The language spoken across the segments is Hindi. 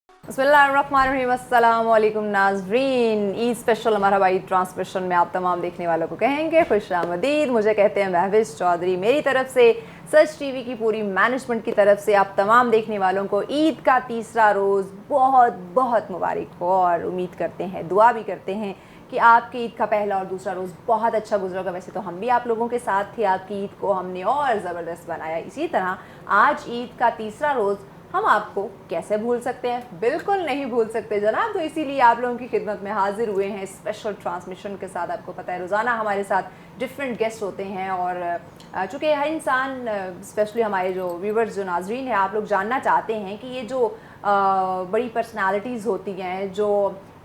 बिस्मिल्लाहिर्रहमानिर्रहीम, अस्सलाम वालेकुम नाज़रीन। ईद स्पेशल हमारा भाई ट्रांसमिशन में आप तमाम देखने वालों को कहेंगे खुश आमदीद। मुझे कहते हैं महविश चौधरी। मेरी तरफ से सच टीवी की पूरी मैनेजमेंट की तरफ से आप तमाम देखने वालों को ईद का तीसरा रोज़ बहुत बहुत मुबारक हो और उम्मीद करते हैं, दुआ भी करते हैं कि आपकी ईद का पहला और दूसरा रोज़ बहुत अच्छा गुजरेगा। वैसे तो हम भी आप लोगों के साथ थे, आपकी ईद को हमने और ज़बरदस्त बनाया। इसी तरह आज ईद का तीसरा रोज़ हम आपको कैसे भूल सकते हैं, बिल्कुल नहीं भूल सकते जनाब। तो इसीलिए आप लोगों की खिदमत में हाजिर हुए हैं स्पेशल ट्रांसमिशन के साथ। आपको पता है रोज़ाना हमारे साथ डिफरेंट गेस्ट होते हैं और चूँकि हर इंसान, स्पेशली हमारे जो व्यूवर्स, जो नाजरीन हैं, आप लोग जानना चाहते हैं कि ये जो बड़ी पर्सनालिटीज़ होती हैं, जो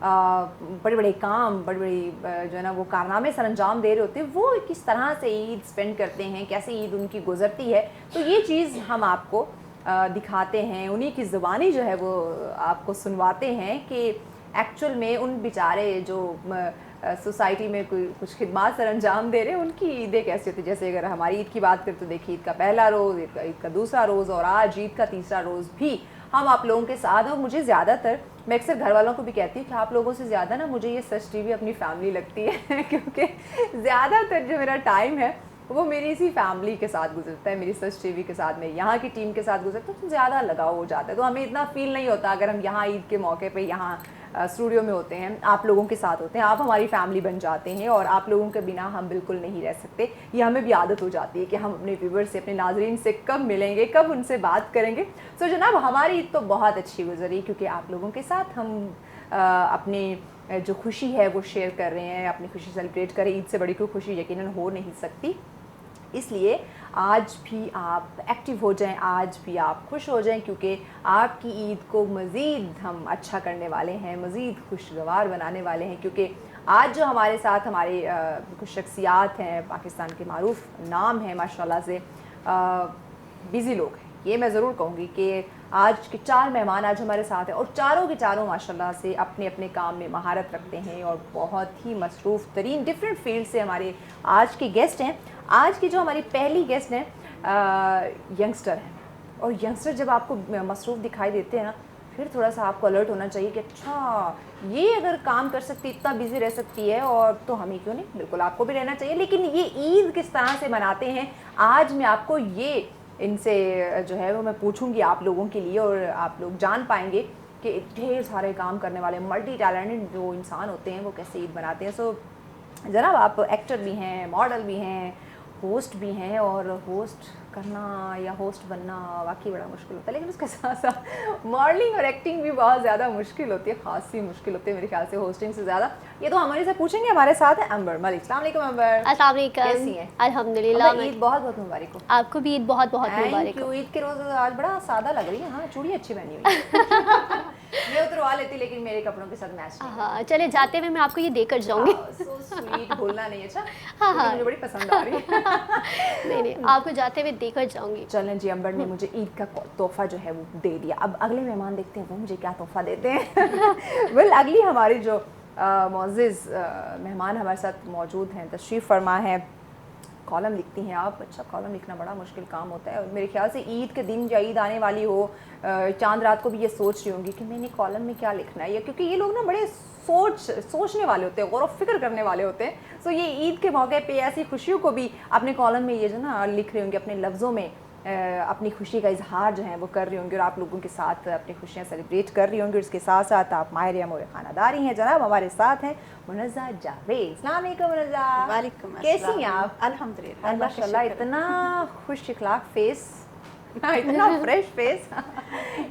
बड़े बड़े काम, बड़ी बड़ी जो है ना वो कारनामे सर अंजाम दे रहे होते हैं, वो किस तरह से ईद स्पेंड करते हैं, कैसे ईद उनकी गुजरती है। तो ये चीज़ हम आपको दिखाते हैं, उन्हीं की ज़ुबानी जो है वो आपको सुनवाते हैं कि एक्चुअल में उन बेचारे जो सोसाइटी में कोई कुछ खिदमत सर अंजाम दे रहे हैं, उनकी ईदें कैसी होती है। जैसे अगर हमारी ईद की बात करें तो देखिए, ईद का पहला रोज़, ईद का दूसरा रोज़ और आज ईद का तीसरा रोज़ भी हम आप लोगों के साथ। और मुझे ज़्यादातर, मैं अक्सर घर वालों को भी कहती हूँ कि आप लोगों से ज़्यादा ना मुझे ये सच टीवी अपनी फैमिली लगती है क्योंकि ज़्यादातर जो मेरा टाइम है वो मेरी इसी फैमिली के साथ गुजरता है, मेरी सच टीवी के साथ, मेरी यहाँ की टीम के साथ गुजरता है। तो ज़्यादा लगाव हो जाता है, तो हमें इतना फील नहीं होता अगर हम यहाँ ईद के मौके पे यहाँ स्टूडियो में होते हैं, आप लोगों के साथ होते हैं। आप हमारी फैमिली बन जाते हैं और आप लोगों के बिना हम बिल्कुल नहीं रह सकते। ये हमें भी आदत हो जाती है कि हम अपने व्यूवर से, अपने नाजरीन से कब मिलेंगे, कब उनसे बात करेंगे। सो जनाब, हमारी ईद तो बहुत अच्छी गुजरी क्योंकि आप लोगों के साथ हम अपनी जो खुशी है वो शेयर कर रहे हैं, अपनी खुशी सेलिब्रेट करें। ईद से बड़ी कोई खुशी यकीनन हो नहीं सकती। इसलिए आज भी आप एक्टिव हो जाएं, आज भी आप खुश हो जाएं, क्योंकि आपकी ईद को मज़ीद हम अच्छा करने वाले हैं, मज़ीद खुशगवार बनाने वाले हैं। क्योंकि आज जो हमारे साथ हमारे कुछ शख्सियात हैं, पाकिस्तान के मारूफ नाम हैं माशाल्लाह से, बिज़ी लोग हैं। ये मैं ज़रूर कहूँगी कि आज के 4 मेहमान आज हमारे साथ हैं और चारों के चारों माशाल्लाह से अपने अपने काम में महारत रखते हैं और बहुत ही मसरूफ़ तरीन डिफरेंट फील्ड से हमारे आज के गेस्ट हैं। आज की जो हमारी पहली गेस्ट हैं यंगस्टर हैं, और यंगस्टर जब आपको मसरूफ़ दिखाई देते हैं ना, फिर थोड़ा सा आपको अलर्ट होना चाहिए कि अच्छा, ये अगर काम कर सकती, इतना बिजी रह सकती है, और तो हमें क्यों नहीं, बिल्कुल आपको भी रहना चाहिए। लेकिन ये ईद किस तरह से मनाते हैं, आज मैं आपको ये इनसे जो है वो मैं पूछूंगी आप लोगों के लिए, और आप लोग जान पाएंगे कि ढेर सारे काम करने वाले मल्टी टैलेंटेड जो इंसान होते हैं वो कैसे ईद मनाते हैं। सो जनाब, आप एक्टर भी हैं, मॉडल भी हैं, होस्ट भी हैं, और होस्ट करना या होस्ट बनना वाकई बड़ा मुश्किल होता है, लेकिन उसके साथ साथ मॉडलिंग और एक्टिंग भी बहुत ज़्यादा मुश्किल होती है, खासी मुश्किल होती है मेरे ख्याल से होस्टिंग से ज़्यादा। ये तो हमारे से पूछेंगे। हमारे साथ है अंबर मलिक। अस्सलाम वालेकुम अंबर। अस्सलाम वालेकुम। कैसी हैं? अल्हम्दुलिल्लाह। ईद बहुत बहुत मुबारक हो। आपको भी ईद बहुत बहुत मुबारक हो। ईद के रोज़ आज बड़ा सादा लग रही है। हाँ, चूड़ी अच्छी पहनी हुई है मैं उतरवा लेती, लेकिन मेरे कपड़ों के साथ मैच नहीं। हाँ, चले जाते हुए मैं आपको ये देकर जाऊंगी। सो स्वीट, भूलना नहीं। अच्छा, हाँ, मुझे बड़ी पसंद आ रही है नहीं नहीं, आपको जाते हुए देकर जाऊंगी। चलें जी, अंबर ने मुझे ईद का तोहफा जो है वो दे दिया। अब अगले मेहमान देखते हैं वो मुझे क्या तोहफा देते हैं वेल, अगली हमारी जो मोअज़्ज़िज़ मेहमान हमारे साथ मौजूद हैं, तशरीफ़ फरमा है। कॉलम लिखती हैं आप। अच्छा, कॉलम लिखना बड़ा मुश्किल काम होता है, और मेरे ख्याल से ईद के दिन या ईद आने वाली हो, चांद रात को भी ये सोच रही होंगी कि मैंने कॉलम में क्या लिखना है, या क्योंकि ये लोग ना बड़े सोचने वाले होते हैं, गौर फिक्र करने वाले होते हैं। सो ये ईद के मौके पे ऐसी खुशियों को भी अपने कॉलम में ये जो ना लिख रहे होंगे, अपने लफ्ज़ों में अपनी खुशी का इजहार जो है वो कर रही होंगी, और आप लोगों के साथ अपनी खुशियाँ सेलिब्रेट कर रही होंगी। उसके साथ साथ आप माहिर अमूर खानादारी हैं जनाब। हमारे साथ हैं मुनज़्ज़ा जावेद। अस्सलाम वालेकुम मुनज़्ज़ा। वालेकुम अस्सलाम। कैसी हैं आप? अल्हम्दुलिल्लाह। माशाल्लाह, इतना खुश इखलाक फेस इतना फ्रेश फेस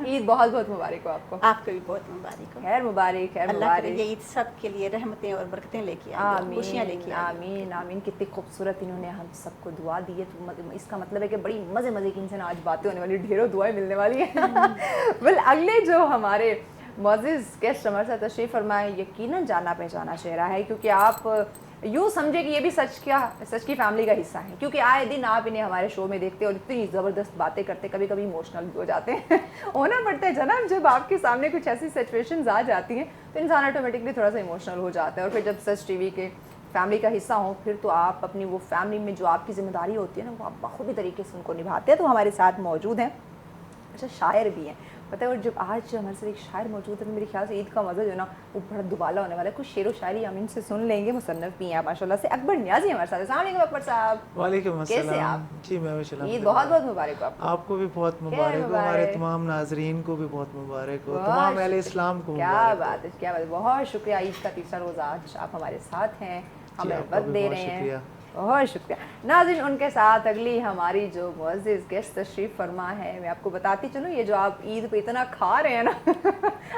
ईद बहुत बहुत मुबारक हो आपको। आपको भी बहुत मुबारक हो। खैर मुबारक, खैर अल्लाह करे मुबारक। ये ईद सब के लिए रहमतें और बरकतें लेके आए, आमीन, खुशियाँ लेके आए। आमीन, आमीन। कितनी खूबसूरत इन्होंने हम सबको दुआ दी है, तो इसका मतलब है कि बड़ी मज़े मज़े की इनसे आज बातें होने वाली, ढेरों दुआएं मिलने वाली हैं वेल, अगले जो हमारे मोअज़्ज़िज़ गेस्ट हमारे साथ तशरीफ़ फरमाए, यकीनन जाना पहचाना चेहरा है, क्योंकि आप यूँ समझे कि ये भी सच की फैमिली का हिस्सा है, क्योंकि आए दिन आप इन्हें हमारे शो में देखते और इतनी ज़बरदस्त बातें करते, कभी कभी इमोशनल भी हो जाते हैं होना पड़ता है जनाब, जब आपके सामने कुछ ऐसी सिचुएशंस आ जाती हैं तो इंसान ऑटोमेटिकली थोड़ा सा इमोशनल हो जाता है। और फिर जब सच टीवी के फैमिली का हिस्सा हो, फिर तो आप अपनी वो फैमिली में जो आपकी ज़िम्मेदारी होती है ना, वो आप बखूबी तरीके से उनको निभाते हैं। तो हमारे साथ मौजूद हैं, अच्छा, शायर भी हैं, पता है, और जब आज हमारे साथ एक शायर मौजूद है तो मेरे ख्याल से ईद का मज़ा जो है ना वो बड़ा दुबाला होने वाला है। कुछ शेर व शायरी हम इनसे सुन लेंगे। मुसन्नफ़ भी हैं माशाल्लाह से। अकबर नियाज़ी हमारे साथ। अस्सलाम वालेकुम अकबर साहब। वालेकुम कैसे अस्सलाम। आप? जी मैं सलाम। ईद बहुत बहुत मुबारक हो आपको। आपको भी बहुत मुबारक हो, हमारे तमाम नाजरीन को भी बहुत मुबारक हो, तमाम अहले इस्लाम को क्या मुबारक बात है, क्या बात है। बहुत शुक्रिया, ईद का तीसरा रोज़ा आज आप हमारे साथ हैं, हमें आपका वक्त भी दे बहुत रहे हैं। शुक्रिया। बहुत शुक्रिया नाज़रीन। उनके साथ अगली हमारी जो मुअज़्ज़िज़ गेस्ट तशरीफ़ फरमा है, मैं आपको बताती चलूँ, ये जो आप ईद पे इतना खा रहे हैं ना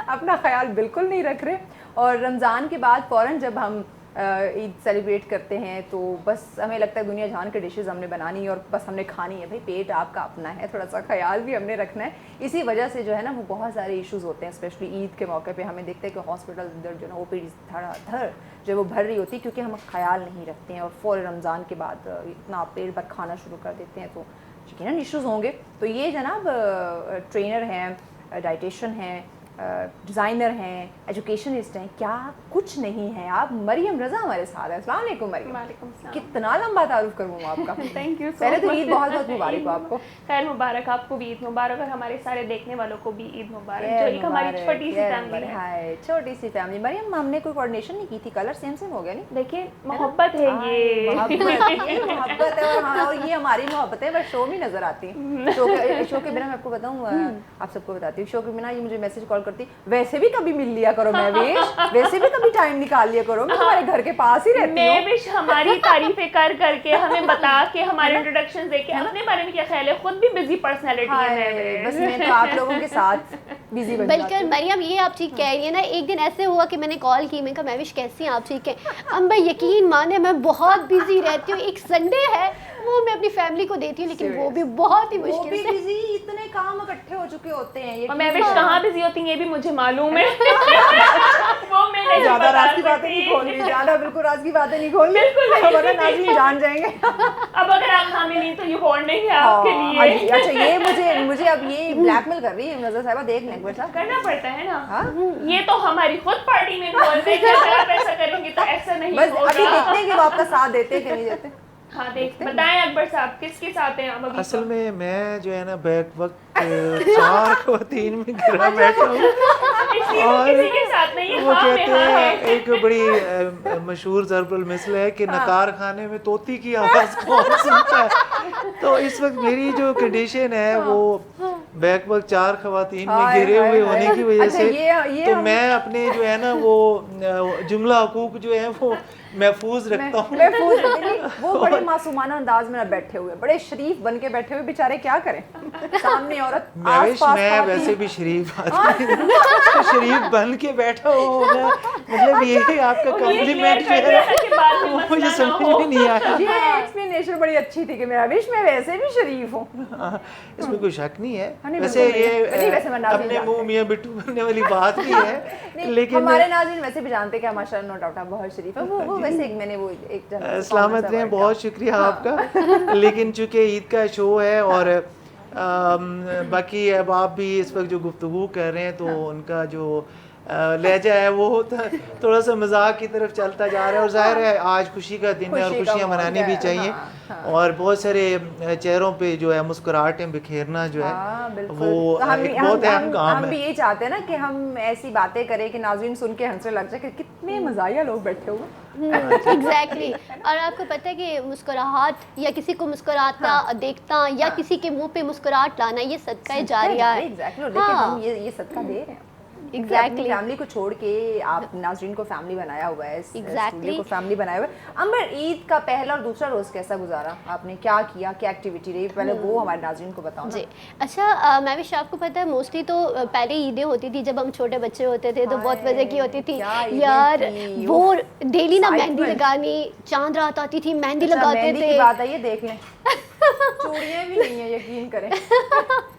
अपना ख्याल बिल्कुल नहीं रख रहे। और रमज़ान के बाद फ़ौरन जब हम ईद सेलिब्रेट करते हैं तो बस हमें लगता है दुनिया जहान के डिशेस हमने बनानी है और बस हमने खानी है। भाई पेट आपका अपना है, थोड़ा सा ख्याल भी हमने रखना है। इसी वजह से जो है ना वो बहुत सारे इश्यूज़ होते हैं, स्पेशली ईद के मौके पे हमें देखते हैं कि हॉस्पिटल अंदर जो है ना OPD धड़ाधड़ जो वो भर रही होती है, क्योंकि हम ख्याल नहीं रखते हैं और फ़ौर रमज़ान के बाद इतना पेट भर खाना शुरू कर देते हैं, तो यकीनन इश्यूज़ होंगे। तो ये जनाब ट्रेनर हैं, डाइटिशियन हैं, डिज़ाइनर हैं, एजुकेशनिस्ट हैं, क्या कुछ नहीं है आप। मरियम रज़ा हमारे साथ है। अस्सलाम वालेकुम मरियम। वालेकुम सलाम। कितना लंबा तारुफ करूँ आपका। Thank you. पहले तो ईद बहुत बहुत मुबारक हो आपको। खैर मुबारक, आपको भी ईद मुबारक और हमारे सारे देखने वालों को भी ईद मुबारक। जो एक हमारी छोटी सी फैमिली है। हाय छोटी सी फैमिली। मरियम हमने कोई कोऑर्डिनेशन नहीं की थी, कलर सेम सेम हो गया नहीं। देखिए मोहब्बत है ये मोहब्बत है और ये हमारी मोहब्बत है, बस शो में नजर आती है। शो के बिना मैं आपको बताऊँ, आप सबको बताती हूँ, शो के बिना ये मुझे मैसेज कॉल करती, वैसे भी कभी मिल लिया करो महवेश, वैसे भी कभी टाइम निकाल लिया करो, मैं तुम्हारे घर के पास ही रहती हूँ। महवेश हमारी तारीफें कर करके हमें बता के हमारे इंट्रोडक्शन देके अपने बारे में क्या ख्याल है, खुद भी बिजी पर्सनालिटी है। बस मैं तो आप लोगों के साथ बिजी बन जाती बल्कि हूँ। मरियम ये आप ठीक कह रही है ना। एक दिन ऐसे हुआ कि मैंने कॉल की, मैंने कहा महविश कैसी हैं आप, ठीक है। अब मैं यकीन माने मैं बहुत बिजी रहती हूँ। एक संडे है वो मैं अपनी फैमिली को देती हूँ, लेकिन वो भी बहुत ही मुश्किल से। बिजी, इतने काम इकट्ठे हो चुके होते हैं ये। और महवेश कहाँ बिजी होती है ये भी मुझे मालूम है। वो मैं नहीं ज्यादा बता राज की बातें नहीं सकती। खोलनी, ज्यादा बिल्कुल राज की बातें नहीं खोलनी, बिल्कुल नहीं। वरना नाज़रीन जान जाएंगे। अब अगर आप ना मिली तो ये वार्निंग है आपके हाँ लिए। जी, अच्छा ये मुझे अब ये ब्लैकमेल कर रही है नजर साहिबा, देख लें बेटा। करना पड़ता है ना। हाँ? ये तो हमारी खुद पार्टी में बोलते हैं कि अगर आप ऐसा करेंगे तो ऐसा नहीं बस अभी होगा। देखते हैं कि वो आपका साथ देते हैं कि नहीं देते। हाँ देख बताएं अकबर साहब किसके साथ हैं आप अभी? असल में मैं जो है ना बैक वक्त 4 ख़वातीन में गिरा बैठा हूँ और किसी के साथ नहीं है। वो हाँ, कहते मैं हाँ हैं है। एक बड़ी मशहूर ज़रबुल मिसल है कि नकार खाने में तोती की आवाज़ कौन सुनता है। तो इस वक्त मेरी जो कंडीशन है वो बैक वक्त 4 ख़वातीन में हाय, गिरे हाय, हुए हाय। होने की वजह अच्छा, से ये तो हम- मैं अपने जो है ना वो जुमला हकूक जो है वो महफूज रखता हूँ। महफूज रखते हैं। वो बड़े मासूमाना अंदाज में ना बैठे हुए, बड़े शरीफ बन के बैठे हुए, बेचारे क्या करें, सामने औरत महवेश आस-पास मैं खाती वैसे है। भी शरीफ आदमी हूँ। शरीफ बन के बैठा होना मतलब ये आपका कॉम्प्लीमेंट जो है वो मुझे समझ में नहीं आया। ये एक्सप्लेनेशन बड़ी अच्छी थी कि मेरा विश मैं वैसे भी शरीफ हूँ। हाँ, इसमें कोई शक नहीं है। नहीं, वैसे बिल्कुल नहीं है। नहीं, वैसे मैं ये नाज़रीन अपने जानते मुंह मियां बिट्टू बनने वाली बात नहीं है, नहीं, लेकिन हमारे नाज़रीन वैसे भी जानते हैं कि माशाल्लाह नो डाउट आप बहुत शरीफ है। वो वैसे एक मैंने वो एक सलामत रहें, बहुत शुक्रिया आपका। लेकिन चूंकि ईद का शो है और बाकी अब आप भी इस वक्त जो गुफ्तगू कर रहे हैं तो उनका जो लहजा है वो थोड़ा सा मजाक की तरफ चलता जा रहा है और जाहिर है आज खुशी का दिन है और खुशी का खुशियाँ मनानी मौका भी है, चाहिए। हाँ। और बहुत सारे चेहरों पे जो है मुस्कुराहटें बिखेरना जो है वो एक बहुत अहम काम हम है। भी यही चाहते हैं ना कि हम ऐसी बातें करें कि नाज़रीन सुन के हंसने लग जाए कि कितने मज़ाहिया लोग बैठे हुए। एग्जैक्टली। और आपको पता है कि मुस्कुराहट या किसी को मुस्कुराता देखता या किसी के मुंह पे मुस्कुराहट लाना ये सदका जारिया है। एग्जैक्टली, लेकिन हम ये सदका दे रहे हैं। एग्जैक्टली फैमिली को छोड़ के आप नाज़रीन को फैमिली बनाया हुआ है, Exactly. स्टूडियो को फैमिली बनाया हुआ है। अंबर ईद का पहला और दूसरा रोज़ कैसा गुजारा आपने, क्या किया, क्या एक्टिविटी रही, पहले वो हमारे नाज़रीन को बताओ ना। जी। अच्छा मैं भी आपको पता है मोस्टली तो पहले ईदें होती थी जब हम छोटे बच्चे होते थे तो बहुत हाय, मजे की होती थी क्या ईदें यार। थी, वो डेली ना excitement। मेहंदी लगानी, चांद रात आती थी मेहंदी अच्छा, लगाते मेहंदी थे। की बात है ये देख लें, चूड़ियाँ भी नहीं है, यकीन करें।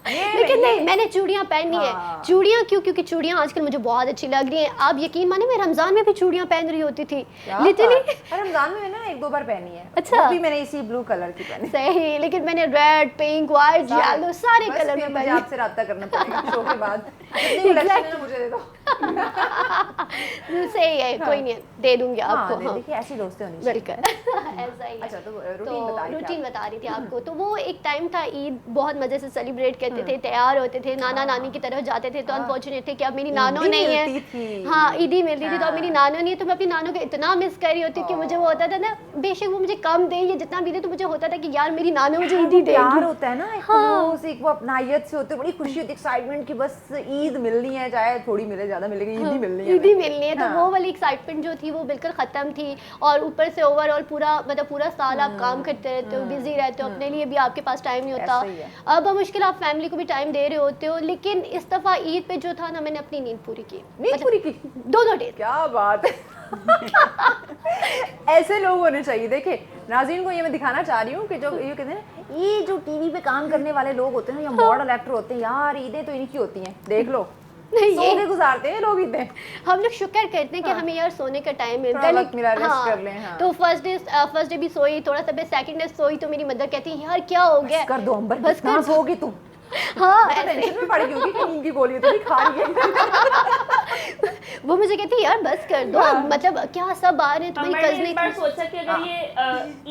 लेकिन नहीं मैंने चूड़ियाँ पहनी है। हाँ। चूड़ियाँ क्यों? क्योंकि चूड़ियाँ आजकल मुझे बहुत अच्छी लग रही हैं। आप यकीन माने मैं रमजान में भी चूड़ियाँ पहन रही होती थी लिटरली। रमजान में मैंने ना 1-2 बार पहनी है। अच्छा। वो भी मैंने इसी ब्लू कलर की पहनी। सही, लेकिन मैंने रेड, पिंक, व्हाइट, येलो सारे बस कलर फिर में मुझे पहनी। आपसे राब्ता करना पड़ेगा शो के बाद। जितनी कलेक्शन है ना मुझे दे दो। सही है, कोई नहीं, दे दूंगी आपको। हाँ, देखिए ऐसी दोस्ती होनी चाहिए। बिल्कुल ऐसा ही है। अच्छा, तो तो रूटीन बता रही थी आपको। तो वो एक टाइम था, ईद बहुत मजे से सेलिब्रेट करते थे, तैयार होते थे, नाना नानी की तरफ जाते थे। तो अनफॉर्चुनेट थे कि अब मेरी नानो नहीं है। हाँ, ईदी मिलती थी, तो अब मेरी नानो नहीं है। तो मैं अपनी नानो को इतना मिस कर रही होती कि मुझे वो होता था ना, बेशक वो मुझे कम दे या जितना भी दे, तो मुझे होता था कि यार मेरी नानो मुझे ईदी दे। प्यार होता है ना, एक वो अपनायत से होती है, बड़ी खुशी होती है, एक्साइटमेंट की बस ईद मिलनी है, चाहे थोड़ी मिले ज्यादा मिलेगी, ईदी मिलनी है, ईदी मिलनी है। तो वो वाली एक्साइटमेंट जो थी वो बिल्कुल खत्म थी। और ऊपर से ओवरऑल पूरा मतलब पूरा साल आप काम करते रहते हो, बिजी रहते हो, अपने लिए भी आपके पास टाइम नहीं होता। अब मुश्किल आप फैमिली को भी टाइम दे रहे होते हो। लेकिन इस दफा ईद पे जो था ना, मैंने अपनी नींद पूरी की। नींद पूरी की 2 डेज। क्या बात है। ऐसे लोग होने चाहिए। देखिए नाज़रीन को ये मैं दिखाना चाह रही हूँ कि जो ये कहते हैं ना, ये जो टीवी पे काम करने वाले लोग होते हैं ना, या मॉडल एक्टर होते हैं यार, ईदें तो इनकी होती हैं, देख लो सो के गुजारते हैं लोग ईदें। हम लोग शुक्र करते हैं कि हमें यार सोने का टाइम मिलता है, वक्त मिला, रेस्ट कर लें। हाँ। तो फर्स्ट डे भी सोई, थोड़ा सा सेकंड डे सोई, तो मेरी मदर कहती है यार क्या हो गया, कर दो अंबर, बस कितना कर सोगी तुम। हाँ, टेंशन में पड़ गई होगी कि नींद की गोली तो नहीं खा रही है। वो मुझे कहती है यार बस कर दो, मतलब क्या सब आ रहे हैं, तुम्हारी मैंने कजनें इस बार सोचा कि अगर ये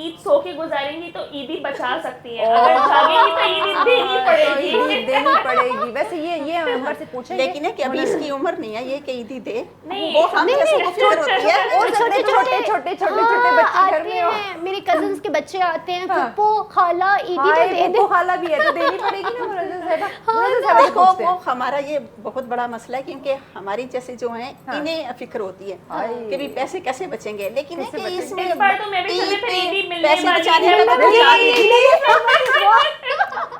ईद सो के गुजारेंगी तो ईद ही बचा सकती है, अगर जागेंगी तो ईद देनी पड़ेगी। ईद देनी पड़ेगी। वैसे ये हम अंबर से पूछेंगे, लेकिन है कि अभी इसकी उम्र नहीं है ये कि ईदी दे, नहीं, वो हम जैसे को फिक्र होती है। और छोटे छोटे छोटे छोटे छोटे बच्चे घर में हो, मेरे कजन्स के बच्चे आते हैं, फुप्पो खाला ईदी तो दे दे, वो खाला भी है तो देनी पड़ेगी ना। देखो वो हमारा ये बहुत बड़ा मसला है, क्योंकि हमारी जैसे जो हैं इन्हें फिक्र होती है कि भी पैसे कैसे बचेंगे। लेकिन है कि इसमें इस बार तो मैं भी ईद समझ रही थी, पे मिलने पैसे वाली बचाने है। का तो बचा दीजिए।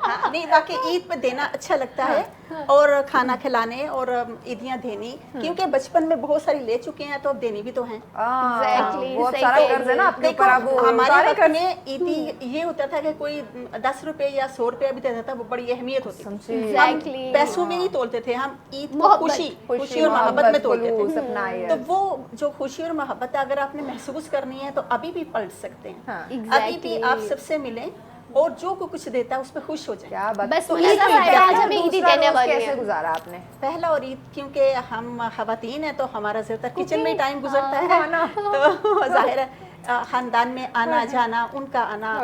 हाँ, नहीं बाकी ईद पे देना अच्छा लगता है, और खाना खिलाने और ईदियाँ देनी, क्योंकि बचपन में बहुत सारी ले चुके हैं तो अब देनी भी तो हैं। Exactly, वो सही सारा कह कर्ज है ना अपने देखो ऊपर, अब वो हमारे वक्त में ईदी ये होता था कि कोई 10 रुपए या 100 रुपया भी देता था, वो बड़ी अहमियत होती थी। हम Exactly. पैसों में नहीं तोलते थे, हम ईद को मोहब्बत, खुशी और मोहब्बत में तोलते खुलूस, थे। अपना ये। तो वो जो खुशी और मोहब्बत अगर आपने महसूस करनी है तो अभी भी पलट सकते हैं। हाँ। अभी भी आप सबसे मिलें और जो को कुछ देता है उस पर खुश हो जाए। क्या बात। बस तो मुझे ईद तो पे आज हमें ईदी दूसरा देने रोज़ वाली कैसे है। गुजारा आपने? पहला और ईद, क्योंकि हम खवातीन हैं तो हमारा ज्यादातर किचन में टाइम गुजरता है, तो जाहिर है खानदान में आना जाना, उनका आना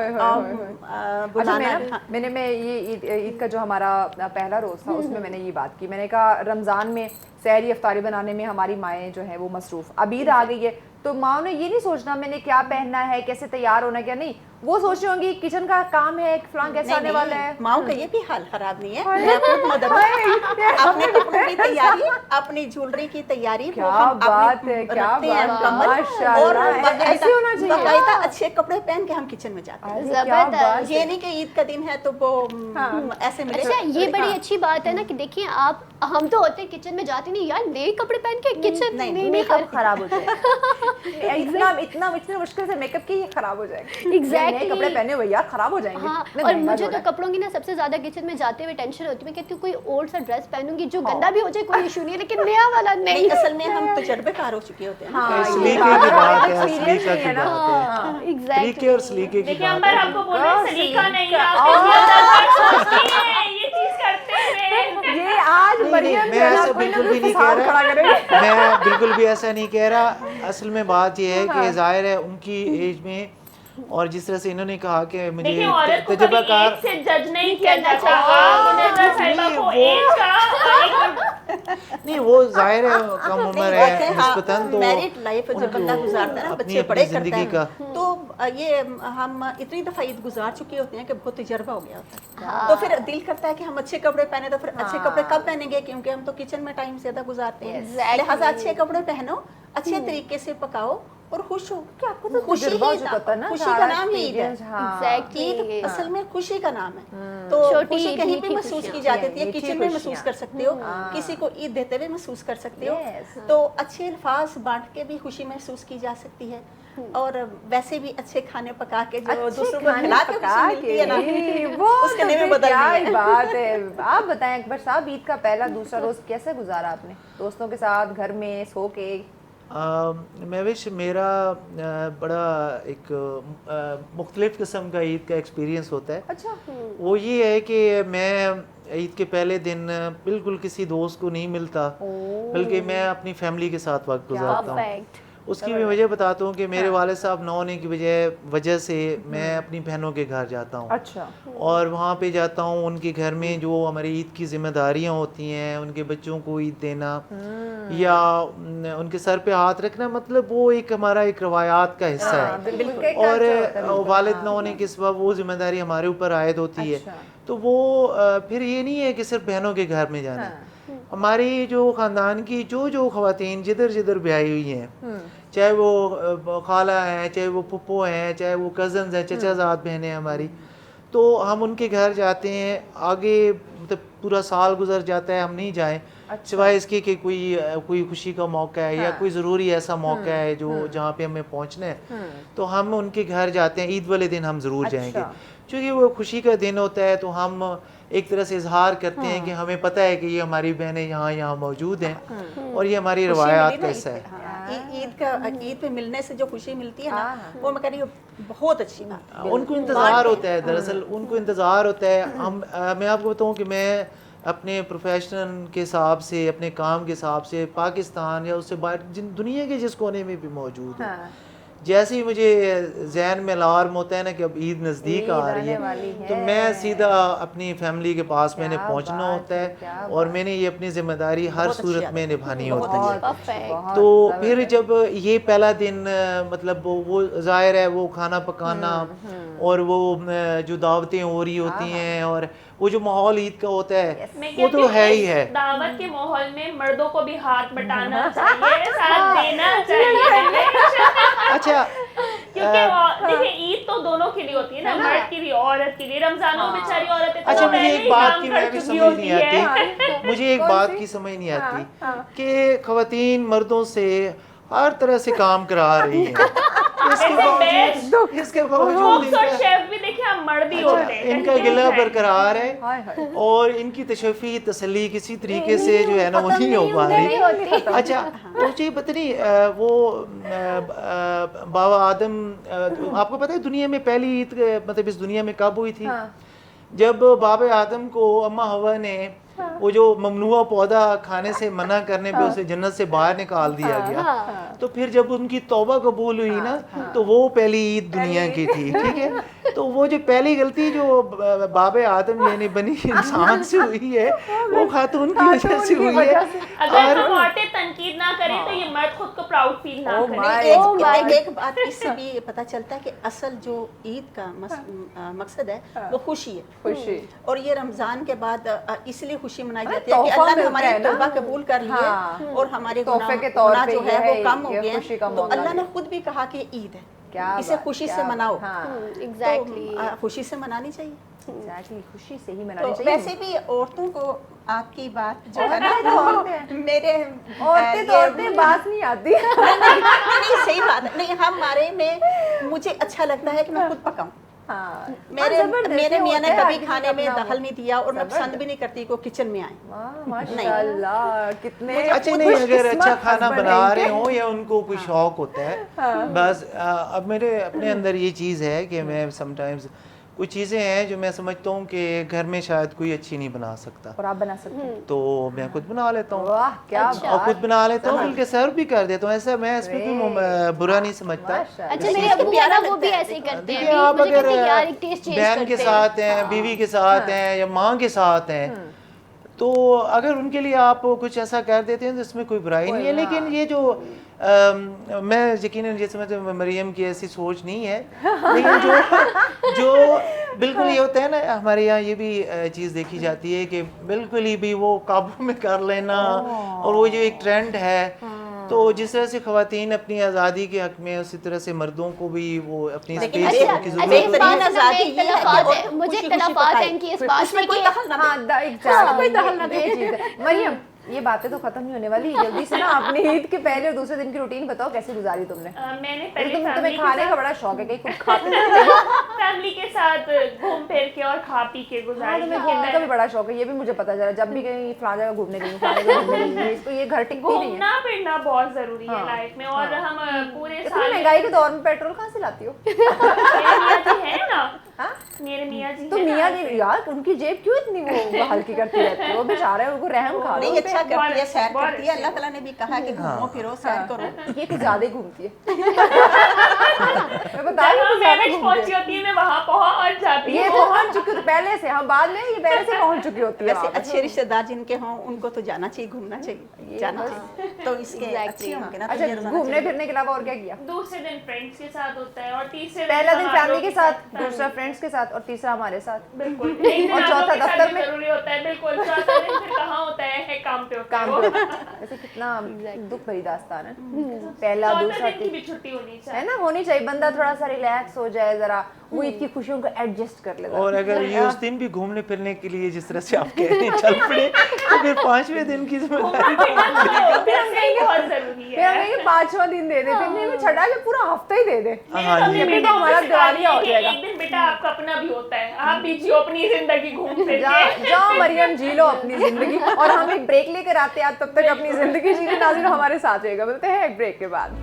बुलाना। अच्छा, मैं ये ईद का जो हमारा पहला रोज़ था उसमें मैंने ये बात की, मैंने कहा रमज़ान में सहरी अफ्तारी बनाने में हमारी माएँ जो हैं वो मसरूफ़, अब ईद आ गई है तो माँ ने ये नहीं सोचना मैंने क्या पहनना है, कैसे तैयार होना, क्या नहीं, वो सोच रही होंगी किचन का काम है, फलां कैसे आने वाला है। माओ का ये भी हाल खराब नहीं है, मैं खुद मदर हूं। अपने कपड़ों की तैयारी, अपनी ज्वेलरी की तैयारी, क्या बात है, क्या बात, माशाल्लाह, ऐसे होना चाहिए। बाकायदा अच्छे कपड़े पहन के हम किचन में जाते हैं। जबरदस्त। ये नहीं कि ईद का दिन है तो वो ऐसे मिले। अच्छा, ये बड़ी अच्छी बात है ना कि देखिए आप, हम तो होते हैं किचन में जाते नहीं यार, नए कपड़े पहन के किचन नहीं मेकअप खराब हो जाएगा। इतना मुश्किल से मेकअप की खराब हो जाएगा। एग्जैक्टली, नए कपड़े पहने हुए यार खराब हो जाएंगे। हाँ, और मुझे तो कपड़ों की ना सबसे ज्यादा किचन में जाते हुए टेंशन होती है। मैं कहती हूँ कोई ओल्ड सा ड्रेस पहनूंगी जो गंदा भी हो जाए कोई इशू नहीं है, लेकिन नया वाला नहीं। असल में हम तजुर्बेकार हो चुके होते हैं। हाँ, सलीके की बात है, सलीका की बात है, एग्जैक्टली। तरीके और सलीके की देखिए बात अंबर है। आपको बोल रहे हैं सलीका नहीं, आप सोचती हैं ये चीज करते हुए। ये आज मरियम मैं ऐसा बिल्कुल भी नहीं कह रहा, मैं बिल्कुल भी ऐसा नहीं कह रहा। असल में बात ये है कि जाहिर है उनकी एज में, और जिस तरह से इन्होंने कहा कि मुझे देखिए औरत को कभी तजुर्बाकार, एज से जज नहीं किया जाता। मुनीज़ा साहिबा को एज का नहीं वो जाहिर है कम उम्र है निस्बतन, तो मैरिड लाइफ जो बंदा गुजारता है ना, बच्चे बड़े करता जिंदगी है, तो ये हम इतनी दफा ईद गुजार चुके होते हैं कि बहुत तजर्बा हो गया होता है। तो फिर दिल करता है कि हम अच्छे कपड़े पहने, तो फिर अच्छे कपड़े कब पहनेंगे, क्योंकि हम तो किचन में टाइम ज्यादा गुजारते हैं। लिहाजा अच्छे कपड़े पहनो, अच्छे तरीके से पकाओ और खुश हो। आपको तो खुशी तजुर्बा हो ही चुका था ना, खुशी का नाम ही ईद है। एग्जैक्टली, ईद असल में खुशी का नाम है। तो छोटी खुशी ईद, कहीं भी मीठी महसूस खुशियाँ। की जाती है, मीठी किचन में महसूस खुशियाँ। कर सकते हो, किसी को ईद देते हुए महसूस कर सकते हो। Yes. तो अच्छे अल्फाज बांट के भी खुशी महसूस की जा सकती है, और वैसे भी अच्छे खाने पका के जो दूसरों को खिला के खुशी मिलती है ना, वो उसके तो लिए फिर बदल क्या नहीं ही है। बात है। आप बताएं अकबर साहब, ईद का पहला दूसरा रोज कैसे गुजारा आपने, दोस्तों के साथ, घर में सो के? महविश मेरा बड़ा एक मुख्तलिफ किस्म का ईद का एक्सपीरियंस होता है। अच्छा। वो ये है कि मैं ईद के पहले दिन बिल्कुल किसी दोस्त को नहीं मिलता, बल्कि मैं अपनी फैमिली के साथ वक्त गुजारता हूँ। परफेक्ट। उसकी भी वजह बताता हूँ कि मेरे वालिद साहब ना होने की वजह से मैं अपनी बहनों के घर जाता हूँ। अच्छा। और वहाँ पे जाता हूँ, उनके घर में जो हमारी ईद की जिम्मेदारियाँ होती हैं, उनके बच्चों को ईद देना या उनके सर पे हाथ रखना, मतलब वो एक हमारा एक रवायात का हिस्सा है। और वालिद ना होने के सबब वो जिम्मेदारी हमारे ऊपर आयद होती है। तो वो फिर ये नहीं है कि सिर्फ बहनों के घर में जाना है। हमारी जो ख़ानदान की जो ख़वातीन जिधर जिधर ब्याही हुई हैं, चाहे वो खाला हैं, चाहे वो फुप्पो हैं, चाहे वो कज़न्स हैं, चचाज़ाद बहनें हैं हमारी, तो हम उनके घर जाते हैं। आगे मतलब पूरा साल गुजर जाता है हम नहीं जाएं, सिवाय इसके कि कोई खुशी का मौका है या कोई ज़रूरी ऐसा मौका है जो जहाँ पे हमें पहुँचना है, तो हम उनके घर जाते हैं। ईद वाले दिन हम ज़रूर जाएंगे, क्योंकि वो खुशी का दिन होता है। तो हम एक तरह से इजहार करते हैं कि हमें पता है कि ये हमारी बहनें यहाँ मौजूद हैं और ये हमारी रवायात का हिस्सा है। ईद पे मिलने से जो खुशी मिलती है ना, वो मैं कह रही हूँ बहुत अच्छी बात है। उनको इंतज़ार होता है, दरअसल उनको इंतज़ार होता है। मैं आपको बताऊँ कि मैं अपने प्रोफेशन के हिसाब से, अपने काम के हिसाब से पाकिस्तान या उससे बाहर दुनिया के जिस कोने में भी मौजूद हूँ, जैसे ही मुझे जहन में अलार्म होता है ना कि अब ईद नज़दीक आ रही है, तो मैं सीधा अपनी फैमिली के पास मैंने पहुंचना होता है और मैंने ये अपनी जिम्मेदारी हर सूरत में निभानी होती है। तो फिर जब ये पहला दिन मतलब वो ज़ाहिर है वो खाना पकाना और वो जो दावतें हो रही होती हैं और वो जो माहौल ईद का होता है वो तो है ही है। दावत के माहौल में मर्दों को भी हाथ बटाना चाहिए, साथ देना चाहिए। अच्छा, क्योंकि देखिए ईद तो दोनों के लिए होती है ना, मर्द की भी औरत के लिए। रमजान में बेचारी औरतें अच्छा, मुझे एक बात की मैं भी समझ नहीं आती, मुझे एक बात की समझ नहीं आती कि खवातीन मर्दों से हर तरह से काम करा रही हैं, इसके बावजूद शेफ भी देखिए हम मर्द ही होते हैं, इनका गिला बरकरार है और इनकी तशफ़ी तसल्ली किसी तरीके से जो है ना वो नहीं हो पा रही। अच्छा, मुझे पता नहीं वो बाबा आदम, आपको पता है दुनिया में पहली ईद मतलब इस दुनिया में कब हुई थी? जब बाबा आदम को अम्मा हवा ने वो जो ममनुआ पौधा खाने से मना करने पे उसे जन्नत से बाहर निकाल दिया गया, तो फिर जब उनकी तौबा कबूल हुई ना, तो वो पहली ईद दुनिया की थी, ठीक है। तो वो जो पहली गलती जो बाबे आदम यानी बनी इंसान से हुई है, वो खातून की वजह से हुई है। अगर हम औरतें तनकीद ना करें तो ये मर्द खुद को प्राउड फील ना करें। एक बात इससे भी पता चलता है कि असल जो ईद का मकसद है वो खुशी है, खुशी। और ये रमजान के बाद इसलिए खुशी मनाई जाती है कि अल्लाह ने हमारी तौबा कबूल कर ली है और हमारे गुनाह जो है वो कम हो गए हैं। तो अल्लाह ने खुद भी कहा कि ईद है, इसे खुशी से मनाओ। एग्जैक्टली, खुशी से मनानी चाहिए। एग्जैक्टली, खुशी से ही मनानी चाहिए। वैसे भी औरतों को आपकी बात जो है ना, मेरे औरतें बात नहीं आती। नहीं, सही बात है। नहीं, हमारे में मुझे अच्छा लगता है कि मैं खुद पकाऊं। मेरे मियां ने कभी खाने में दखल नहीं दिया और मैं पसंद भी नहीं करती को किचन में आए। माशाल्लाह, कितने अच्छे नहीं, अगर अच्छा खाना बना रहे हो या उनको कोई शौक होता है बस। अब मेरे अपने अंदर ये चीज़ है कि मैं समटाइम्स कुछ चीज़ें हैं जो मैं समझता हूँ कि घर में शायद कोई अच्छी नहीं बना सकता, और आप बना सकते हैं, तो मैं खुद बना लेता हूँ। वाह, क्या और खुद बना लेता हूँ, बल्कि सर्व भी कर देता हूँ। ऐसा मैं इसमें कोई बुरा नहीं समझता। अच्छा, मेरे अब्बू है ना वो भी ऐसे ही करते हैं। आप अगर बहन के साथ हैं, बीवी के साथ हैं या माँ के साथ हैं, तो अगर उनके लिए आप कुछ ऐसा कर देते हैं तो इसमें कोई बुराई नहीं है। लेकिन ये जो मैं यकीनन ये समझता हूँ मरियम की ऐसी सोच नहीं है, लेकिन जो बिल्कुल ये होता है ना, हमारे यहाँ ये भी चीज़ देखी जाती है कि बिल्कुल ही भी वो काबू में कर लेना, और वो जो एक ट्रेंड है, तो जिस तरह से खवातीन अपनी आज़ादी के हक में, उसी तरह से मर्दों को भी वो अपनी स्पेस की ज़रूरत होती है। मुझे इख्तिलाफात है कि इस बात में कोई दखल ना दे। मरियम, ये बातें तो खत्म नहीं होने वाली, जल्दी से ना अपने ईद के पहले और दूसरे दिन की रूटीन बताओ, कैसे गुजारी तुमने? मैंने पहले तुम्हें खाने का बड़ा शौक है, कहीं कुछ खाते फैमिली के साथ घूम फिर के और खा पी के गुजारी। तुम्हें घूमने का भी बड़ा शौक है, ये भी मुझे पता चला। जब भी कहीं फलाना जगह घूमने गई, इसको ये घर टिकती नहीं है। घूमना फिरना बहुत जरूरी है लाइफ में, और हम पूरे महंगाई के दौर में पेट्रोल कहाँ से लाती हो? है ना, हाँ? मेरे मियाँ जी तो हैं ना, मियाँ जी यार उनकी जेब क्यों इतनी वो हल्की करती रहती है, वो बेचारे उनको रहम खा लो नहीं उन पे। अच्छा करती है, सैर बहुत करती है, अल्लाह ताला ने भी कहा कि घूमो फिरो सैर करो। ये कुछ ज्यादा ही घूमती है। मैं बता रही हूँ जहाँ कुछ ज्यादा मैरिज घूमती पहुंची है। होती है मैं वहाँ पहुँच जाती ये हूँ। पहुंच चुकी होती पहले से, हम बाद में ये पहले से पहुंच चुकी होती है वैसे वहाँ पे। अच्छे रिश्तेदार जिनके हों उनको तो जाना चाहिए, घूमना चाहिए, जाना चाहिए, तो इसके Exactly, अच्छे होंगे ना, तो अच्छा ये रोजाना घूमने चाहिए। फिरने के अलावा और क्या किया? दूसरे दिन फ्रेंड्स के साथ होता है और तीसरे पहला दिन हम फैमिली लोग के साथ, family। दूसरा फ्रेंड्स के साथ और तीसरा हमारे साथ। बिल्कुल एक दिन और आप चौथा लोग के साथ दफ्तर भी में? जरूरी होता है, बिल्कुल चौथा दिन फिर कहाँ होता है काम पे होता है काम वो। पे ऐसे कितना दुख भरी दास्तान है। पहला चौथे दूसरा दिन की भी छुट्टी होनी है चाहिए। ना, होनी चाहिए, बंदा थोड़ा सा रिलैक्स हो जाए, जरा वो ईद की खुशियों को एडजस्ट कर ले जरा। और अगर ये उस दिन भी घूमने फिरने के लिए जिस तरह से आप कह रहे हैं चल पड़े, तो फिर 5वें दिन की जिम्मेदारी फिर हम कहेंगे बहुत जरूरी फिर हम है। कहेंगे 5वां दिन दे दे, फिर नहीं वो छठा जो पूरा हफ्ता ही दे दे। हाँ तो ये फिर तो हमारा दिवालिया हो जाएगा। एक दिन बेटा आपका अपना भी होता है, आप भी जियो अपनी जिंदगी घूम फिर के। जाओ मरियम जी लो अपनी जिंदगी, और हम एक ब्रेक लेकर आते हैं, तब तक अपनी जिंदगी जी ले। नाज़रीन हमारे साथ रहेगा, मिलते हैं एक ब्रेक के बाद।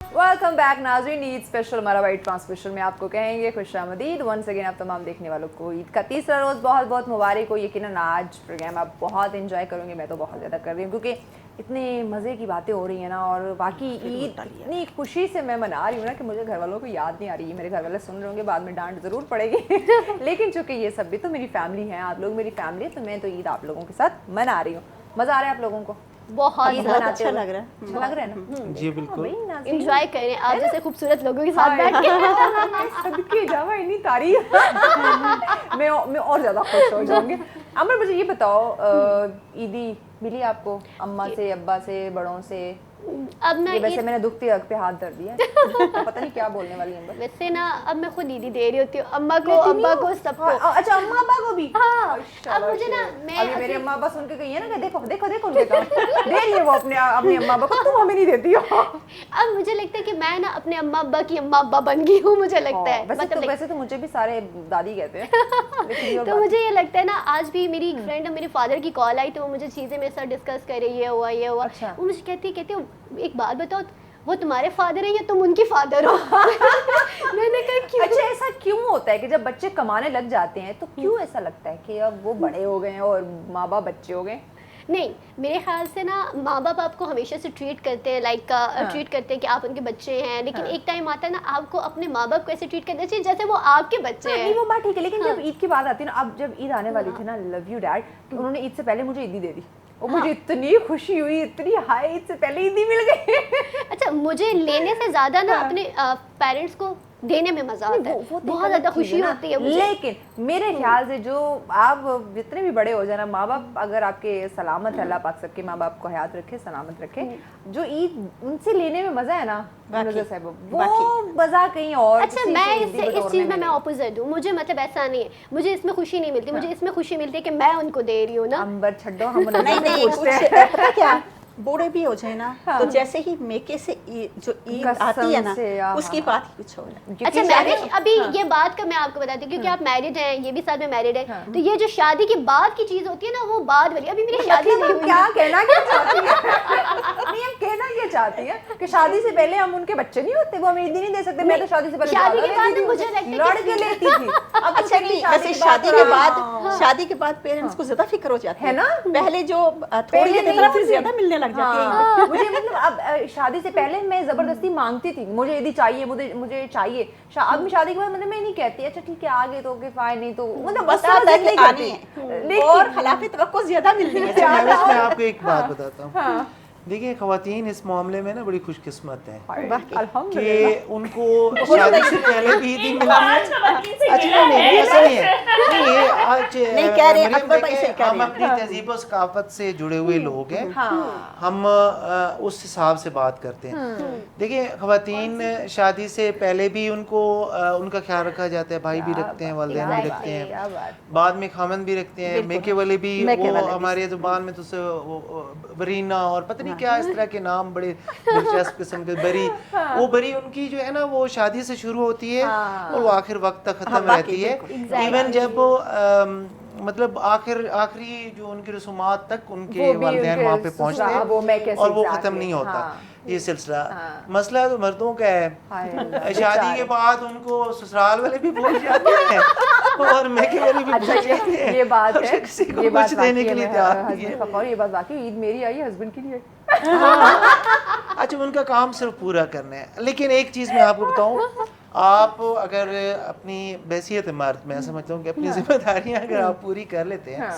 वेलकम बैक नाज़रीन, ईद स्पेशल हमारा वाइट ट्रांसमिशन में आपको कहेंगे खुशामदीद। वंस अगेन आप तमाम देखने वालों को ईद का तीसरा रोज़ बहुत बहुत मुबारक हो। यकीनन आज प्रोग्राम आप बहुत एंजॉय करोगे, मैं तो बहुत ज़्यादा कर रही हूँ क्योंकि इतने मज़े की बातें हो रही हैं ना, और बाकी ईद इतनी खुशी से मैं मना रही हूँ ना कि मुझे घर वालों को याद नहीं आ रही है। मेरे घर वाले सुन रहे होंगे, बाद में डांट ज़रूर पड़ेगी लेकिन चूँकि ये सब भी तो मेरी फैमिली है, आप लोग मेरी फैमिली है, तो मैं तो ईद आप लोगों के साथ मना रही हूँ। मज़ा आ रहा है आप लोगों को? बहुत ईद बहुत मनाते अच्छा हुए? लग रहा है। अच्छा लग रहा है ना? जी बिल्कुल। भाई नाज़रीन, एंजॉय करें आप जैसे खूबसूरत लोगों के साथ बैठ के। सदके जावा इतनी तारीफ मैं और ज़्यादा खुश हो जाऊंगी। अमर मुझे ये बताओ, ईदी मिली आपको अम्मा से, अब्बा से, बड़ों से? अब ना ये वैसे ईद- मैंने दुखती हक पे हाथ धर दिया है। पता नहीं क्या बोलने वाली है। वैसे ना अब मैं खुद ईदी दे रही होती हूँ, अम्मा को, अब्बा को, सबको। अच्छा अम्मा अब्बा को भी? हाँ, चलो, अब मुझे ना चलो। मैं अभी मेरे अम्मा अब्बा सुन के गई है ना कि देखो देखो देखो उनके काम दे रही है वो अपने अम्मा अब्बा को, तुम हमें नहीं देती हो। अब मुझे लगता है कि मैं ना अपने अम्मा अब्बा की अम्मा अब्बा बन गई हूँ, मुझे लगता है। वैसे तो मुझे भी सारे दादी कहते हैं लेकिन ये और तो बात मुझे ये लगता है ना, आज भी मेरी एक फ्रेंड मेरे फादर की कॉल आई तो वो मुझे चीज़ें मेरे साथ डिस्कस कर रही है, ये हुआ। अच्छा। वो मुझे कहती है एक बात बताओ, वो तुम्हारे फादर है या तुम उनकी फादर हो? मैंने कहा क्यों? अच्छा ऐसा क्यों होता है कि जब बच्चे कमाने लग जाते हैं तो क्यों ऐसा लगता है कि अब वो बड़े हो गए हैं और माँ बाप बच्चे हो गए? नहीं, मेरे ख्याल से ना माँ बाप आपको हमेशा से ट्रीट करते हैं, लाइक ट्रीट करते हैं कि आप उनके बच्चे हैं, लेकिन एक टाइम आता है ना आपको अपने माँ बाप को ऐसे ट्रीट करना चाहिए जैसे वो आपके बच्चे नहीं हैं। वो बात ठीक है, लेकिन जब ईद की बात आती है ना, अब जब ईद आने वाली थी ना, लव यू डैड, तो उन्होंने ईद से पहले मुझे ईदी दे दी और मुझे इतनी खुशी हुई, इतनी हाई, ईद से पहले ईदी मिल गई। अच्छा, मुझे लेने से ज्यादा ना अपने पेरेंट्स को देने में मजा आता है, वो तो बहुत एक ज्यादा अलग चीज़ खुशी ना। होती है मुझे। लेकिन मेरे ख्याल से जो आप जितने भी बड़े हो जाना, माँ बाप अगर आपके सलामत है, अल्लाह पाक सबके माँ बाप को हयात रखे, सलामत रखे, जो ईद उनसे लेने में मजा है ना नज़र साहब, वो मजा कहीं और अच्छा, किसी मैं से इससे ईदी इस बटोरने चीज़ में मैं नहीं। ऑपोजिट हूँ, मुझे मतलब ऐसा नहीं है, मुझे इसमें खुशी नहीं मिलती, मुझे इसमें खुशी मिलती है कि मैं उनको दे रही हूँ ना। अंबर छड्डो, हम नहीं नहीं, पूछते कुछ हैं। पता क्या, बूढ़े भी हो जाए ना तो जैसे ही मेके से जो ईद कसम आती है ना, से, हाँ, उसकी हाँ। बात ही कुछ और है। क्योंकि अच्छा, शादी- मैरिज अभी ये बात का मैं आपको बताती हूँ क्योंकि आप मैरिड हैं, ये भी साथ में मैरिड है, तो ये जो शादी के बाद की चीज होती है ना, वो बाद वाली, अभी मेरी शादी नहीं हुई। क्या कहना क्या चाहती है? नहीं हम कहना क्या चाहती है कि शादी से पहले हम उनके बच्चे नहीं होते, वो हमें ईदी नहीं दे सकते। मैं तो शादी से पहले शादी के ज्यादा बाद लेती थी, मुझे लगता है लड़ कि- के लेती थी। अब अच्छा नहीं, वैसे शादी के बाद पेरेंट्स को ज्यादा फिक्र हो जाती है ना? पहले जो थोड़ी पहले देते नहीं थे ना, फिर होती। ज्यादा मिलने लग जाती है। हाँ, मुझे मतलब अब शादी से पहले मैं जबरदस्ती मांगती थी, मुझे ईदी चाहिए, मुझे चाहिए। अब शादी के बाद मतलब मैं नहीं कहती, अच्छा ठीक है आगे तो फाइन, नहीं तो मतलब बस बता तक नहीं आनी करती। है लेकिन और खिलाफी तवक्को ज्यादा मिलनी है। अच्छा, मैं इसमें आपको एक बात बताता हूँ। देखिए खवातीन इस मामले में ना बड़ी खुशकिस्मत है अल्हम्दुलिल्लाह। कि उनको शादी से पहले भी ईदी मिलती है। आज का वकील से अच्छा मिला नहीं है। ऐसा नहीं है, नहीं ये कुछ नहीं कह रहे हैं, मरियम अकबर भाई देखें, से कह हम रहे हैं। अपनी तहजीब और सकाफत से जुड़े हुए लोग हैं। हाँ हम उस हिसाब से बात करते हैं। देखिए ख़वातीन शादी से पहले भी उनको उनका ख्याल रखा जाता है, भाई भी रखते हैं, वालिदैन भी रखते हैं, क्या बात। बाद में खामन भी रखते हैं, मेके वाले भी, मेके वो वाले भी। हमारे ज़ुबान में तो उसे बरीना और पता नहीं क्या इस तरह के नाम बड़े दिलचस्प किस्म के बरी, वो बरी उनकी जो है ना वो शादी से शुरू होती है और वो आखिर वक्त तक ख़त्म रहती है। इवन जब मतलब आखिरी जो उनकी रसूमात तक उनके वालिदैन वहाँ पे पहुँचते हैं और वो ख़त्म नहीं होता ये सिलसिला। मसला तो मर्दों का है, शादी के बाद उनको ससुराल वाले भी भूल जाते हैं और मेके वाले भी भूल जाते हैं। ये बात है, किसी को ये बात कुछ देने के लिए तैयार नहीं है। हस्बैंड ये बात बाकी ईद मेरी आई हस्बैंड की नहीं आई। अच्छा, उनका काम सिर्फ पूरा करना है। लेकिन एक चीज़ मैं आपको बताऊं, आप अगर अपनी बहसियत मर्द, मैं समझता हूँ कि अपनी जिम्मेदारियां अगर आप पूरी कर लेते हैं,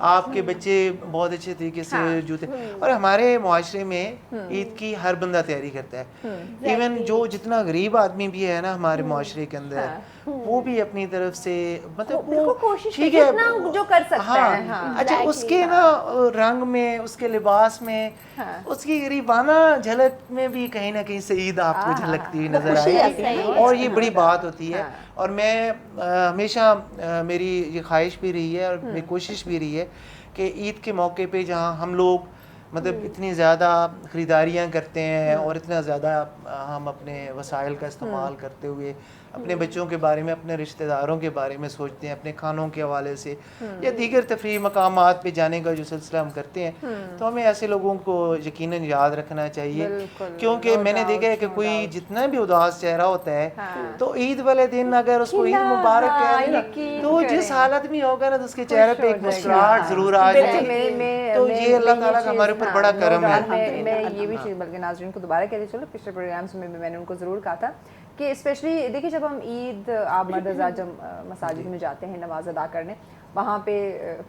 आपके बच्चे बहुत अच्छे तरीके से जूते, और हमारे मुआशरे में ईद की हर बंदा तैयारी करता है। इवन जो जितना गरीब आदमी भी है ना हमारे मुआशरे के अंदर, वो भी अपनी तरफ से मतलब वो कोशिश ठीक है है जितना जो कर सकता है। हाँ। अच्छा, उसके ना रंग में, उसके लिबास में, उसकी गरीबाना झलक में भी कहीं ना कहीं से ईद आपको झलकती हुई नजर आएगी और ये बड़ी बात होती है। और मैं हमेशा मेरी ये ख्वाहिश भी रही है और मेरी कोशिश भी रही है कि ईद के मौके पे जहाँ हम लोग मतलब इतनी ज़्यादा ख़रीदारियाँ करते हैं और इतना ज़्यादा हम अपने वसाइल का इस्तेमाल करते हुए अपने बच्चों के बारे में, अपने रिश्तेदारों के बारे में सोचते हैं, अपने खानों के हवाले से या दीगर तफरीह मकामात पे जाने का जो सिलसिला हम करते हैं, तो हमें ऐसे लोगों को यकीनन याद रखना चाहिए। क्योंकि मैंने देखा है कि कोई जितना भी उदास चेहरा होता है तो ईद वाले दिन अगर उसको ईद मुबारक कह दें तो जिस हालत में होगा ना तो उसके चेहरे पे एक मुस्कुराहट जरूर आ जाएगी। तो ये अल्लाह ताला का हमारे ऊपर बड़ा करम है। मैं ये भी चीज़ बल्कि नाज़रीन को दोबारा कहती चलो, पिछले प्रोग्राम्स में भी मैंने उनको ज़रूर कहा था कि स्पेशली देखिए जब हम ईद आप मर्द हज़रात जब मसाजिद में जाते हैं नमाज अदा करने, वहाँ पे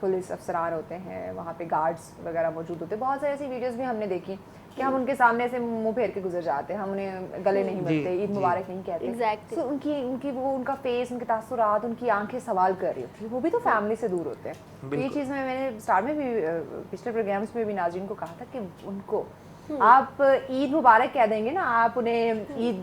पुलिस अफसरान होते हैं, वहाँ पे गार्ड्स वगैरह मौजूद होते हैं। बहुत सारी ऐसी वीडियोस भी हमने देखी कि हम उनके सामने से मुंह फेर के गुजर जाते हैं, हम उन्हें गले नहीं मिलते, ईद मुबारक नहीं कहते। Exactly. So, उनकी वो उनका फेस, उनके तासुरात, उनकी आंखें सवाल कर रही होती है, वो भी तो फैमिली से दूर होते हैं। ये चीज़ मैंने स्टार्ट में भी पिछले प्रोग्राम्स में भी नाज़रीन को कहा था कि उनको आप ईद मुबारक कह देंगे ना, आप उन्हें ईद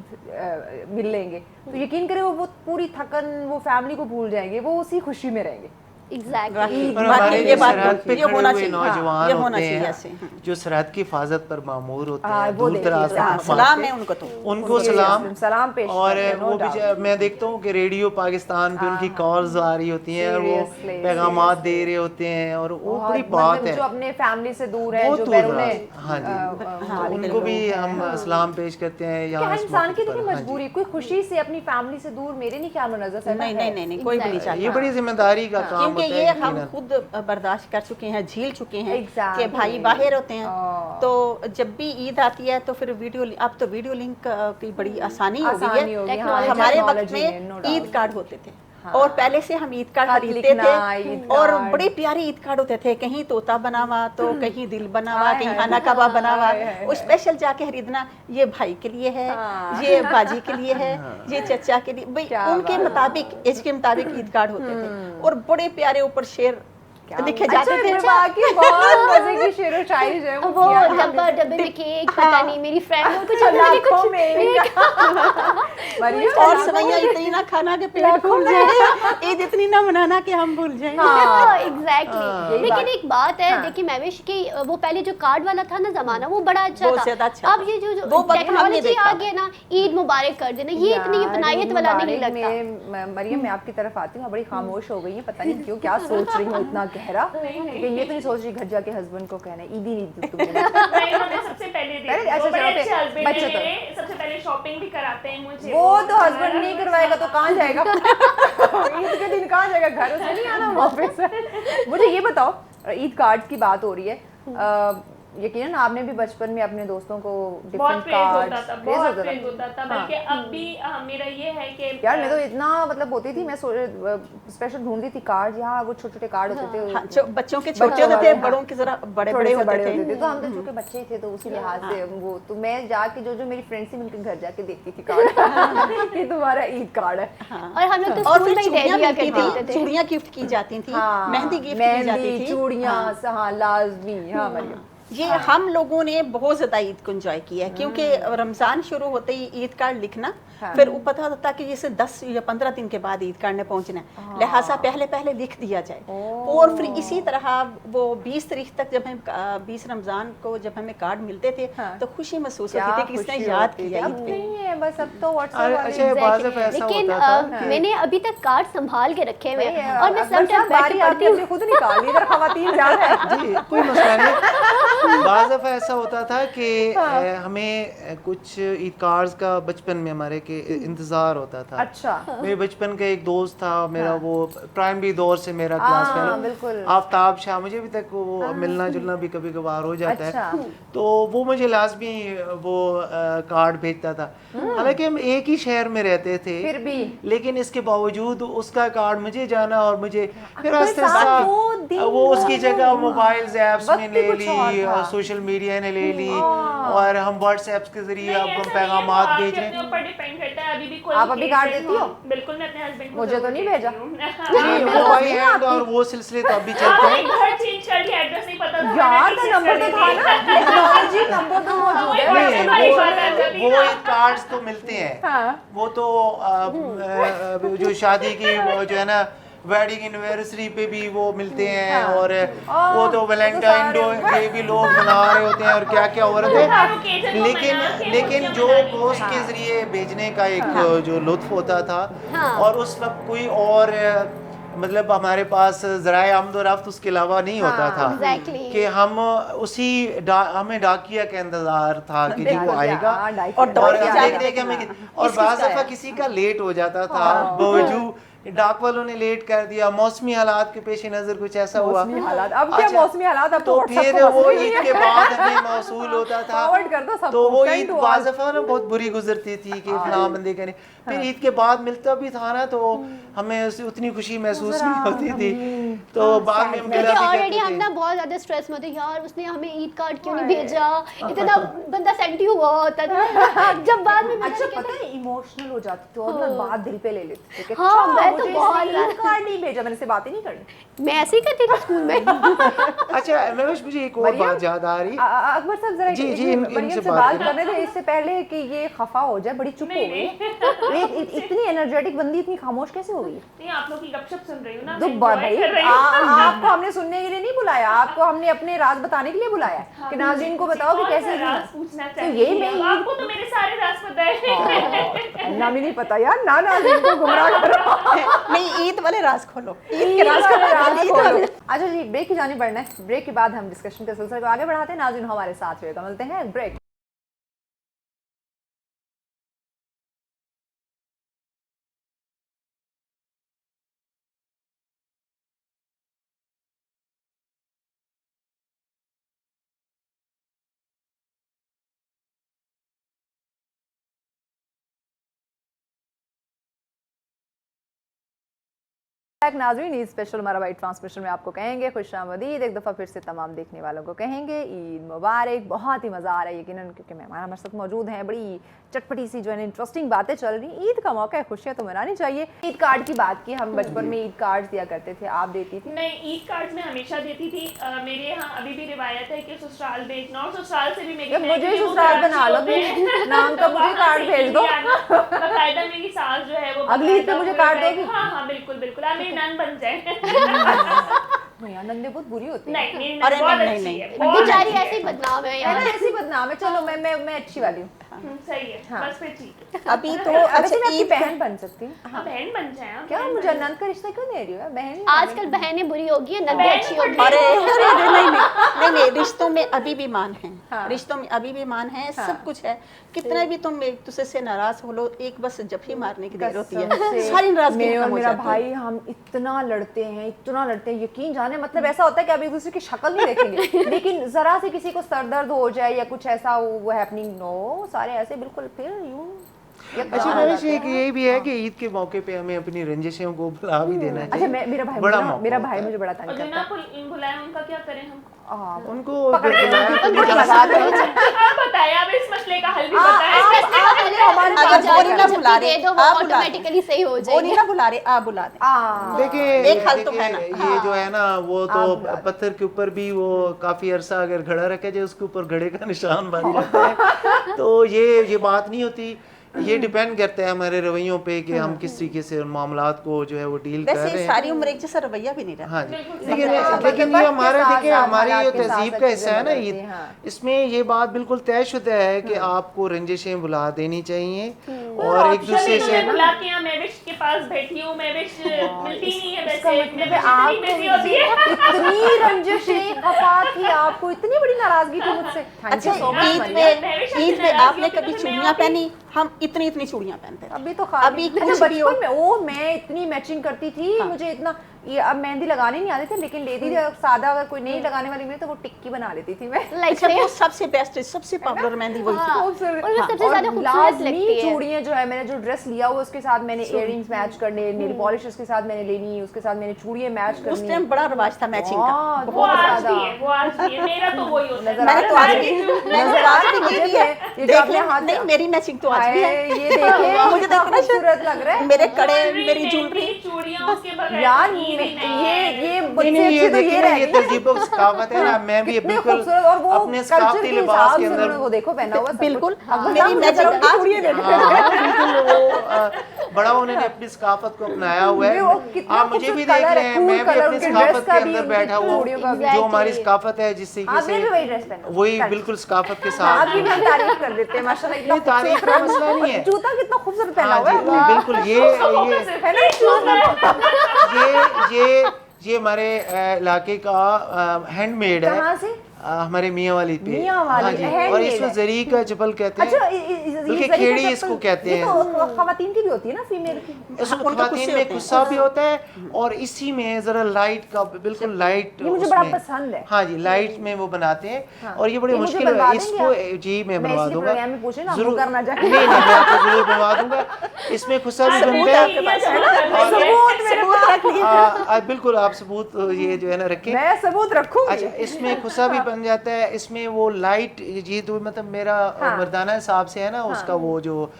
मिल लेंगे तो यकीन करें वो पूरी थकन वो फैमिली को भूल जाएंगे, वो उसी खुशी में रहेंगे। एग्जैक्टली। और हमारे ये जो बात सरहद पे ये खड़े होना हुए चाहिए, नौजवान ये होना होते चाहिए हैं ऐसे। जो सरहद की हिफाजत पर मामूर होते हाँ, हैं, वो दूर दराज देखिए, तक सलाम है उनको, तो उनको सलाम पेश और करते हैं, no वो doubt। मैं देखता हूँ कि रेडियो पाकिस्तान पे उनकी कॉल्स आ रही होती हैं और वो Seriously, पैगामात दे रहे होते हैं और वो बड़ी बहुत बात मतलब है। जो अपने फैमिली से दूर है, बहुत जो दूर बैरूने दराज, हाँ जी, तो उनको भी हम सलाम पेश करते हैं क्या यहाँ है इस इंसान मौके की पर। देखिए हाँ जी। मजबूरी, कोई खुशी से अपनी फैमिली से दूर मेरे नहीं ख्याल में नजर से नहीं कोई भी नहीं चाहता, ये बड़ी जिम्मेदारी का काम क्योंकि होता ये है हम यकीनन। खुद बर्दाश्त कर चुके हैं, झील चुके हैं Exactly. कि भाई बाहर होते हैं। Oh. तो जब भी ईद आती है तो फिर अब तो वीडियो लिंक की बड़ी आसानी हो गई आसानी हो गई, है। हाँ, हमारे वक्त technology ने, no में doubt। ईद कार्ड होते थे और पहले से हम ईद कार्ड खत खरीदते लिखना, थे ईद और कार्ड। बड़े प्यारे ईद कार्ड होते थे, कहीं तोता बना हुआ तो कहीं दिल बना हुआ, कहीं खाना कबाब बना हुआ, वो स्पेशल जाके खरीदना, ये भाई के लिए है, ये बाजी के लिए है, ये चचा के लिए, भाई उनके मुताबिक एज के मुताबिक ईद कार्ड होते थे और बड़े प्यारे ऊपर शेर लिखे जाते थे। बाकी बहुत मजे की शेर व शायरी जो है वो किया था। डब्बा डब्बे में केक, पता नहीं मेरी फ्रेंड को कुछ मैंने लाखों कुछ में मरियम, और सवैया इतनी ना खाना के पेट खुल जाए, ईद इतनी ना मनाना कि हम भूल जाएं। एग्जैक्टली। लेकिन एक बात है, देखिए महविश की वो पहले जो कार्ड वाला था ना जमाना, वो बड़ा अच्छा बहुत ज्यादा था। अच्छा अब ये जो वो वक्त हमने टेक्नोलॉजी देखा आ गई ना, ईद मुबारक कर देना, ये इतनी अपनायत वाला नहीं लगता। मरियम मैं आपकी तरफ आती हूँ, बड़ी खामोश हो गई है, पता नहीं क्यों, क्या सोच रही हूँ इतना गहरा, कि ये तो नहीं सोच रही घर जाके हस्बैंड को कहना ईद ही नहीं तुमने। नहीं, उन्होंने सबसे पहले दी। अच्छा, वो बड़े चलो, अच्छे हस्बैंड बच्चे हैं तो। मेरे, सबसे पहले शॉपिंग भी कराते हैं मुझे। वो तो हस्बैंड नहीं करवाएगा तो कहाँ जाएगा? ईद के दिन कहाँ जाएगा? घर से नहीं आना वापस। मुझे ये बताओ, ईद कार्ड्स की बात हो रही है, यकीनन आपने भी बचपन में अपने दोस्तों को बहुत डिफरेंट क्रेज कार्ड होता था, बहुत क्रेज होता था। बल्कि अब भी मेरा ये है कि यार मैं तो इतना मतलब होती थी, मैं स्पेशल ढूंढती थी कार्ड, यहाँ वो छोटे छोटे कार्ड होते थे, हाँ, बच्चों के छोटे होते थे, बड़ों के जरा बड़े थोड़े बड़े से होते बड़े थे। होते थे, तो हम तो चूंकि बच्चे ही थे तो उसी लिहाज से वो, तो मैं जाके जो जो मेरी फ्रेंड्स थी उनके घर जाके देखती थी कार्ड कि तुम्हारा ईद कार्ड है। और हम लोग तो और स्कूल फिर में ही दे चूड़ियाँ दिया मिलती करते थी, थे। चूड़ियाँ गिफ्ट की जाती थी, हाँ, मेहंदी गिफ्ट की जाती मेहंदी, थी, चूड़ियाँ, हाँ लाजमी, हाँ मरियम। ये हम लोगों ने बहुत ज्यादा ईद को एंजॉय किया है, क्योंकि रमजान शुरू होते ही ईद कार्ड लिखना, हाँ। फिर वो पता होता कि जैसे 10 या 15 दिन के बाद ईद कार्ड ने पहुंचना है, लिहाजा पहले पहले लिख दिया जाए। और फिर इसी तरह वो 20 तारीख तक जब हम 20 रमजान को जब हमें कार्ड मिलते थे, हाँ। तो खुशी महसूस क्या होती थी कि इसने खुशी याद होती किया थी। ईद अब पे। नहीं है, बस अब तो अरे व्हाट्सएप अच्छा बाज़ दफ़ा ऐसा लेकिन होता था कि मैंने अभी तक कार्ड संभाल के रखे हुए हैं और मैं अकबर सब साहब, टाइम बैठ बारी के पढ़ती आपने हूँ। अपनी खुद निकाली, इधर खवातीन ज्यादा है। जी कोई मसला नहीं। बाज़ दफ़ा ऐसा होता था कि हमें कुछ ईद कार्ड्स का बचपन में हमारे के इंतज़ार होता था। अच्छा मेरे बचपन का एक दोस्त था मेरा, हाँ। वो प्राइमरी दौर से मेरा क्लास हाँ, बिल्कुल। फेलो आफ्ताब शाह, मुझे अभी तक वो मिलना जुलना भी कभी कभार हो जाता अच्छा। है, तो वो मुझे लाजमी वो कार्ड भेजता था। हालांकि हम एक ही शहर में रहते थे, फिर भी लेकिन इसके बावजूद उसका कार्ड मुझे जाना और मुझे फिर अकबर आस्ते साहब, आस्ते वो दिन वो उसकी जगह वो मोबाइल ऐप्स वक्त में ही ले कुछ और ली था। और सोशल मीडिया ने ले ली, और हम व्हाट्सएप के जरिए अब हम पैगामात भेज रहे हैं। ऊपर डिपेंड करता है। अभी भी कोई आप अभी कार्ड देती हो? बिल्कुल, मैं अपने हस्बैंड को मुझे तो नहीं भेजा। जी मैं वो बाई नहीं हैंड और वो सिलसिले तो अभी चलते हैं। घर चेंज कर लिया, एड्रेस नहीं पता था, यार मैंने का नंबर तो था ना, टेक्नोलॉजी नंबर तो मौजूद है। नहीं, वैसे नहीं, तो नहीं, बोल नहीं, वो एक कार्ड्स तो मिलते हैं, हाँ। वो तो जो शादी की वो जो है ना वेडिंग एनिवर्सरी पे भी वो मिलते हैं, हाँ। और वो तो वो वैलेंटाइन तो डे भी लोग मना रहे होते हैं और क्या क्या हो रहे हर थे। occasion को लेकिन मना के लेकिन खुशियां जो मना ली। पोस्ट के जरिए भेजने का एक जो लुत्फ होता था, हाँ। और उस वक्त कोई और मतलब हमारे पास ज़राए आमदोरफ्त उसके अलावा नहीं होता था Exactly. कि हम उसी हमें डाकिया का इंतजार था कि जी वो बिल्कुल, आएगा हाँ, डाकिया। और और दौड़ के जाना। देखने के हमें और किस-किस बाज़ का दफ़ा है? किसी का लेट हो जाता था, बावजूद डाक वालों ने लेट कर दिया, मौसमी हालात के पेश नज़र कुछ ऐसा हुआ। मौसमी हालात, अब क्या अच्छा, मौसमी हालात, अब तो WhatsApp फिर तो वो मौसमी ईद है। के बाद हमें मौसूल होता था, Forward कर दो सबको, तो वो send ईद to all। बाज़ दफ़ा ना बहुत बुरी गुजरती थी कि फलां बंदे का नहीं, फिर ईद के बाद मिलता भी था ना, तो हमें उससे उतनी खुशी महसूस नहीं होती थी, तो बाद में हम देखिए कहते ऑलरेडी हम थे। ना बहुत ज्यादा स्ट्रेस में होते यार, उसने हमें ईद कार्ड क्यों नहीं भेजा, इतना बंदा सेंटी हुआ होता था। जब बाद में अच्छा पता है इमोशनल हो जाती थी और मैं बात दिल पे ले लेती थी कि हाँ, अच्छा, मैं तो मुझे बहुत इसने ईद कार्ड नहीं भेजा, मैंने से बात ही नहीं करनी। मैं ऐसे ही करती थी स्कूल में। अच्छा महविश, मुझे एक और मरियम, बात याद आ रही। अकबर साहब जरा जी, जी, मरियम इनसे से बात बात करें। करने दो, इससे पहले कि ये खफा हो जाए, बड़ी चुप हो नहीं, गई है। इतनी एनर्जेटिक बंदी इतनी खामोश कैसे हो गई? नहीं, आप लोग की गपशप सुन रही हूँ ना, तो मैं भाई enjoy कर रही हूँ। आपको हमने सुनने के लिए नहीं बुलाया, आपको हमने अपने राज बताने के लिए बुलाया है कि नाज़रीन को बताओ कि कौन कैसे सा जीना। राज पूछना तो चाहिए? यही मैं आपको तो मेरे सारे राज पता है। नाम ही नहीं पता यार, ना नाज़रीन को गुमराह करो। नहीं, ईद वाले राज खोलो, ईद ईद के राज वाले खोलो, राज ईद खोलो। वाले। अच्छा जी, ब्रेक की जाने बढ़ना है, ब्रेक के बाद हम डिस्कशन के सिलसिले को आगे बढ़ाते हैं। नाज़रीन हमारे साथ रहेगा, मिलते हैं ब्रेक। नाज़रीन, ईद स्पेशल हमारा वाइट ट्रांसमिशन में आपको कहेंगे खुशामदीद। एक दफ़ा फिर से तमाम देखने वालों को कहेंगे ईद मुबारक। बहुत ही मज़ा आ रहा है यकीनन, क्योंकि मेहमान हमारे साथ मौजूद हैं। बड़ी चटपटी सी जो है इंटरेस्टिंग बातें चल रही। ईद का मौका है, खुशियाँ तो मनानी चाहिए। ईद कार्ड की बात की, हम बचपन में ईद कार्ड दिया करते थे, आप देती थी? नहीं, ईद कार्ड्स में हमेशा देती थी। मेरे यहाँ अभी भी रिवायत है कि ससुराल भेजना, और ससुराल से भी मेरी मुझे ससुराल बना लो, नाम का मुझे कार्ड भेज दो। बाकायदा मेरी सास जो है वो अगली ईद पे मुझे कार्ड दोगी? हाँ हाँ बिल्कुल बिल्कुल, आप मेरी नन बन जाए। यार नंदे बहुत बुरी होती है। नहीं, मेरी अरे नन बहुत नहीं, अच्छी नहीं, है, नहीं। बहुत बेचारी अच्छी है। ऐसी बदनाम है है यार। ना, ऐसी बदनाम है। चलो मैं अच्छी वाली हूँ। सही है, हाँ। बस फिर ठीक है। अभी तो वैसे अच्छा मैं आपकी ईद बहन बन सकती हूँ। हाँ, बहन बन जाए आप, क्या बहन मुझे बन नंद का रिश्ता क्यों दे रही हो? बहन आजकल बहनें बुरी होगी, नंदे बहन अच्छी को होगी। अरे नहीं नहीं नहीं नहीं, रिश्तों में अभी भी मान है, रिश्तों में अभी भी मान है, सब कुछ है। कितना भी तुम एक दूसरे से नाराज हो लो, एक बस जब ही मारने की देर होती है सारी नाराजगी मेरे और खत्म हो मेरा जाती है। भाई हम इतना लड़ते हैं, यकीन जाने मतलब ऐसा होता है कि आप एक दूसरे की शक्ल नहीं देखेंगे लेकिन जरा से किसी को सर दर्द हो जाए या कुछ ऐसा वो हैपनिंग, नो सारे ऐसे बिल्कुल फिर यूं अच्छा मैविश, एक ये भी है कि ईद के मौके पे हमें अपनी रंजिशों को भुला भी देना अच्छा चाहिए। मेरा भाई बड़ा मुझे ना- मौका मेरा होता भाई है। मुझे बड़ा तंग और जो करता ना है। बुलाए उनका क्या करें हम? उनको पकड़ के बुलाया तो उनको नहीं जा लगा दो। आप बताएं, आप इस मसले का हल भी आप बताएं। पहले हमारे अगर पास वो नहीं ना जाकर- बुला रहे, दे दो, वो आप बुला रहे। ऑटोमेटिकली सही हो वो जाएगी। नहीं ना बुला रहे, आप बुला दें। देखिए एक हल तो है ना। ये जो है ना वो तो आप बुला दो। पत्थर के ऊपर भी वो काफी अरसा अगर घड़ा रखे जाए उसके ऊपर घड़े का निशान बन जाता है। तो ये बात नहीं होती, ये डिपेंड करता है हमारे रवैयों पे कि हम किस तरीके से उन मामलात को जो है वो डील कर वैसे रहे हैं। सारी उम्र एक जैसा रवैया भी नहीं रहता। हाँ जी, बिल्कुल लेकिन हाँ, लेकिन वक्त ये के हमारे साथ देखिए साथ हमारी ये हालात के साथ तहजीब साथ का हिस्सा है ना चीजें ईद, बदलती हैं, हाँ। इसमें ये बात बिल्कुल तयशुदा है कि आपको रंजिशें भुला देनी चाहिए और एक option दूसरे ही से नहीं है। बुला के यहाँ मैविश के पास बैठी हूँ, मैविश मिलती नहीं है इसका वैसे, मतलब है मैविश आप इतनी busy होती है। इतनी रंजिशें खफा थी, आपको इतनी बड़ी नाराजगी थी मुझसे। Thank you अच्छा so much, ईद मरियम। में आपने कभी चूड़ियां पहनी? हम इतनी चूड़ियां पहनते थे। अभी तो अभी अच्छा, कुछ भी हो। बचपन में ओ मैं इतनी मैचिंग करती थी, मुझे इतना ये अब मेहंदी लगाने नहीं आती थी लेकिन लेती थी, सादा अगर कोई नहीं लगाने वाली में तो वो टिक्की बना लेती थी मैं। लाइक अच्छा वो सबसे बेस्ट, सबसे पॉपुलर मेहंदी वही थी। खूबसूरत। और वो सबसे और ज्यादा खूबसूरत लाजमी लगती है। चूड़ियां जो है, मैंने जो ड्रेस लिया हुआ उसके साथ मैंने इयररिंग्स मैच करने, नेल पॉलिश उसके साथ मैंने लेनी, उसके साथ मैंने चूड़ियां मैच करनी। उस टाइम बड़ा रिवाज था मैचिंग का। हाँ, वो बहुत आज ज्यादा। भी है, वो आज भी है, मेरा तो वही होता है। मैंने तो आज भी नजर आ रही मुझे मुझे भी है। ये जो देख आपने ले, हाथ नहीं मेरी मैचिंग तो आज भी है। हाय, ये देखिए मुझे कितना देखो ना, खूबसूरत लग रहा है। मेरे कड़े, ज्वेलरी, मेरी मेहंदी, ज्वेलरी। चूड़ियां, उसके बगैर यार तो ईद ही नहीं ये है। मुझसे नहीं, अच्छी तो ये देखिए रह ना, ये गई। तहजीब और सकाफत है ना। मैं भी कितने बिल्कुल खूबसूरत, और वो अपने कल्चर सकाफती के लिबास हिसाब के से अंदर उन्होंने वो देखो पहना हुआ सब बिल्कुल। कुछ। अब मेरी मैचिंग आज भी है। हाँ, बिल्कुल वो बड़ा उन्होंने अपनी सकाफत को अपनाया हुआ वो है। कितना आप मुझे भी खूबसूरत देख कलर रहे है, हैं, cool मैं भी कलर, अपनी उनके सकाफत ड्रेस के का भी, अंदर बैठा उनकी हुआ चूड़ियों का भी। जो हमारी Exactly. सकाफत है जिस तरीके आपने भी वही से ड्रेस पहना। वही बिल्कुल सकाफत के साथ। आप भी हम तारीफ कर देते हैं माशाल्लाह, इतना नहीं, तारीफ का खूबसूरत मसला नहीं है। जूता कितना खूबसूरत पहना हाँ हुआ है जी, आपने। बिल्कुल ये हमारे इलाके का हैंडमेड है। कहाँ से? हमारे मियाँ वाली पे। मियाँ वाली, हाँ जी, और handmade इसको है। जरी का चप्पल कहते हैं। अच्छा बल्कि खेड़ी इसको कहते हैं। तो खवातीन की भी होती है ना, फीमेल की। इसमें उनका ख़वातीन गुस्से में होते हैं। गुस्सा भी होता है और इसी में जरा लाइट का बिल्कुल लाइट ये मुझे बड़ा पसंद है। हाँ जी, लाइट में वो बनाते हैं। हाँ। और ये बड़ी ये मुझे मुश्किल बनवा है देंगे इसको। आप? जी मैं मैं बनवा इसलिए दूंगा प्रोग्राम में पूछे ना, जरूर। मुकर ना जाए। नहीं मैं आपको जरूर बनवा दूंगा। इसमें खुस्सा भी बनता है। बिल्कुल आप सबूत ये जो है ना रखें। मैं सबूत रखूंगी। अच्छा, इसमें खुस्सा भी बन जाता है। इसमें वो लाइट ये तो मतलब मेरा हाँ। मर्दाना हिसाब से है ना, उसका वो जो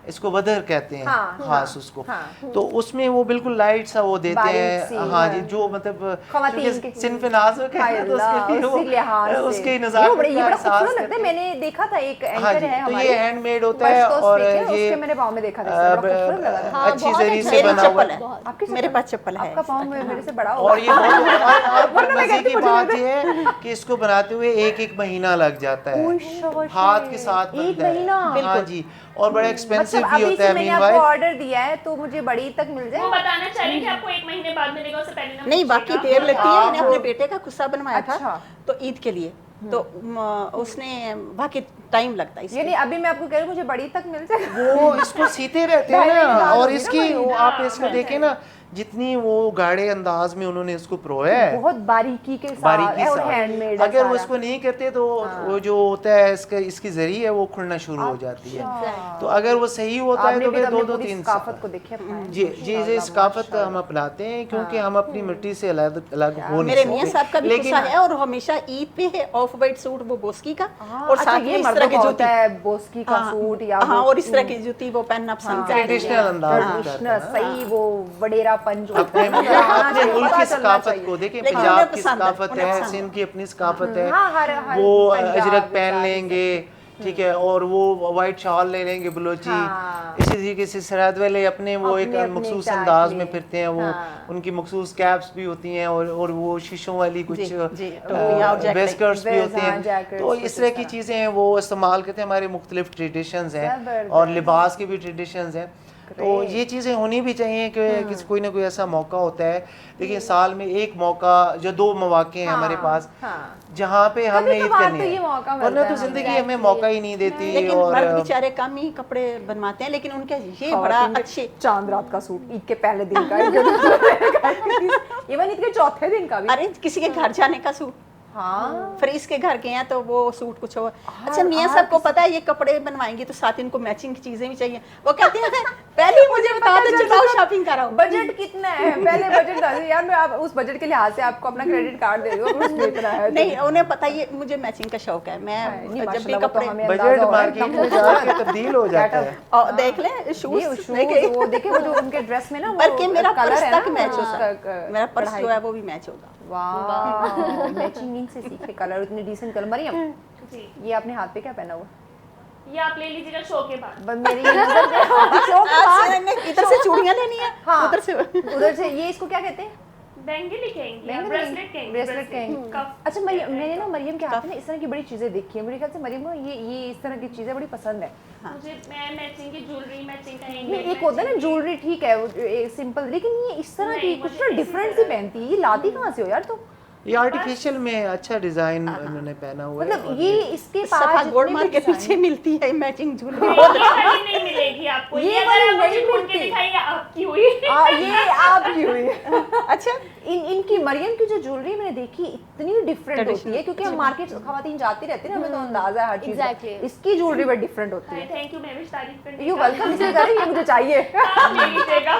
इसको वदर कहते हैं, हाँ, खास उसको। तो उसमें वो बिल्कुल लाइट सा वो देते बारीक सी, हैं। हाँ जी, हाँ। जो मतलब ख़वातीन के सिन्फ़ नाज़ हो कहते हैं, तो उसके लिए उसी लिहाज से। उसके ये नज़ाकत बड़ा का एहसास खूबसूरत लगता करते है। हैं। मैंने देखा था एक हाँ एंकर जी, है तो हमारे, ये हैंडमेड होता है बस तो और speak है, ये उसके मैंने पाँव में देखा था, इससे बड़ा खूबसूरत लगा था। हाँ, अच्छी बहुत जरी अच्छा से मेरी बना हुआ चप्पल है। है। आपकी मेरे पास चप्पल है। आपका पाँव मेरे से बड़ा और ये होगा। बहुत मजे की बात ये है कि इसको बनाते हुए एक महीना लग जाता है, हाथ के साथ एक बनता है। महीना? हाँ जी, और बड़ा एक्सपेंसिव मतलब भी अभी होता से है। मैंने मीनवाइल आपको ऑर्डर दिया है तो मुझे बड़ी तक मिल वो जाए। बताना चाहिए कि आपको 1 महीने बाद मिलेगा, उससे पहले ना नहीं बाकी पूछिएगा। देर लगती है। मैंने अपने बेटे का कुस्सा बनवाया अच्छा। था तो ईद के लिए, तो उसने बाकी टाइम लगता है इसके। यानी अभी मैं आपको कह रही हूँ मुझे बड़ी तक मिल जाए। वो इसको सीते रहते हैं ढाई महीने ना। बाद और होगी ना इसकी बड़ी। वो आप इसको देखें ना, जितनी वो गाढ़े अंदाज में उन्होंने इसको परोया है, बहुत बारीकी के साथ बारीकी और से हैंडमेड। अगर वो इसको नहीं करते तो वो जो होता है इसकी जरी है वो खुलना शुरू हो जाती है। तो अगर वो सही होता है आपने तो भी फिर अपनी 2-2 पूरी 3 सकाफत को देखे अपना। जी जी जी, सकाफत का हम अपनाते हैं क्योंकि हम अपनी मिट्टी से अलग अलग हो नहीं मेरे मियाँ सकते। साहब का भी लेकिन कुस्सा है और हमेशा ईद पे है ऑफ वाइट सूट वो बोस्की का, और अच्छा, साथ में ये इस तरह मर्दों की का जूती। होता है बोस्की का सूट या हाँ, वो और इस तरह की जूती वो पहनना पसंद करते हैं। ट्रेडिशनल अंदाज होता है ट्रेडिशनल ना। सही वो वडेरा पंज होता अपने है। अपने मुल्क की सकाफत को देखें। लेकिन पंजाब उन्हें की पसंद है, सकाफत उन्हें है, पसंद सिंध की अपनी सकाफत है। हाँ, हर वो पंजाब, अजरक पहन गुजरात, लेंगे, ठीक है, और वो वाइट शॉल ले लेंगे बलोची। हाँ। इसी तरीके से सरहद वाले अपने वो एक अपने मखसूस टैग अंदाज में। में फिरते हैं। वो हाँ। उनकी मखसूस कैप्स भी होती हैं और वो शीशों वाली कुछ जी, टोपियाँ और जैकेट। वेस्कर्ट्स भी होते हाँ, हैं। जैकेट्स, तो कुछ इस तरह इस की तरह। चीज़ें हैं वो इस्तेमाल करते हैं। हमारे मुख्तलिफ ट्रेडिशंस हैं जबरदस्त। और लिबास के भी ट्रेडिशंस हैं। तो ये चीज़ें होनी भी चाहिए कि किसी कोई ना कोई ऐसा मौका होता है। देखिए साल में एक मौका जो 2 मौके हैं हमारे पास जहाँ पे हमने ईद करनी है, वरना तो जिंदगी हमें मौका ही नहीं देती। लेकिन और मर्द बेचारे कम ही कपड़े बनवाते हैं, लेकिन उनके ये बड़ा अच्छे चांद रात का सूट ईद के पहले दिन का, इवन ईद के चौथे दिन का भी। अरे किसी के घर जाने का सूट, हाँ फ्रीज के घर के हैं तो वो सूट कुछ और। अच्छा मियाँ सबको पता है ये कपड़े बनवाएंगे तो साथ इनको मैचिंग की चीजें भी चाहिए। वो कहते हैं पहले मुझे बता दो, चलाओ शॉपिंग कराओ। बजट कितना है पहले बजट बता दो यार, मैं आप उस बजट के लिहाज से आपको अपना क्रेडिट कार्ड दे दूँ उसमें इतना है। नहीं उन्हें पता है मुझे मैचिंग का शौक है, मैं जब भी कपड़े बजट मार्केट में जाके तब्दील हो जाता है। और देख ले शूज वो देखे वो जो उनके ड्रेस में ना बल्कि मेरा कलर पर्स है तक मैच होता है, मेरा पर्स जो है वो भी मैच होगा। वाह मैचिंग से सीखे कलर, इतने डिसेंट कलर। मरियम जी ये आपने हाथ पे क्या पहना हुआ? ये आप ले लीजिएगा शो के बाद। मेरी नजर शो के बाद इधर से चूड़ियां लेनी है, हाँ उधर से ये इसको क्या कहते हैं? बैंगल कहेंगे, बैंगल ब्रेसलेट कहेंगे, ब्रेसलेट कहेंगे। कफ। अच्छा मैंने ना मरियम के हाथ में इस तरह की बड़ी चीजें देखी है, मेरे ख्याल से मरियम को ये इस तरह की चीजें बड़ी पसंद है। मुझे मैं मैचिंग की ज्वेलरी, मैचिंग का नहीं एक होता है ना ज्वेलरी ठीक है सिंपल, लेकिन ये इस तरह की कुछ ना डिफरेंट सी पहनती है, ये लाती कहाँ से हो यार तुम? ये आर्टिफिशियल में अच्छा डिजाइन उन्होंने पहना हुआ है। मतलब ये इसके सफा पास गोल्ड मार्क के पीछे मिलती है मैचिंग ज्वेलरी। ये वाली नहीं मिलेगी आपको, ये ये वाली अगर आप नहीं मुझे ढूंढ के मिलती। दिखाइए आपकी हुई। ये आपकी हुई है। अच्छा इनकी मरियम की जो ज्वेलरी मैंने देखी इतनी डिफरेंट होती है, क्योंकि हम मार्केट खवातीन जाती रहती है ना, हमें तो अंदाजा है हर चीज Exactly. इसकी ज्वेलरी बड़ी डिफरेंट होती है। थैंक यू, मैं भी तारीफ करने यू वेलकम, इसलिए कर रही है मुझे चाहिए। आप ले लीजिएगा।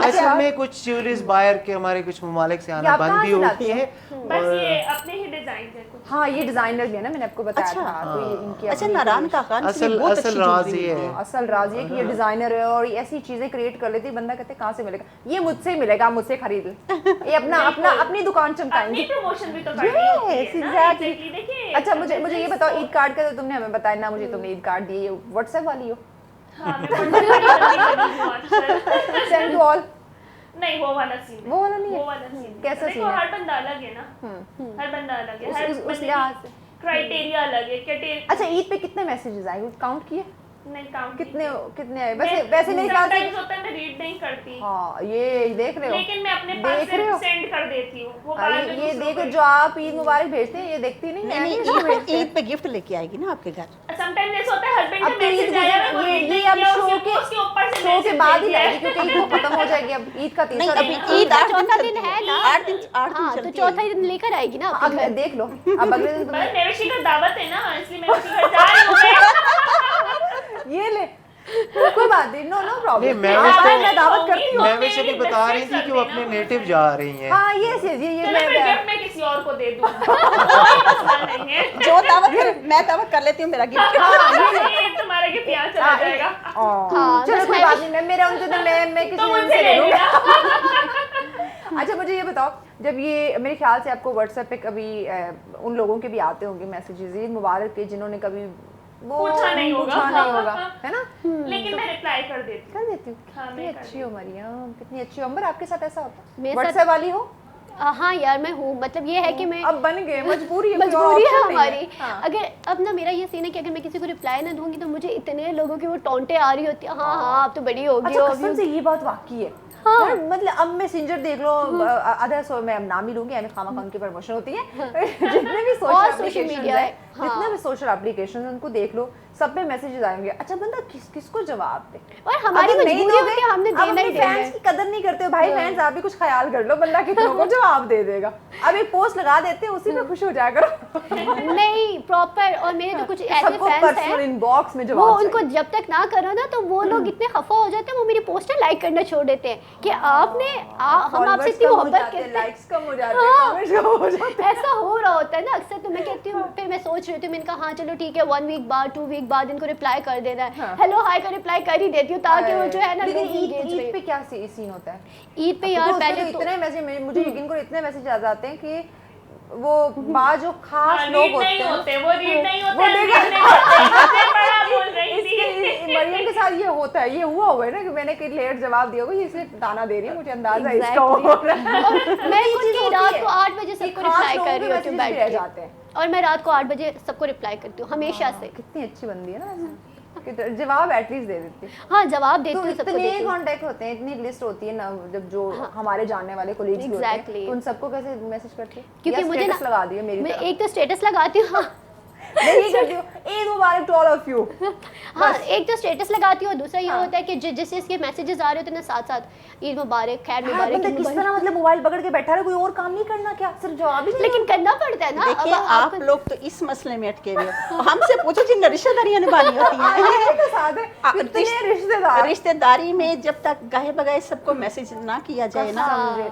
असल में कुछ ज्वेलरीज बाहर के हमारे कुछ ममालिक से आना आप बंद कहाँ भी से होती लाती है। बस ये अपने ही डिजाइन है कुछ। हाँ ये डिजाइनर भी है ना, मैंने आपको बताया अच्छा, था। तो ये इनकी अच्छा अपनी नारायण का खान की असल बहुत अच्छी असल राज ज्वेलरी ये है। है। असल राज ये कि ये डिजाइनर है और ये ऐसी चीजें क्रिएट कर लेती है, बंदा कहते कहाँ से मिलेगा, ये मुझसे मिलेगा, मुझसे खरीद ले। ये अपना अपना अपनी दुकान अपनी चमकाएंगे। प्रमोशन भी तो करनी होती Yes, है ना, exactly. exactly, देखिए। अच्छा मुझे ये बताओ, ईद कार्ड का तो तुमने हमें बताया ना, मुझे तुमने ईद कार्ड दिए, ये व्हाट्सएप वाली हो? हाँ, मैं बड़ी हूँ आजकल। Send to all? नहीं वो वाला सीन, वो वाला नहीं है? वो वाला सीन कैसा देखो, scene है? हर बंदा अलग है ना, हर बंदा अलग है, हर उस लिहाज से। क्राइटेरिया अलग है, कैटेगरी। अच्छा ईद पे कितने मैसेजेस आए, काउंट किए? नहीं काउंट कितने आए? वैसे मेरे ख्याल से होता है मैं रीड नहीं करती, हाँ ये देख रहे हो, लेकिन मैं अपने पास देख रहे हो? से सेंड कर देती हूँ वो हाँ, बाद में ये दूसरों देखो को। जो आप ईद मुबारक भेजते हैं ये देखती नहीं नहीं मैं नहीं नहीं इसको भेजते हैं। ईद पे गिफ्ट लेके आएगी ना आपके घर। समटाइम ऐसा होता है हस्बैंड अब का तो ईद मैसेज आया है, वो ये read ये नहीं अब किया, शो उसके के ऊपर से शो के message बाद ही भेज दिया लाएगी, क्योंकि ईद तो खत्म हो जाएगी अब, ईद का नहीं तीसरा अभी दिन। ईद 8 चौथा दिन है ना, 8 दिन हाँ तो चलती चौथा है। दिन लेकर आएगी ना अब आपके घर। देख लो, अब अगले दिन बस मेवशी का दावत है ना, इसलिए मैं उसी घर जा रही हूँ। तुम ये ले कोई बात नहीं, नो नो नहीं, प्रॉब्लम। मैं दावत करती हूँ। मैं वैसे भी बता रही थी कि वो अपने नेटिव जा रही हैं। हाँ ये ये चलो फिर मैं गिफ्ट मैं किसी और को दे दूँ, कोई मसला नहीं है। जो दावत मैं दावत कर लेती हूँ, मेरा गिफ्ट। ये तुम्हारा गिफ्ट यहाँ चला जाएगा, हाँ, चलो बस कोई मैं बात नहीं, मैं मेरा उनसे मैं किसी तो और मुझसे से ले ले लूंगा। लेना। अच्छा मुझे ये बताओ, जब ये मेरे ख्याल से आपको व्हाट्सएप पे कभी उन लोगों के भी आते होंगे मैसेजेस ईद मुबारक के, जिन्होंने कभी वो पूछा नहीं होगा, है ना? लेकिन मैं रिप्लाई कर देती हूँ। कर देती हूँ। हाँ, कितनी मैं कर अच्छी हो मरियम, कितनी अच्छी हो। अंबर आपके साथ ऐसा होता है मेरे साथ- व्हाट्सएप वाली हो? हाँ यार मैं हूँ, मतलब ये है कि मैं अब बन गए, मजबूरी है, कोई मजबूरी है option नहीं हमारी। हाँ। अगर अब ना मेरा ये सीन है कि अगर मैं किसी को रिप्लाई ना दूंगी तो मुझे इतने लोगों की वो टोंटे आ रही होती है, हाँ हाँ आप तो बड़ी होगी अच्छा हो कसम से ये बात वाकई है। हाँ। यार, मतलब अब मैसेंजर देख लो, अदर्स मैं अब नाम ही लूंगी, यानी खामा खान की प्रमोशन होती है। जितने भी और सोशल social एप्लीकेशंस media है, है, हाँ। जितने भी सोशल एप्लीकेशंस हैं उनको देख लो, सब पे मैसेजेस आएंगे। अच्छा बंदा किसको जवाब दे? और हमारी अगर नहीं मजबूरी दोगे, होती है, हमने अब देना अपने ही देना फैंस है। की कदर नहीं करते हो भाई, फैंस आप भी कुछ ख्याल कर लो, बंदा कितनों को जवाब दे देगा। अब एक पोस्ट लगा देते हैं, उसी में खुश हो जाया करो। नहीं प्रॉपर, और मेरे तो कुछ ऐसे सबको फैंस पर्सनल हैं इनबॉक्स में वो जवाब उनको जब तक ना करो ना तो वो लोग इतने खफा हो जाते हैं, वो मेरी पोस्टर लाइक करना छोड़ देते हैं कि आपने हम आपसे इतनी मोहब्बत करते हैं। लाइक्स कम हो जाते हैं, हाँ। कमेंट्स कम हो जाते हैं। ऐसा हो रहा होता है ना अक्सर, तो मैं कहती हूँ, फिर मैं सोच रही थी, मैंने कहा हाँ चलो ठीक है 1 वीक बाद 2 वीक बाद इनको रिप्लाई कर देना है, हाँ। हेलो हाय का रिप्लाई कर ही देती हूँ ताकि वो जो है ना लेकिन लोग ईद engage ईद रहे। पे क्या सीन होता है? ईद पे यार पहले तो इतने मैसेज, मुझे यकीन करो इतने मैसेज आ जाते हैं कि वो बाद जो खास हाँ, लोग रीड होते नहीं हैं होते, वो रीड नहीं होते, वो read देखा- नहीं होते, इससे बड़ा बोल रही थी। मरियम के साथ ये होता है, ये हुआ है ना कि मैंने कहीं लेट जवाब दिया होगा, ये इसलिए ताना दे रही है, मुझे अंदाजा है इसका हो रहा है। और मैं ये खुद चीज़ की होती रात है को 8 बजे कि सबको खास रिप्लाई लोगों कर के रही होती हूँ messages बैठ रह के, जाते हैं। और मैं रात को 8 बजे सबको रिप्लाई करती हूँ हमेशा से। कितनी अच्छी बंदी है ना। कि जवाब एटलीस्ट दे देती। हाँ जवाब देती तो हूँ, सबको इतने देती हूँ। कांटेक्ट होते हैं, इतनी लिस्ट होती है ना, जब जो हमारे जानने वाले कोलीग्स भी होते हैं, Exactly. तो उन सबको कैसे मैसेज करती है? क्योंकि या मुझे status लगा दिया मेरी मैं तरफ। एक तो स्टेटस लगाती हूँ। हाँ मैं यही करती हूँ, ईद मुबारक टू ऑल ऑफ यू। हाँ, एक तो स्टेटस लगाती हूँ और दूसरा ये होता है कि जिस इसके मैसेजेस आ रहे होते हैं ना साथ साथ, ईद मुबारक, खैर मुबारक, बंदा ईद किस मुबारक। तरह मतलब मोबाइल पकड़ के बैठा रहा, कोई और काम नहीं करना क्या, सिर्फ जवाब ही देना? लेकिन करना पड़ता है ना। देखिए अब आप लोग तो इस मसले में अटके हुए हो, हमसे पूछो जिन रिश्तेदारियां निभानी होती हैं। तो साथ है, कितने रिश्तेदार। रिश्तेदारी में जब तक गाहे बगाए सबको मैसेज ना किया जाए ना,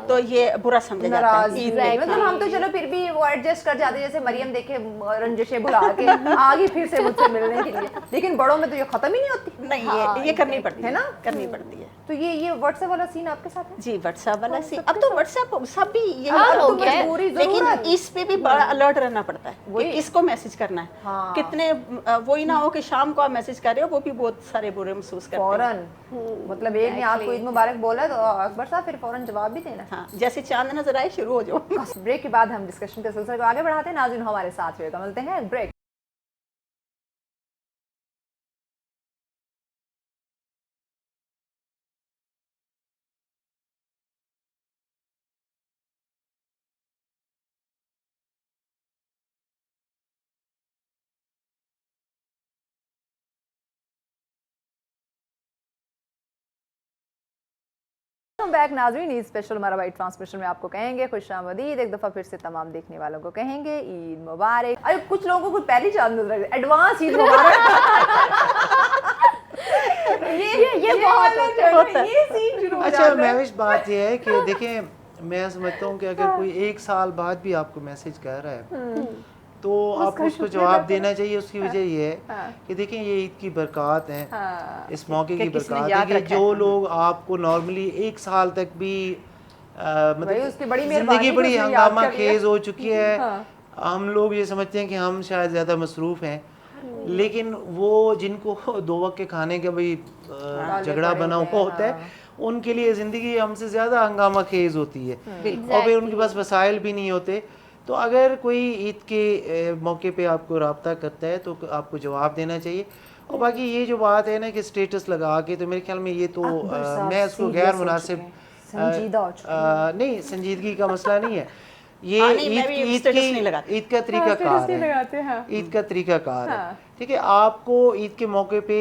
तो ये बुरा समझा जाता है। नाराजगी मतलब हम तो चलो फिर भी वो एडजस्ट कर जाते, जैसे मरियम देखे रंजिशें बुला के आगे फिर से मुझसे मिलने के लिए, लेकिन बड़ों में तो ये खत्म ही नहीं होती। नहीं, ये करनी पड़ती है ना? करनी पड़ती है। तो ये व्हाट्सएप वाला सीन आपके साथ है? जी व्हाट्सएप वाला सी, अब तो व्हाट्सएप सब भी ये हाँ, हो तो गया है। मजबूरी लेकिन जरूरत। इस पे भी बड़ा अलर्ट रहना पड़ता है कि वही। किसको मैसेज करना है। हाँ। कितने वही ना हो कि शाम को आप मैसेज कर रहे हो, वो भी बहुत सारे बुरे महसूस करते हैं। फौरन मतलब एक ने आपको ईद मुबारक बोला तो अकबर साहब फिर फौरन जवाब भी देना। हाँ, जैसे चांद नजर आए शुरू हो जाओ। ब्रेक के बाद हम डिस्कशन के सिलसिले को आगे बढ़ाते हैं। नाज़रीन हमारे साथ रहेगा, मिलते हैं ब्रेक। बैक नाज़रीन, ईद स्पेशल हमारा वाइट ट्रांसमिशन में आपको कहेंगे खुशामदीद। एक दफ़ा फिर से तमाम देखने वालों को कहेंगे ईद मुबारक। अरे कुछ लोगों को पहली चांद नजर आई, एडवांस ईद मुबारक। ये बहुत होता है, ये सीन शुरू हो अच्छा जाता है। महविश, बात यह है कि देखें मैं समझता हूँ कि अगर कोई 1 साल बाद भी आपको मैसेज कर रहा है तो आपको उसको जवाब देना चाहिए। उसकी वजह ये है कि देखें ये ईद की बरक़ात है, इस मौके की बरक़ात है कि जो लोग आपको नॉर्मली 1 साल तक भी उसकी बड़ी मतलब मेहरबानी ज़िंदगी कि बड़ी उसने याद हंगामा कर लिया। खेज हो चुकी है। हम लोग ये समझते हैं कि हम शायद ज़्यादा मसरूफ़ हैं, लेकिन वो जिनको 2 वक्त के खाने का भाई झगड़ा बना हुआ होता है, उनके लिए ज़िंदगी हमसे ज़्यादा हंगामा खेज होती है और फिर उनके पास वसाइल भी नहीं होते। तो अगर कोई ईद के मौके पे आपको रब्ता करता है तो आपको जवाब देना चाहिए। और बाकी ये जो बात है ना कि स्टेटस लगा के, तो मेरे ख्याल में ये तो मैं इसको गैर मुनासिब नहीं, संजीदगी का मसला नहीं है ये। ईद का तरीकाकार है, ईद का तरीकाकार है, ठीक है। आपको ईद के मौके पे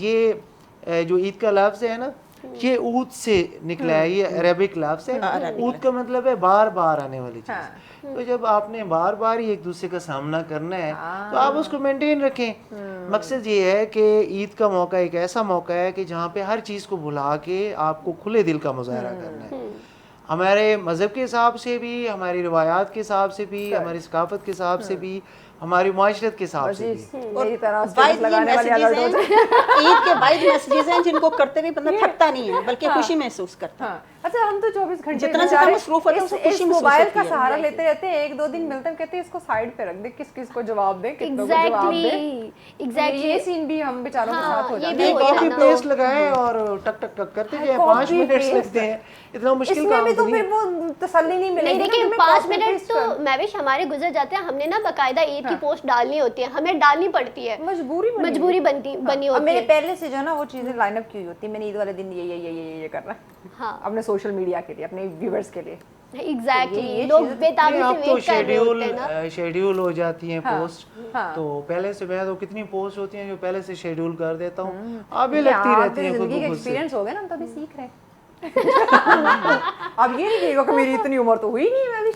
ये जो ईद का लफ्ज़ है ना, ये ऊद से निकला है, ये अरबिक लफ्ज़ है। ऊद का मतलब है बार बार आने वाली चीज़। तो जब आपने बार बार ही एक दूसरे का सामना करना है तो आप उसको मेंटेन रखें। मकसद ये है कि ईद का मौका एक ऐसा मौका है कि जहाँ पे हर चीज़ को भुला के आपको खुले दिल का मुजाहरा करना है। हमारे मज़हब के हिसाब से भी, हमारी रिवायात के हिसाब से भी, हमारी सकाफत के हिसाब से भी, हमारी माशरत के हिसाब से भी। मेरी तरह वाइड स्टेटस लगाने वाले अलर्ट हो जाए। ईद के वाइड मैसेजेस हैं जिनको करते हुए बंदा थकता नहीं है, बल्कि खुशी महसूस करता है। अच्छा हम तो 24 घंटे जितना ज्यादा मसरूफ होते हैं उसको खुशी महसूस मोबाइल होती का है। सहारा लेते रहते हैं, 1-2 दिन मिलते हैं, कहते हैं इसको साइड पे रख दे, किस किस को जवाब दे, कितनों को जवाब दे। एग्जैक्टली ये सीन भी हम बेचारों के साथ हो ये जाता भी है। होता है कॉपी ना। पेस्ट लगाएं और टक टक टक करते जाएं, 5 मिनट लगते हैं, इतना मुश्किल इसमें काम भी तो नहीं है। फिर वो तसल्ली नहीं नहीं मिलेगी। देखिए, ना, 5 तुम्हें मिनट copy तो paste मैविश हमारे गुजर जाते हैं। हमने ना बाकायदा ईद की पोस्ट डालनी होती है, हमें डालनी पड़ती है, मजबूरी मजबूरी बनी अब होती मेरे है। पहले से जो ना वो चीजें लाइन अप की होती है, मैंने ईद वाले दिन ये करना है हाँ अपने सोशल मीडिया के लिए, अपने व्यूअर्स के लिए। एग्जैक्टली, ये लोग चीज़ें- बेताबी नहीं, से अब तो वेट कर रहे होते हैं ना। शेड्यूल हो जाती हैं पोस्ट। हाँ। तो पहले से मैं तो कितनी पोस्ट होती हैं जो पहले से शेड्यूल कर देता हूँ, अभी लगती रहती हैं खुद जिंदगी ब का खुद से। एक्सपीरियंस हो गया ना, हम तो अभी सीख रहे हैं। अब ये नहीं कहेगा कि मेरी इतनी उम्र तो हुई नहीं है, मैं भी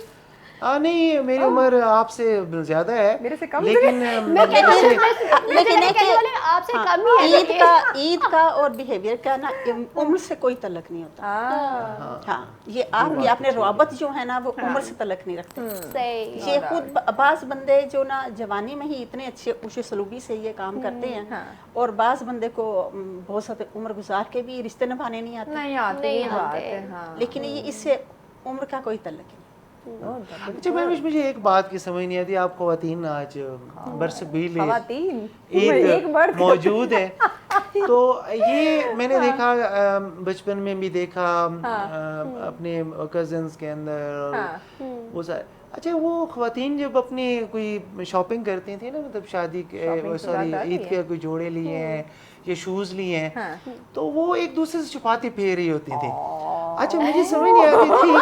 नहीं, मेरी उम्र आपसे ज्यादा है, मेरे से कम लेकिन मैं कहने जैसे- लेकिन आपसे कम ही है। ईद का और बिहेवियर का ना उम्र से कोई तल्लक नहीं होता। हाँ, ये आपकी अपने रवाबत जो है ना वो उम्र से तल्लक नहीं रखते। सही। ये खुद बाज बंदे जो ना जवानी में ही इतने अच्छे खुश सलूकी से ये काम करते हैं, और बाज बंदे को बहुत सारे उम्र गुजार के भी रिश्ते निभाने नहीं आते। नहीं आते, नहीं ये बात आते। है, हाँ। लेकिन ये इससे उम्र का कोई तल्लक नहीं। अच्छा मैम, मुझे एक बात की समझ नहीं आती, आप ख़वातीन आज बरसबील ख़वातीन ईद एक मर्द मौजूद है, तो ये मैंने देखा बचपन में भी देखा अपने कजन्स के अंदर और वो अच्छा, वो ख्वातीन जब अपनी कोई शॉपिंग करती थी ना, मतलब शादी के Shopping तो सॉरी ज़्यादा ईद ही के है। कोई जोड़े लिए हैं या शूज लिए हैं, हाँ। तो वो एक दूसरे से छुपाती फिर रही होती थी। अच्छा, मुझे समझ नहीं आती थी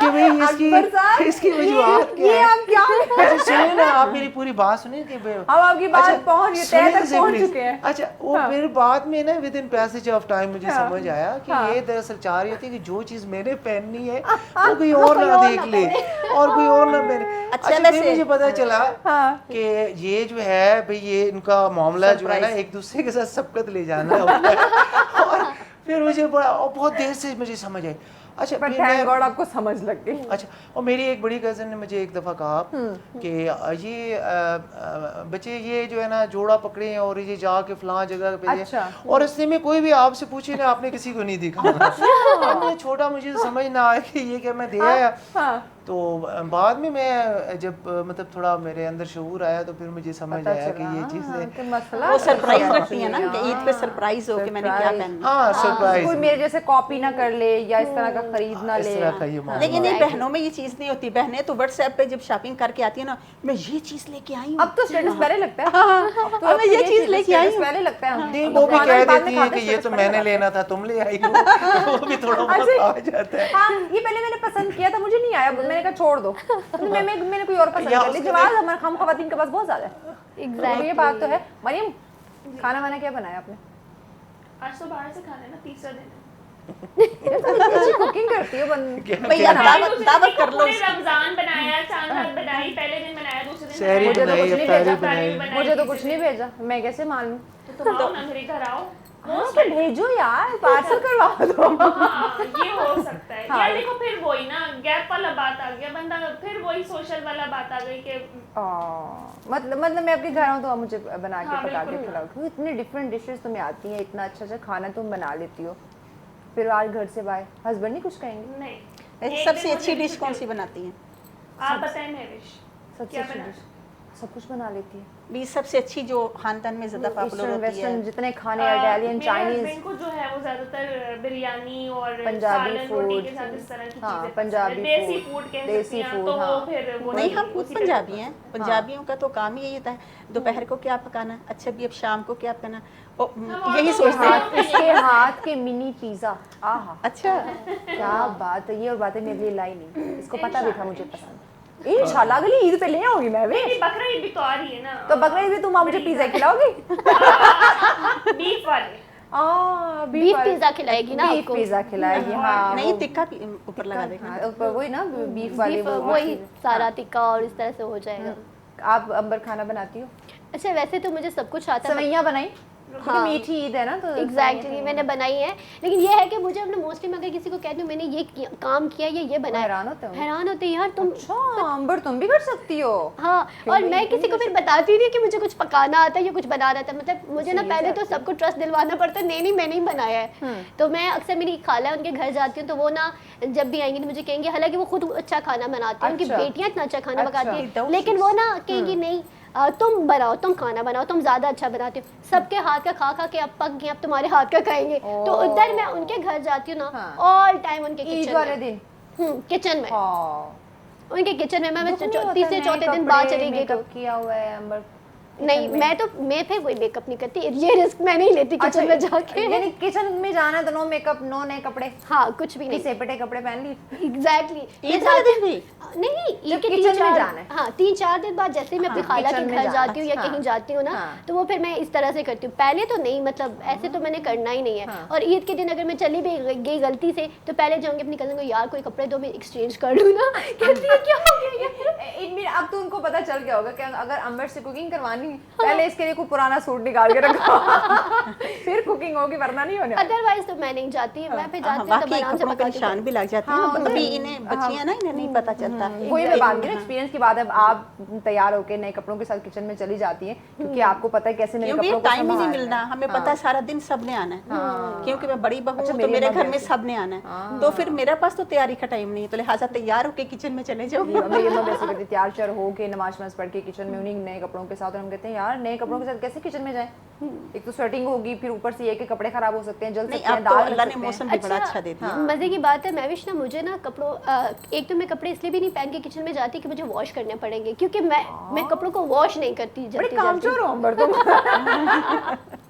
कि भाई अकबर साहब, इसकी वजूहत क्या ये है। आप क्या अच्छा सुनिए ना, आप मेरी पूरी बात सुनिए कि हम आपकी बात पहुंच गई, तह तक पहुंच चुके हैं। अच्छा, वो फिर बाद में ना with in passage of time मुझे समझ आया कि ये दरअसल चाह रही होती है कि जो चीज मैंने पहननी है वो कोई और ना देख ले और कोई और ना पहने। अच्छा, अच्छा, फिर वैसे- मुझे पता चला हाँ। कि ये जो है भाई, ये इनका मामला जो है ना, एक दूसरे के साथ सबकत ले जाना होता है। और फिर मुझे बहुत देर से मुझे समझ आई। अच्छा, बट फिर थैंक मैं- गॉड आपको समझ लग गई। अच्छा, और मेरी एक बड़ी कज़न ने मुझे एक दफ़ा कहा कि ये बच्चे ये जो है ना जोड़ा पकड़े हैं और ये जाके फलां जगह पे अच्छा। और रास्ते में कोई भी आपसे पूछे ना, आपने किसी को नहीं दिखाना। अब मैं छोटा, मुझे समझ ना आया कि ये क्या मैं दे आया। हाँ। तो बाद में मैं जब मतलब थोड़ा मेरे अंदर शऊर आया तो फिर मुझे समझ पता आया चला, कि ये चीज़ है। कि मसला वो तो सरप्राइज क्या रखती है ना कि ईद पे सरप्राइज हो कि मैंने क्या Surprise। पहनना। हाँ, सरप्राइज। कोई मेरे जैसे कॉपी ना कर ले या इस तरह का खरीद ना इस ले। तरह का ये मामला। लेकिन ये बहनों में ये चीज नहीं होती। बहनें तो व्हाट्सएप पे जब शॉपिंग करके आती है ना, मैं ये चीज लेके आई हूँ। अब तो स्टेटस पहले लगता है। तो अब मैं ये चीज लेके आई status हूँ। पहले लगता है। नहीं, अब वो भी खाना कह बाद में देती है खाते कि ये status तो पहले मैंने लगाते हैं। लेना था, तुम ले आई हो। वो भी थोड़ा बहुत अच्छा। आ जाता है। हाँ, ये पहले मैंने पसंद किया था, मुझे नहीं आया, मैंने कहा छोड़ दो। मैंने कोई और पसंद या कर ली। उसके जवाब हमारे हम खवातीन के पास बहुत ज्यादा है। Exactly। ये बात तो है। मरियम, खाना वाना क्या बनाया आपने? आज तो बाहर से खाना है ना, तीसरा दिन है। कुकिंग करती हो भैया, हमारे दावत कर लो पूरे उसकी। रमजान बनाया, चांद बनाई, पहले दिन बनाया, दूसरे दिन सहरी मुझे तो बनाया। कुछ बनाई, नहीं इफ्तारी भेजा। बनाई। मुझे तो कुछ नहीं भेजा, मैं कैसे मालूम? तो तुम आओ ना मेरे घर आओ। हाँ, तो भेजो यार, पार्सल करवा दो। हाँ, ये हो सकता है। हाँ। यार देखो, फिर वही ना गैप वाला बात आ गया, बंदा फिर वही सोशल वाला बात आ गई कि मतलब मैं आपके घर आऊँ तो आप मुझे बना के हाँ, पका के बिल्कुल। खिलाओ, क्योंकि इतनी डिफरेंट डिशेस तुम्हें आती हैं, इतना अच्छा अच्छा खाना तुम बना लेती हो। फिर आज घर से बाय, हस्बैंड नहीं कुछ कहेंगे? नहीं। वैसे एक सबसे दिन अच्छी मुझे डिश कौन छुट्टी सी बनाती हैं? आप बताएं महविश। सबसे क्या अच्छी बना? डिश सब कुछ बना लेती है। भी सबसे अच्छी जो खानदान में ज्यादा पॉपुलर ईस्टर्न होती है। वेस्टर्न जितने खाने, इटालियन, मेरे चाइनीज, हस्बैंड को जो है वो ज्यादातर बिरयानी और पंजाबी सालन रोटी food, के साथ इस तरह की हाँ, चीजें पंजाबी पसंद है। देसी food, फूड कह देसी सकती हैं food, तो वो हाँ। फिर वो नहीं, हम खुद उसी पे पंजाबी करते हैं। पंजाबियों का तो काम ही यही होता है, दोपहर को क्या पकाना, अच्छा भी अब शाम को क्या पकाना, और यही तो सोचते हाथ, हैं। इसके हाथ के मिनी पिज्जा, आहा अच्छा, क्या बात है। ये और बातें मेरे लिए लाई नहीं, इसको पता भी था मुझे पसंद। इंशाल्लाह अगली ईद पे ले आऊंगी मैं भी। नहीं, बकरा ईद भी तो आ रही है ना। तो बकरा ईद में तुम मुझे पिज्जा खिलाओगी? बीफ वाले। बीफ पिज्जा खिलाएगी ना बीफ आपको। पिज्जा खिलाएगी, हाँ। नहीं वो- टिक्का भी ऊपर लगा देगा। हाँ, ऊपर वही ना बीफ वाली बीफ वो वही सारा टिक्का और इस तरह से हो जाएगा। आप अंबर खाना बनाती हो? अच्छा, वैसे तो मुझे सब कुछ आता है। सवैयां बनाई? क्योंकि हाँ। मीठी ईद है ना, तो एग्जैक्टली मैंने बनाई है, लेकिन ये है कि मुझे अपने मोस्टली मैं अगर किसी को कहती हूँ मैंने ये काम किया ये बनाया, हैरान होते होंगे। हैरान होते हैं, यार तुम। अच्छा, अंबर तुम भी कर सकती हो? हाँ, और मैं किसी को फिर बताती नहीं कि मुझे कुछ पकाना आता है या कुछ बनाना आता है। मतलब मुझे ना ये पहले से तो सबको ट्रस्ट दिलवाना पड़ता है, नहीं मैं नहीं बनाया है। तो मैं अक्सर मेरी खाला है, उनके घर जाती हूँ तो वो ना जब भी आएंगी तो मुझे कहेंगे, हालांकि वो खुद अच्छा खाना बनाती है, उनकी अच्छा। बेटियां इतना अच्छा खाना अच्छा। पकाती है, लेकिन वो ना कहेंगी नहीं तुम बनाओ, तुम खाना बनाओ, तुम ज्यादा अच्छा बनाते हो। सबके हाथ का खा खा के अब पक गए, अब तुम्हारे हाथ का खाएंगे। तो उधर मैं उनके घर जाती हूँ ना, हाँ। ऑल टाइम उनके ईद किचन वाले में, दिन? किचन में, हाँ, उनके किचन में मैं दुख नहीं होता, तीसरे नए चौथे दिन कपड़े, बाहर चली गई तो मेकअप किया हुआ है अंबर नहीं, मैं फिर कोई मेकअप नहीं करती, ये रिस्क मैं नहीं लेती किचन में जाके। यानी किचन में जाना है तो नो मेकअप, नो नए कपड़े, हाँ, कुछ भी नहीं। सेपटे कपड़े पहन ली। एग्जैक्टली। ईद वाले दिन भी नहीं, ईद के किचन में जाना है। हाँ, 3-4 दिन बाद जैसे ही मैं अपनी खाला के किचन में घर जाना, जाती हूँ या अच्छा। कहीं जाती हूँ ना, हाँ। तो वो फिर मैं इस तरह से करती हूँ। पहले तो नहीं, मतलब ऐसे तो मैंने करना ही नहीं है। हाँ। और ईद के दिन अगर मैं चली भी गई गलती से तो पहले जाऊंगी अपनी कजन को, यार कोई कपड़े दो मैं एक्सचेंज कर लूँ ना। कहती है क्या हो गया ये? अब तो उनको पता चल गया होगा कि अगर अंबर से कुकिंग करवानी पहले इसके लिए कोई पुराना सूट निकाल के रखो फिर कुकिंग होगी, वरना नहीं होने। अदरवाइज तो मैं नहीं जाती, मैं फिर जाती हूँ तो बाकी आराम से कपड़ों के पकाती हूँ। निशान भी लग जाते हैं। हाँ, अभी मतलब- इन्हें बच्चियां ना, इन्हें नहीं पता चलता। वही मैं बात की ना, एक्सपीरियंस की बात है। अब आप तैयार होकर नए कपड़ों के साथ किचन में चली जाती हैं, क्योंकि आपको पता है कैसे नए क्योंकि कपड़ों को टाइम ही नहीं संभालना मिलना, है। हमें पता है सारा दिन सबने आना है, क्योंकि मैं बड़ी बहू अच्छा, हूँ तो मेरी मेरे अम्मा घर में भी सबने आना है, तो फिर मेरे पास तो तैयारी का टाइम नहीं है, तो लिहाजा तैयार होके किचन में चले जाओ। मेरी अम्मा वैसे करती, तैयार श्यार हो के नमाज नमाज पढ़ के किचन में उन्हीं नए कपड़ों के साथ, और हम कहते हैं यार नए कपड़ों के साथ कैसे किचन में जाएं, एक तो स्वेटिंग होगी, फिर ऊपर से ये कि कपड़े खराब हो सकते हैं, जल नहीं सकते हैं, अब तो दाग लग अल्लाह ने सकते हैं। मौसम भी बड़ा अच्छा दे दिया। मजे की बात है महविश ना, मुझे ना कपड़ों एक तो मैं कपड़े इसलिए भी नहीं पहन के किचन में जाती कि मुझे वॉश करने पड़ेंगे, क्योंकि मैं कपड़ों को वॉश नहीं करती बड़े जल्दी कामचोर हो अंबर तुम।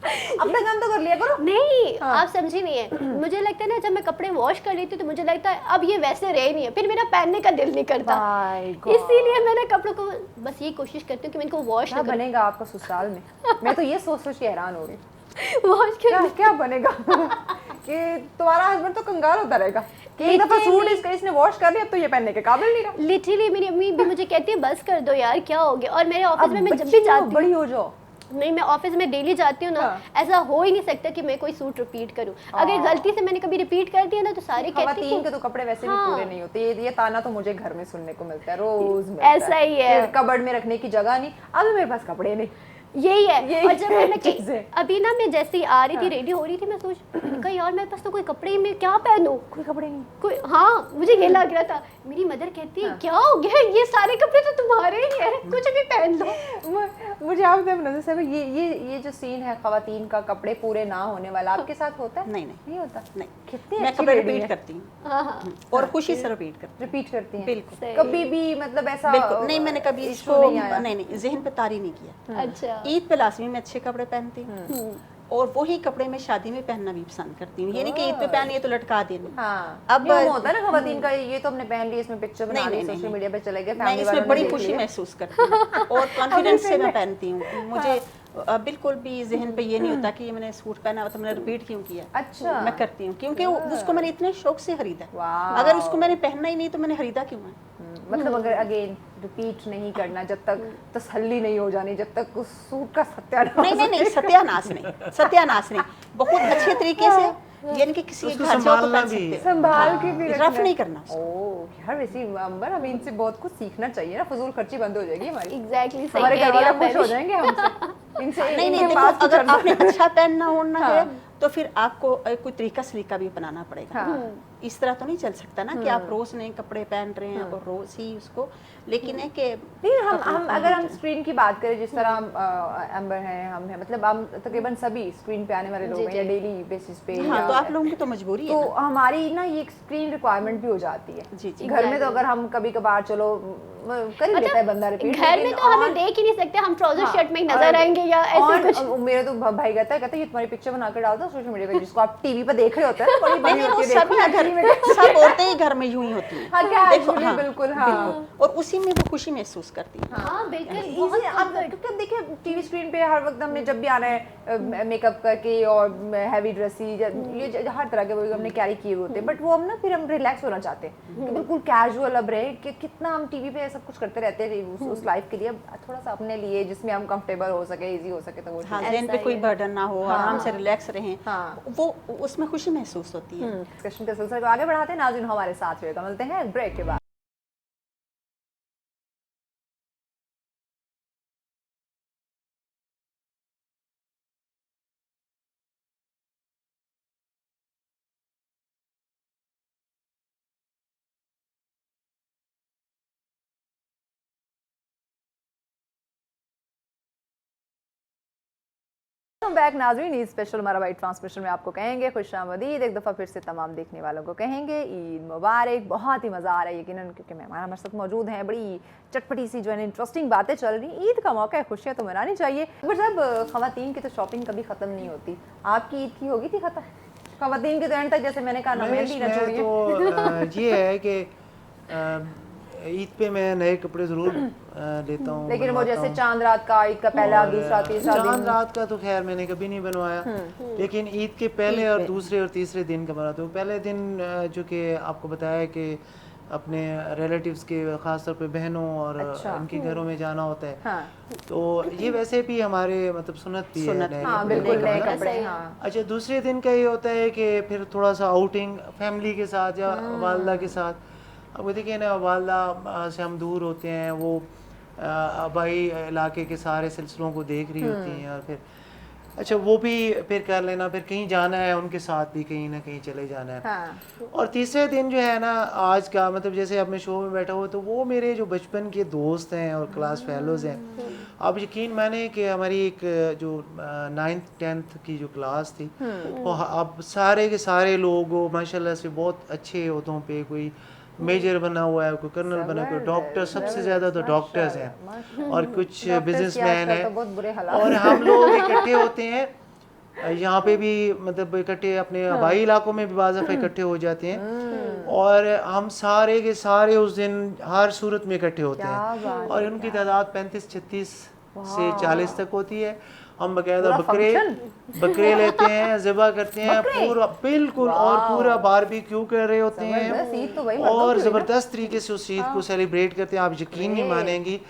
अपना काम तो कर लिया करो। नहीं आप समझी नहीं है, मुझे लगता है ना जब मैं कपड़े वॉश कर लेती हूँ तो मुझे लगता है अब ये वैसे रहे नहीं है, फिर मेरा पहनने का दिल नहीं करता। My God। इसीलिए मैंने कपड़ों को बस ये कोशिश करती हूँ कि मैं इनको वॉश क्या ना करूँ। बनेगा आपका ससुराल में? मैं तो ये सोच सोच के हैरान हो रही हूँ। वॉश क्या कर क्या बनेगा? कि तुम्हारा हस्बैंड तो कंगाल होता रहेगा कि एक दफा सूट इसने वॉश कर लिया, अब तो ये पहनने के काबिल नहीं रहा। लिटरली मेरी अम्मी भी मुझे कहती है बस कर दो यार क्या हो गया। और मेरे ऑफिस में मैं जब बच्ची भी हो, जाती बड़ी हूँ, हो जाओ। नहीं मैं ऑफिस में डेली जाती हूँ ना, ऐसा हो ही नहीं सकता कि मैं कोई सूट रिपीट करूँ। अगर गलती से मैंने कभी रिपीट कर दिया ना तो सारे कहते खवातीन हैं के तो कपड़े वैसे भी पूरे नहीं होते। ये ताना तो मुझे घर में सुनने को मिलता है, रोज मिलता ऐसा ही है। फिर कबर्ड में रखने की जगह नहीं, अब मेरे पास कपड़े नहीं। यही है। यही और जब मैं चीज़ें। अभी ना मैं जैसे ही आ रही थी रेडी हो रही थी, मैं सोच कहा यार मेरे पास तो कोई कपड़े ही, मैं क्या पहनूं, कोई कपड़े नहीं। कोई हाँ मुझे ये लग रहा था। मेरी मदर कहती है क्या हो गया, ये सारे कपड़े तो तुम्हारे ही हैं, कुछ भी पहन लो। मुझे आप नजर से ये जो सीन है खवातीन का कपड़े पूरे ना होने वाला, आपके साथ होता है? नहीं नहीं होता। नहीं कितनी मैं अच्छी कपड़े lady रिपीट है। करती हूँ हाँ हाँ और खुशी से रिपीट करती हूँ। रिपीट करती हैं बिल्कुल। सही। कभी भी मतलब ऐसा बिल्कुल नहीं, मैंने कभी issue इसको नहीं आया। नहीं जहन पे तारी नहीं किया। अच्छा ईद पे लाजमी मैं अच्छे कपड़े पहनती हूँ और वही कपड़े मैं शादी में पहनना भी पसंद करती हूँ। ये नहीं कि ईद पे पहनिए तो लटका देने। हाँ अब अब होता है ना खवातीन का, ये तो हमने पहन लिया, इसमें पिक्चर बना ली, सोशल मीडिया पे चले गए, मैं फैमिली वालों इसमें ने बड़ी देख खुशी लिया। महसूस करती हूँ और कॉन्फिडेंस से मैं पहनती हूँ। मुझे बिल्कुल भी जहन पे ये नहीं होता कि ये मैंने सूट पहना हुआ तो मैंने रिपीट क्यों किया। अच्छा। मैं करती हूँ क्योंकि उसको मैंने इतने शौक से खरीदा। वाह। अगर उसको मैंने पहनना ही नहीं तो मैंने खरीदा क्यों है। मतलब अगर अगेन रिपीट नहीं करना, जब तक तसल्ली नहीं हो जानी, जब तक उस सूट का सत्यानाश नहीं सत्यानाश नहीं, सत्यानाश नहीं, बहुत अच्छे तरीके से, यानी कि किसी उसको घर जाओ तो संभालना पहन भी सकते है। हो। संभाल के भी रफ नहीं करना उसको। ओह यार, वैसे अंबर हमें इनसे बहुत कुछ सीखना चाहिए ना, फजूल खर्ची बंद हो जाएगी हमारी। एग्जैक्टली सही हमारे कह घर रही वाले है खुश हो जाएंगे हमसे। इनसे नहीं इनके देखो, पास कुछ अगर अर्थ- आपने अच्छा पहनना होना है तो फिर आपको कोई तरीका सलीका भी अपनाना पड़ेगा। हाँ। इस तरह तो नहीं चल सकता ना कि आप रोज नए कपड़े पहन रहे हैं और रोज ही उसको, लेकिन है कि नहीं, हम अगर हम स्क्रीन की बात करें, जिस तरह हम अंबर हैं, हम हैं, मतलब हम तकरीबन सभी स्क्रीन पे आने वाले लोग हैं या डेली बेसिस पे। हाँ, तो आप लोगों की तो मजबूरी है तो ना। हमारी ना ये एक स्क्रीन रिक्वायरमेंट भी हो जाती है। जी, जी। घर में तो अगर हम कभी कभार चलो कर ही लेता है बंदा रिपीट, घर में तो हमें देख ही नहीं सकते, हम ट्राउजर शर्ट में ही नजर आएंगे या ऐसे कुछ। मेरे तो भाई कहता है ये तुम्हारी पिक्चर बना कर डालता सोशल मीडिया पे, जिसको आप टीवी पे देख रहे होते हैं, बड़ी बनी नहीं, वो होती है, सब देखो घर टीवी में। में सब औरतें ही घर में यूं ही होती हैं। हाँ, क्या देखो, actually, हाँ, बिल्कुल, हाँ। और उसी में वो खुशी महसूस करती हैं। हाँ बिल्कुल Easy, बहुत अब क्योंकि अब देखिए टीवी स्क्रीन पे हर वक्त हमने जब भी आना है मेकअप करके और हैवी ड्रेसी, ये हर तरह के वो हमने कैरी किए हुए होते हैं, बट वो हम ना फिर हम रिलैक्स होना चाहते हैं कि बिल्कुल कैजुअल अब रहे, कि कितना हम टीवी पे सब कुछ करते रहते हैं उस लाइफ के लिए, अब थोड़ा सा अपने लिए जिसमें हम कंफर्टेबल हो सके, इजी हो सके, तो वो हाँ, ज़हन पे कोई बर्डन ना हो, आराम से रिलैक्स रहें, हाँ। वो उसमें खुशी महसूस होती है। डिस्कशन के सिलसिले को आगे बढ़ाते हैं। नाज़रीन हमारे साथ रहेगा, मिलते हैं ब्रेक के बाद। बैक नाज़रीन, ईद स्पेशल हमारा भाई ट्रांसमिशन में आपको कहेंगे खुशामदीद, एक दफ़ा फिर से तमाम देखने वालों को कहेंगे ईद मुबारक। बहुत ही मज़ा आ रहा है यकीनन, क्योंकि मेहमान हमारे साथ मौजूद हैं, बड़ी चटपटी सी जो है इंटरेस्टिंग बातें चल रही। ईद का मौका है, खुशियाँ तो मनानी चाहिए, बट जब ख़वातीन की तो शॉपिंग कभी ख़त्म नहीं होती। आपकी ईद की होगी थी ख़त्म? ख़वातीन की तो एंड तक, जैसे मैंने कहा, ना मेहंदी ना चूड़ियाँ। तो ये है कि ईद पे मैं नए कपड़े जरूर लेता हूँ, लेकिन वो बनवाता जैसे हूँ। चांद रात का, ईद का पहला, और दूसरा, तीसरा चांद दिन, रात का तो खैर मैंने कभी नहीं बनवाया, लेकिन ईद के पहले और दूसरे और तीसरे दिन का बनाता हूँ। पहले दिन जो कि आपको बताया कि अपने रिलेटिव्स के, खासतौर पे बहनों और उनके घरों में जाना होता है, हाँ तो ये वैसे भी हमारे मतलब सुन्नत भी है, नए हाँ कपड़े बिल्कुल, नए बनाना। कपड़े, हाँ। अच्छा, दूसरे दिन का ये होता है कि फिर थोड़ा सा आउटिंग फैमिली के साथ या वालदा के साथ। अब वो देखिए ना, वालदा से हम दूर होते हैं, वो आबाई इलाके के सारे सिलसिलों को देख रही होती हैं, और फिर अच्छा वो भी फिर कर लेना, फिर कहीं जाना है उनके साथ भी कहीं ना कहीं चले जाना है। हाँ। और तीसरे दिन जो है ना, आज का मतलब जैसे अब मैं शो में बैठा हुआ, तो वो मेरे जो बचपन के दोस्त हैं और क्लास फेलोज हैं, आप यकीन माने कि हमारी एक जो 9th 10th की जो क्लास थी वो अब सारे के सारे लोग माशाल्लाह से बहुत अच्छे ओहदों पे, कोई मेजर बना हुआ है, कोई कर्नल बना, कोई डॉक्टर, सबसे ज़्यादा तो डॉक्टर्स हैं और कुछ बिजनेसमैन हैं। और हम लोग इकट्ठे होते हैं यहाँ पे भी, मतलब इकट्ठे अपने आबाई इलाकों में भी बाज़ दफ़ा इकट्ठे हो जाते हैं और हम सारे के सारे उस दिन हर सूरत में इकट्ठे होते हैं और उनकी तादाद 35-36 से 40 तक होती है। हम बकायदा बकरे लेते हैं, ज़िबा करते हैं पूरा, बिल्कुल, और पूरा बारबेक्यू कर रहे होते हैं और ज़बरदस्त तरीके से उस ईद को सेलिब्रेट करते हैं, आप यकीन नहीं मानेंगी।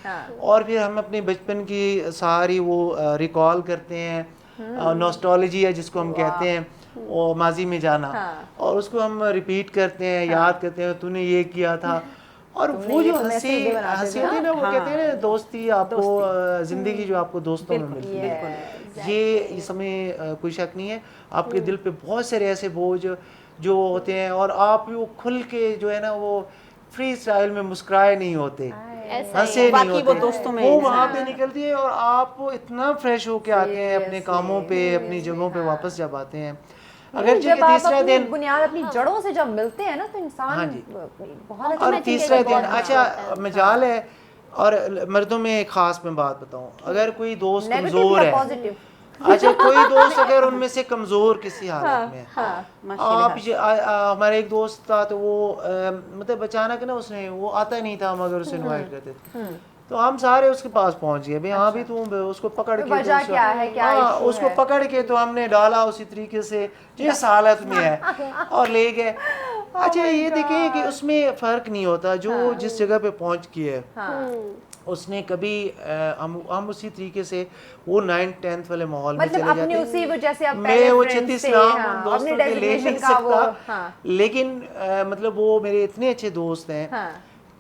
और फिर हम अपने बचपन की सारी वो रिकॉल करते हैं, नॉस्टैल्जिया है जिसको हम कहते हैं, वो माजी में जाना, और उसको हम रिपीट करते हैं, याद करते हैं तूने ये किया था। और वो जो हंसी होती है ना, वो कहते हैं ना दोस्ती आपको जिंदगी जो आपको दोस्तों में मिलती है, ये इसमें कोई शक नहीं है। आपके दिल पे बहुत सारे ऐसे बोझ जो होते हैं और आप वो खुल के जो है ना वो फ्री स्टाइल में मुस्कुराए नहीं होते, हंसे नहीं होते, वो दोस्तों में वो वहाँ पे निकलती है और आप इतना फ्रेश होके आते हैं अपने कामों पे, अपनी जगहों पे वापस जब आते हैं। अगर जब आप तीसरा दिन बुनियाद अपनी जड़ों से जब मिलते हैं ना तो इंसान बहुत अच्छा। और तीसरा दिन अच्छा मजाल है। और मर्दों में एक खास मैं बात बताऊं, अगर कोई दोस्त कमजोर है, अच्छा कोई दोस्त अगर उनमें से कमजोर किसी हालत में आप हमारे एक दोस्त था तो वो मतलब अचानक ना उसने वो आता नहीं था, हम अगर उसे इनवाइट करते थे तो हम सारे उसके पास पहुंच गए, भाई हाँ भी तुम उसको पकड़ के वजह क्या है, क्या उसको पकड़ के तो हमने डाला उसी तरीके से जिस हालत में है और ले गए। अच्छा ये देखें कि उसमें फर्क नहीं होता जो जिस जगह पे पहुंच गए उसने कभी हम उसी तरीके से वो 9th 10th वाले माहौल में चले जाते हैं। उसी वो जैसे आप मैं वो 36 नाम दोस्तों के ले नहीं सकता, लेकिन मतलब वो मेरे इतने अच्छे दोस्त हैं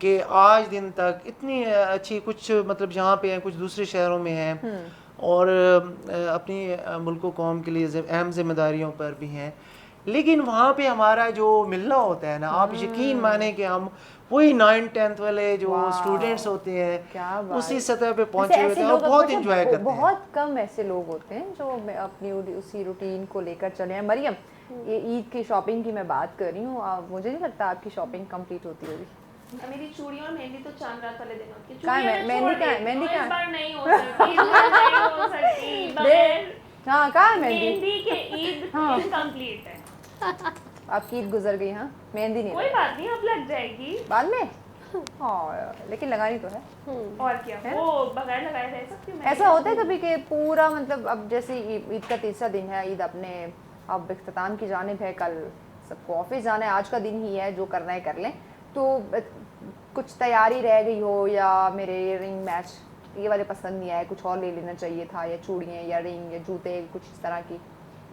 कि आज दिन तक इतनी अच्छी, कुछ मतलब यहाँ पे हैं, कुछ दूसरे शहरों में हैं और अपनी मुल्क कौम के लिए अहम जिम्मेदारियों पर भी हैं, लेकिन वहाँ पे हमारा जो मिलना होता है ना, आप यकीन माने कि हम वही 9th 10th वाले जो स्टूडेंट्स होते हैं उसी सतह पे पहुंचे हुए थे और बहुत एंजॉय करते हैं। बहुत कम ऐसे लोग होते हैं जो अपनी उसी रूटीन को लेकर चले हैं। मरियम, ये ईद की शॉपिंग की मैं बात कर रही हूँ, मुझे नहीं लगता आपकी शॉपिंग कंप्लीट होती होगी। मेरी चूड़ियां और मेहंदी तो चांद रात वाले दिन होती है। कहाँ है मेहंदी? कहाँ है मेहंदी? इस बार नहीं हो सकती, नहीं हो सकती बगैर। हाँ कहाँ है मेहंदी? मेहंदी के ईद इनकम्प्लीट है। आपकी ईद गुजर गई। हाँ मेहंदी नहीं, कोई बात नहीं, अब लग जाएगी बाद में। हाँ लेकिन लगानी तो है। और क्या है? वो बगैर लगाए रह सकती हूँ। ऐसा होता है कभी कि पूरा मतलब अब जैसे ईद का तीसरा दिन है, ईद अपने अब इख्तिताम की जानिब है, कल सबको ऑफिस जाना है, आज का दिन ही है, जो करना है कर लें, तो कुछ तैयारी रह गई हो या मेरे रिंग मैच ये वाले पसंद नहीं आए, कुछ और ले लेना चाहिए था, या चूड़ियाँ या रिंग या जूते, कुछ इस तरह की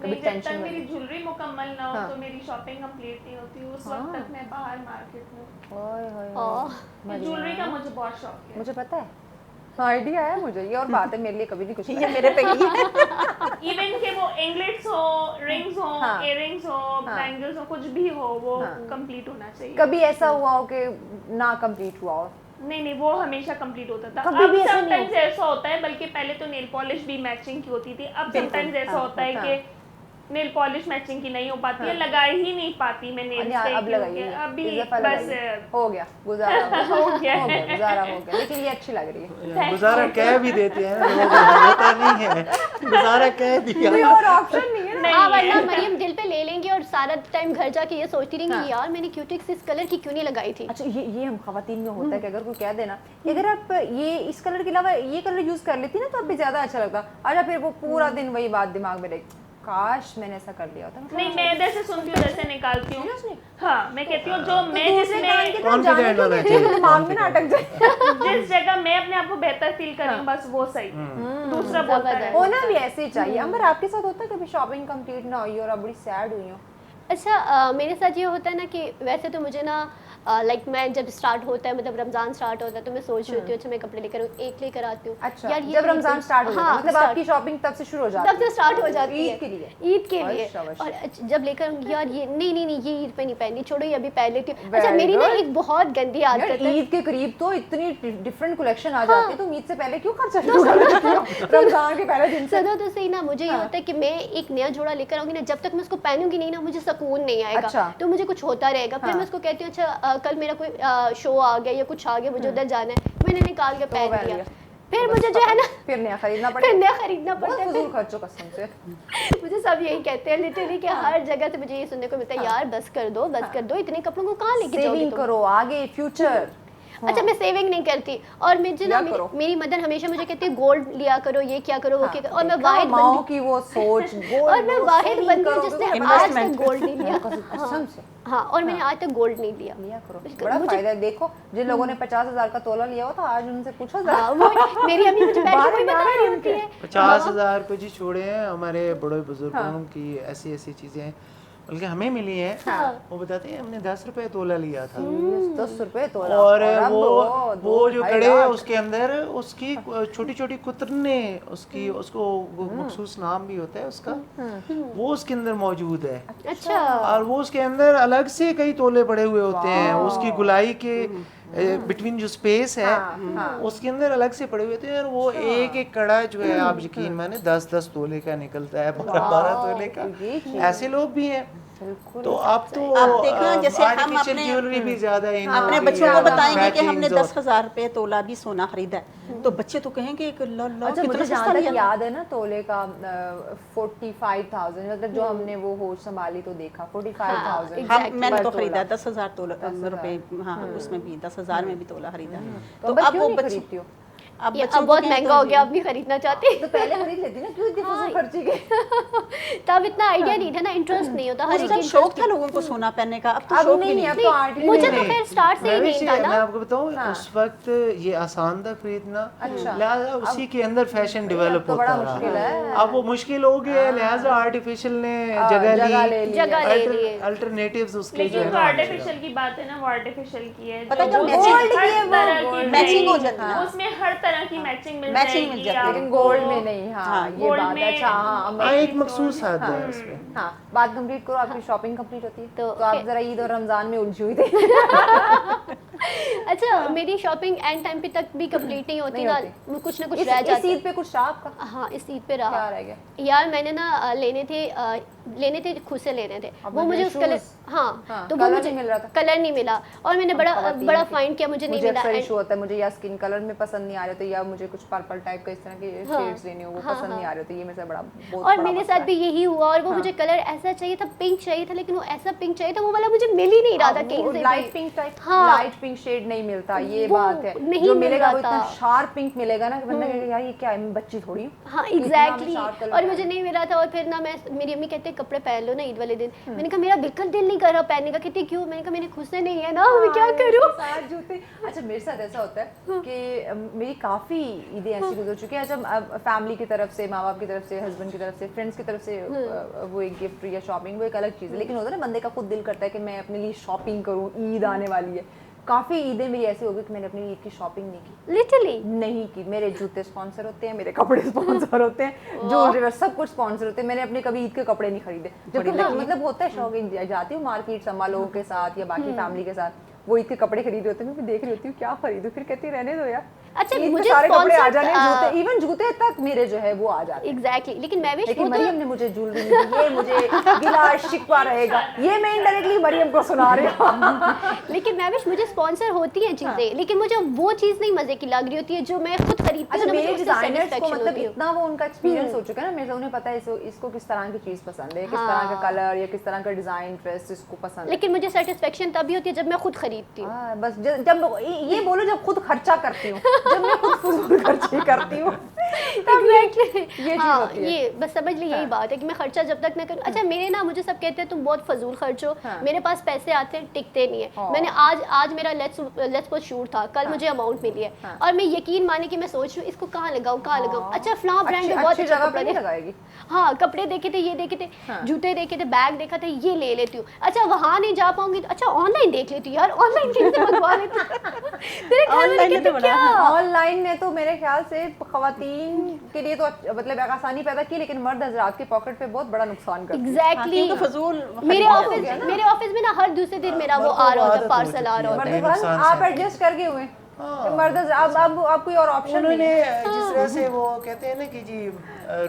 कभी टेंशन? जब तक मेरी ज्वेलरी मुकम्मल ना हो तो मेरी शॉपिंग कंप्लीट नहीं होती, उस वक्त तक मैं बाहर मार्केट में। ज्वेलरी का मुझे बहुत शौक है। मुझे पता है, आइडिया है मुझे ये, और बात है मेरे लिए कभी नहीं कुछ ये मेरे पे ही इवन के वो एंगलेट्स हो, रिंग्स हो, इयररिंग्स हो, बैंगल्स हो, कुछ भी हो, वो कंप्लीट होना चाहिए। कभी ऐसा हुआ हो कि ना कंप्लीट हुआ हो? नहीं, वो हमेशा कंप्लीट होता था। अब समटाइम्स ऐसा होता है, बल्कि पहले तो नेल पॉलिश भी मैचिंग की होती थी, अब समटाइम्स ऐसा होता है कि नेल पॉलिश मैचिंग की नहीं हो पाती है, लगा ही नहीं पाती मैं नेल पे। अब लगाइए, अभी बस हो गया गुजारा, हो गया गुजारा हो गया, लेकिन ये अच्छी लग रही है। गुजारा कह भी देते हैं, होता नहीं है, गुजारा कह दिया, कोई और ऑप्शन नहीं है। हाँ वरना मरियम दिल पे ले लेंगे और सारा टाइम घर जाके ये सोचती रहेंगी यार मैंने क्यूटिक्स इस कलर की क्यों नहीं लगाई थी। अच्छा ये हम खवातीन में होता है कि अगर कोई कह देना कि अगर आप ये इस कलर के अलावा ये कलर यूज कर लेती ना तो आप भी ज्यादा अच्छा लगता, अच्छा फिर वो पूरा दिन वही बात दिमाग में रहेगी, काश मैंने ऐसा कर लिया होता। नहीं, मैं इधर से सुनती हूँ, जैसे निकालती हूँ। हाँ मैं कहती हूँ जो मैं दिमाग में ना अटक जाए, जिस जगह मैं अपने आप को बेहतर फील कर रही हूँ बस वो सही, दूसरा बोलता है। होना भी ऐसे ही चाहिए। अंबर आपके साथ होता है कभी शॉपिंग कंप्लीट ना हुई और आप बड़ी सैड हुई हो? अच्छा मेरे साथ ये होता है ना कि वैसे तो मुझे ना लाइक मैं जब स्टार्ट होता है, मतलब रमजान स्टार्ट होता है तो मैं सोच रही हूँ अच्छा मैं कपड़े लेकर एक लेकर आती हूँ। अच्छा, जब रमजान स्टार्ट होता है मतलब आपकी शॉपिंग तब से शुरू हो जाती है? तब से स्टार्ट हो जाती है ईद के लिए? ईद के लिए। और जब लेकर आऊंगी यार ये नहीं ये ईद पे नहीं पहननी, छोड़ो ये अभी पहन लेती हूँ। अच्छा मेरी ना एक बहुत गंदी आदत है, ईद के करीब तो इतनी डिफरेंट कलेक्शन आ जाती है, तुम ईद से पहले क्यों खर्चा शुरू कर देती हो रमजान के पहले दिन से? सुनो तो सही ना, मुझे ये होता है कि मैं एक नया जोड़ा लेकर आऊंगी ना, जब तक मैं उसको पहनूंगी नहीं ना मुझे सुकून नहीं आएगा। अच्छा। तो मुझे कुछ होता रहेगा, फिर मैं उसको कहती हूँ अच्छा कल मेरा कोई शो आ गया या कुछ आ गया, मुझे उधर जाना है, मैंने निकाल के पहन लिया, फिर मुझे जो है ना फिर नया खरीदना फिर नया खरीदना बहुत पड़ता है। फजूल खर्चों कसम से। मुझे सब यही कहते हैं लिटरली कि हर जगह से मुझे ये सुनने को मिलता है यार बस कर दो इतने कपड़ों को कहाँ लेके जाओगे सेविंग तुम? करो आगे फ्यूचर। अच्छा मैं सेविंग नहीं करती, और मुझे ना मेरी मदर हमेशा मुझे कहती है गोल्ड लिया करो, ये क्या करो वो क्या करो, और मैं वाहिद माओ की वो सोच गोल्ड, और मैं वाहिद बंदी हूँ जिसने आज तक गोल्ड नहीं लिया। कसम से। हाँ, और मैंने आज तक गोल्ड नहीं लिया। लिया करो, बड़ा फायदा है। देखो जिन लोगों ने 50,000 का तोला लिया हो तो आज उनसे पूछो जरा। हाँ, वो मेरी अम्मी मुझे बैठ के बता रही होती है 50,000 रुपए जी छोड़े हैं हमारे बड़े बुजुर्गों की ऐसी ऐसी चीजें बल्कि हमें मिली हैं। वो बताते हैं हमने 10 रुपए तोला लिया था 10 रुपए तोला, और अब वो जो कड़े है उसके अंदर उसकी छोटी छोटी कुतरने उसको मखसूस नाम भी होता है उसका, वो उसके अंदर मौजूद है। अच्छा, और वो उसके अंदर अलग से कई तोले पड़े हुए होते हैं, उसकी गुलाई के बिटवीन जो स्पेस है उसके अंदर अलग से पड़े हुए थे, और वो एक एक कड़ा जो है आप यकीन माने 10-10 तोले का निकलता है, 12-12 तोले का। ऐसे लोग भी हैं। तो अब तो आप देखना जैसे हम आर्टिफिशियल अपने ज्वेलरी भी ज्यादा इन अपने होती बच्चों है, को बताएंगे कि हमने मैचिंग्स और- 10,000 रुपए तोला भी सोना खरीदा है, तो बच्चे तो कहेंगे कि ला ला अच्छा कितना मुझे सस्ता जहाँ तक लिया। याद है ना तोले का 45,000 मतलब जो हमने वो होश संभाली तो देखा 45,000। हम मैंने तो पर खरीदा तोला। 10,000 रुपए, हाँ उसमें भी 10,000 में भी तोला खरीदा। तो अब क्यों नहीं खरीदती हो? अब ये बच्चों अब को बहुत कहें महंगा तो हो जी। गया, अब नहीं खरीदना चाहती। तो पहले खरीद लेती ना, क्यों इतनी फजूल खर्ची के? तब इतना आइडिया नहीं था ना, इंटरेस्ट नहीं होता, हर उस एक टाइम interest शौक था लोगों को सोना पहनने का, अब तो अब शौक भी नहीं, नहीं अब है। तो आर्ट मुझे तो खैर स्टार्ट से ही नहीं था मैं ना। आपको बताऊं उस वक्त ये आसान था खरीदना, अच्छा। लिहाजा उसी के अंदर फैशन डेवलप तो होता बड़ा मुश्किल रहा। है। अब वो मुश्किल हो गया है, लिहाजा आर्टिफिशियल ने जगह जगह ले ली, ली जगह ले ली है। अल्टरनेटिव्स उसके जो लेकिन है जो ना आर्टिफिशियल की बात है ना, वो आर्टिफिशियल की है। पता जो है उसमें gold की है, हर वो तरह की gold मैचिंग हो नई- जाती है। उसमें हर तरह की मैचिंग मिल मैचिंग मिल जाएगी जाती है। आपको। लेकिन गोल्ड में नहीं। हाँ हाँ, ये gold बात में- है। अच्छा हाँ हाँ, एक मखसूस हद है उसमें। हाँ बात कंप्लीट करो, आपकी शॉपिंग कंप्लीट होती है तो तो आप जरा ईद और रमजान में उलझी हुई थी। अच्छा मेरी शॉपिंग एंड टाइम पे तक भी कंप्लीट नहीं होती नहीं ना, होती। कुछ ना कुछ इस रह जाता ईद है। पे कुछ था आपका? हाँ इस ईद पे क्या रहा रह गया? यार मैंने ना लेने थे खुद से लेने थे, अब वो मुझे मुझे उस कलर shoes? हाँ, हाँ, तो वो colour मुझे नहीं मिल रहा था। कलर नहीं मिला, और मैंने बड़ा फाइंड किया, मुझे नहीं मुझे मिला। अक्सर and- इशू होता है, मुझे या स्किन कलर में पसंद नहीं आ रहे तो या मुझे कुछ पर्पल टाइप का इस तरह के शेड्स लेने हो वो पसंद नहीं आ रहे तो ये मेरे से बड़ा बहुत और बड़ा मेरे मसला साथ है। भी यही हुआ, और वो मुझे कलर ऐसा चाहिए था, पिंक चाहिए था, लेकिन वो ऐसा पिंक चाहिए था वो वाला मुझे मिल ही नहीं रहा था कहीं से लाइट भी। पिंक टाइप, हाँ। लाइट पिंक शेड नहीं मिलता, ये वो बात है। नहीं जो मिल मिलेगा रहा वो इतना था। शार्प पिंक मिलेगा ना कि बंदा कहेगा यार ये क्या है, मैं बच्ची थोड़ी हूँ। हाँ इतना एग्जैक्टली, sharp colour और है। मुझे नहीं मिला था। और फिर ना मेरी अम्मी कहते कपड़े पहन लो ना ईद वाले दिन, मैंने कहा मेरा बिल्कुल दिल नहीं कर रहा पहनने का। कहती क्यों? मैंने कहा मैंने खुद से नहीं है ना, मैं क्या करूँ। साथ जूते। अच्छा मेरे साथ ऐसा होता है कि मेरी काफ़ी ईदें ऐसी गुजर चुकी हैं। जब फैमिली की तरफ से, माँ बाप की तरफ से, हस्बैंड की तरफ से, फ्रेंड्स की तरफ से वो एक गिफ्ट या शॉपिंग वो एक अलग चीज़ है, लेकिन होता है ना बंदे का खुद दिल करता है कि मैं अपने लिए शॉपिंग करूँ, ईद आने वाली है। काफ़ी ईदें मेरी ऐसी हो गई कि मैंने अपनी ईद की शॉपिंग नहीं की, लिटरली नहीं की। मेरे जूते स्पॉन्सर होते हैं, मेरे कपड़े स्पॉन्सर होते हैं, जो सब कुछ स्पॉन्सर होते हैं। मैंने अपने कभी ईद के कपड़े नहीं खरीदे, जबकि मतलब होता है शौक, जाती हूँ मार्केट अम्मा लोगों के साथ या बाकी फैमिली के साथ, वो ईद के कपड़े खरीदे होते हैं, मैं देख रही होती हूँ क्या खरीदूं, फिर कहती रहने दो यार। अच्छा, ईद पे मुझे सारे कपड़े आ sponsored, जाने, जूते इवन जूते तक मेरे जो है वो आ जाते हैं। एग्जैक्टली, लेकिन मैं लेकिन मरियम ने मुझे ज्वेलरी नहीं दी, ये मुझे गिला शिकवा रहेगा, ये मैं इनडायरेक्टली मरियम को सुना रही हूँ। लेकिन मैविश मुझे स्पॉन्सर होती है चीजें, लेकिन मुझे वो चीज नहीं मजे की लग रही होती है जो मैं खुद खरीदती अच्छा हूँ। मेरे डिजाइनर्स को satisfaction मतलब होती है। इतना वो उनका एक्सपीरियंस हो चुका है ना, मेरे से उन्हें पता है इसको किस तरह की चीज पसंद है, किस तरह का कलर या किस तरह का डिजाइन ड्रेस इसको पसंद है। लेकिन मुझे सेटिस्फेक्शन तभी होती है जब मैं खुद खरीदती हूँ। बस जब ये बोलो जब खुद खर्चा करती हूँ, जब मैं खुद फजूल खर्ची करती हूँ Exactly. ये चीज हाँ, होती है। ये बस समझ ली यही बात है कि मैं खर्चा जब तक न करूँ। अच्छा मेरे ना मुझे सब कहते हैं तुम बहुत फजूल खर्च हो, मेरे पास पैसे आते हैं टिकते नहीं है। मैंने आज मेरा लेट्स सपोज शूट था, कल मुझे अमाउंट मिली है और मैं यकीन माने कि मैं सोच रही हूँ इसको कहाँ लगाऊँ कहाँ लगाऊँ। अच्छा फलां ब्रांड में बहुत अच्छा कपड़ा लगाएगी। हाँ कपड़े देखे थे, ये देखे थे, जूते देखे थे, बैग देखा था, ये ले लेती हूँ। अच्छा वहाँ नहीं जा पाऊंगी तो अच्छा ऑनलाइन देख लेती हूँ यार, ऑनलाइन कहीं से मंगवा लेती हूँ। तेरे ख्याल में कहते क्या ऑनलाइन ने तो मेरे ख्याल से खवातीन के लिए तो मतलब एक आसानी पैदा की, लेकिन मर्द हजरात के पॉकेट पे बहुत बड़ा नुकसान करती है। एग्जैक्टली क्योंकि फजूल मेरे ऑफिस में ना हर दूसरे दिन मेरा वो आ रहा होता है, पार्सल आ रहा होता है। मर्द हजरात आप एडजस्ट करके हुए मर्द हजरात, अब कोई और ऑप्शन नहीं उन्होंने है। जिस तरह से वो कहते हैं ना कि जी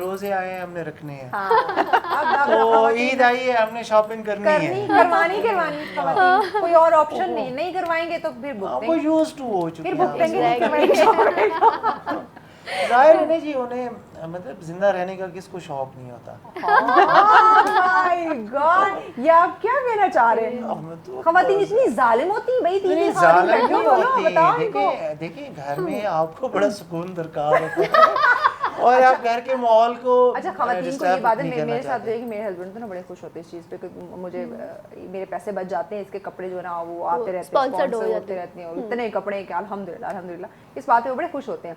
रोजे आए हैं हमने रखने हैं, अब तो ईद आई है हमने शॉपिंग करनी है, करवानी खवातीन, कोई और ऑप्शन नहीं करवाएंगे तो फिर वो भुगतेंगे, यूज्ड टू हो चुके फिर हैं। भुगतेंगे नहीं करवाएंगे। जाहिर है ना जी, उन्हें मतलब जिंदा रहने का किसको शौक नहीं होता। माय गॉड, ये आप क्या कहना चाह रहे हैं? खवातीन इतनी जालिम होती हैं भाई, तीन जालिम नहीं बोलो होती। बताओ इनको। देखिए घर में आपको बड़ा सुकून दरकार होता है और आप घर के माहौल को अच्छा खवातीन को ये disturb बात है, नहीं करना मेरे साथ चाहते। है कि मेरे हस्बैंड तो ना बड़े खुश होते हैं इस चीज़ पे कि मुझे मेरे पैसे बच जाते हैं, इसके कपड़े जो है ना वो आते रहते हैं, sponsored हो sponsor जाते होते रहते हैं और इतने कपड़े कि अल्हम्दुलिल्लाह अल्हम्दुलिल्लाह इस बात पे वो बड़े खुश होते हैं।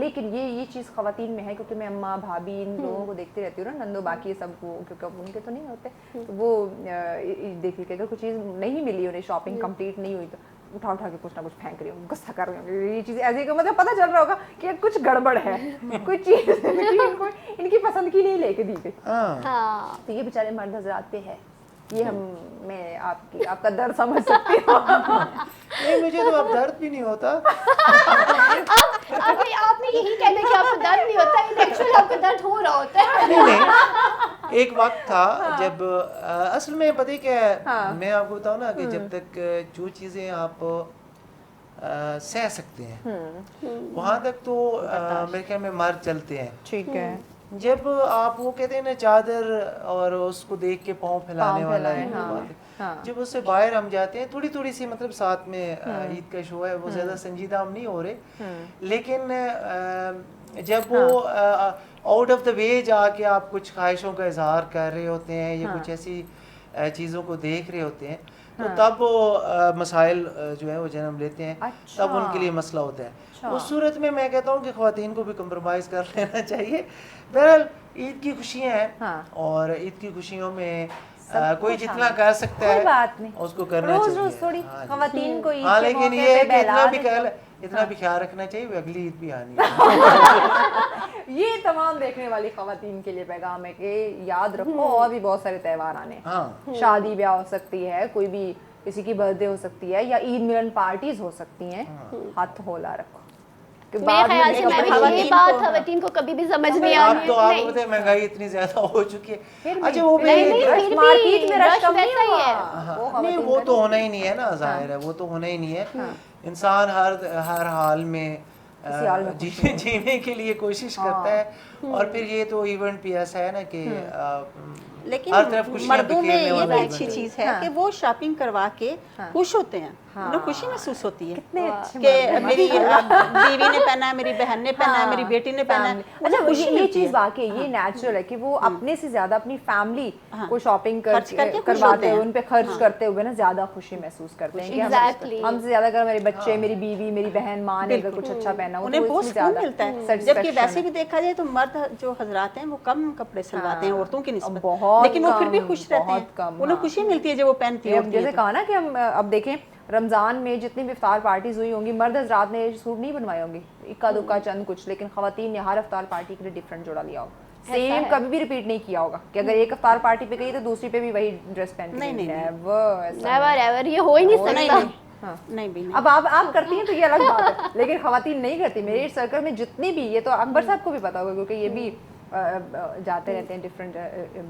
लेकिन ये चीज़ खवातीन में है क्योंकि मैं अम्मा भाभी इन लोगों को देखती रहती हूँ ना, नंदो बाकी सब को, क्योंकि अब उनके तो नहीं होते, तो वो देख के अगर कुछ चीज़ नहीं मिली उन्हें, शॉपिंग कंप्लीट नहीं हुई तो उठा के कुछ ना कुछ फेंक रही हूँ, गुस्सा कर रही हूँ, ये चीज़ ऐसे मतलब पता चल रहा होगा कि कुछ गड़बड़ है, कोई चीज़ इनको इनकी पसंद की नहीं लेके दी गई। हाँ तो ये बेचारे मर्द हजरात पे है, ये मैं आपका दर्द समझ सकती हूँ। नहीं मुझे तो अब दर्द भी नहीं होता। आपने यही कहना कि आपको दर्द नहीं होता, एक्चुअली आपको दर्द हो रहा होता है। नहीं एक वक्त था जब असल में पता है क्या है, मैं आपको बताऊँ ना कि जब तक जो चीज़ें आप सह सकते हैं वहाँ तक तो मेरे ख्याल में मर्द चलते हैं। ठीक है। जब आप वो कहते हैं ना चादर और उसको देख के पाँव फैलाने वाला है, जब उससे बाहर हम जाते हैं थोड़ी थोड़ी सी मतलब साथ में ईद का शो है वो ज़्यादा संजीदा हम नहीं हो रहे, लेकिन जब वो आउट ऑफ द वे जाके आप कुछ ख्वाहिशों का इजहार कर रहे होते हैं या कुछ ऐसी चीज़ों को देख रहे होते हैं तो तब वो मसाइल जो है वो जन्म लेते हैं। अच्छा। तब उनके लिए मसला होता है। उस सूरत में मैं कहता हूँ कि ख्वातीन को भी कंप्रोमाइज़ कर लेना चाहिए। बहरहाल ईद की खुशियाँ हैं और ईद की खुशियों में कोई जितना कर सकता है कोई बात नहीं, उसको करना रोज चाहिए। रोज थोड़ी खवातीन को ईद हाँ के लेकिन मौके ये पे है कि बहला इतना भी ख्याल रखना चाहिए कि अगली ईद भी आनी है। ये तमाम देखने वाली खवातीन के लिए पैगाम है कि याद रखो और भी बहुत सारे त्यौहार आने हैं। हाँ शादी ब्याह हो सकती है, कोई भी किसी की बर्थडे हो सकती है या ईद मिलन पार्टीज हो सकती हैं, हाथ होला रखो। मेरे ख्याल से मैं भी ये बात खवातीन को कभी भी समझ नहीं आप आती तो है। आप बताए महंगाई इतनी ज्यादा हो चुकी है। फिर अच्छा वो भी नहीं, मार्केट में रश रश कम नहीं वैसा ही हुआ। है। नहीं वो तो होना ही नहीं है ना, जाहिर है वो तो होना ही नहीं है। इंसान हर हाल में जीने के लिए कोशिश करता है और फिर ये तो इवेंट भी ऐसा है ना कि लेकिन हर तरफ खुशियां मर्दों में बिखेरने ये वाला भी event अच्छी है। चीज है कि वो शॉपिंग करवा के खुश होते हैं, उन्हें खुशी महसूस होती है कितने अच्छे कि मेरी बीवी ने पहना है, मेरी बहन ने पहना है, मेरी बेटी ने पहना है। अच्छा उन्हें खुशी ये मिलती चीज है। वाकई ये नेचुरल है कि वो अपने से ज्यादा अपनी फैमिली को शॉपिंग खर्च करके खुश करवाते होते हैं, हैं। उन पे खर्च करते हुए ना ज्यादा खुशी महसूस करते हैं कि Exactly. हमसे ज्यादा अगर मेरे बच्चे मेरी बीवी मेरी बहन माँ ने अगर कुछ अच्छा पहना हो उन्हें तो बहुत इसमें सुकून ज्यादा मिलता है। satisfaction जबकि वैसे है। भी देखा जाए तो मर्द जो हजरात हैं वो कम कपड़े सिलवाते हैं औरतों की निस्बत, बहुत लेकिन वो फिर भी कम, खुश रहते बहुत हैं, कम, उन्हें हाँ। खुशी मिलती है जब वो पहनती ये है। अब जैसे कहा ना कि हम अब देखें रमज़ान में जितनी भी इफ्तार पार्टीज हुई होंगी, मर्द हजरात ने सूट नहीं बनवाए होंगे, इक्का दुक्का चंद कुछ, लेकिन खवातीन ने हर इफ्तार पार्टी के लिए डिफरेंट जोड़ा लिया होगा। सेम कभी भी रिपीट नहीं किया होगा कि अगर एक इफ्तार पार्टी पे गई तो दूसरी पे भी वही ड्रेस पहन के नहीं, नेवर एवर, ये हो ही नहीं सकता। नहीं भी नहीं। अब आप करती हैं तो ये अलग बात है, लेकिन खवातीन नहीं करती। मेरे सर्कल में जितनी भी, ये तो अकबर साहब को भी पता होगा क्योंकि ये भी जाते रहते हैं डिफरेंट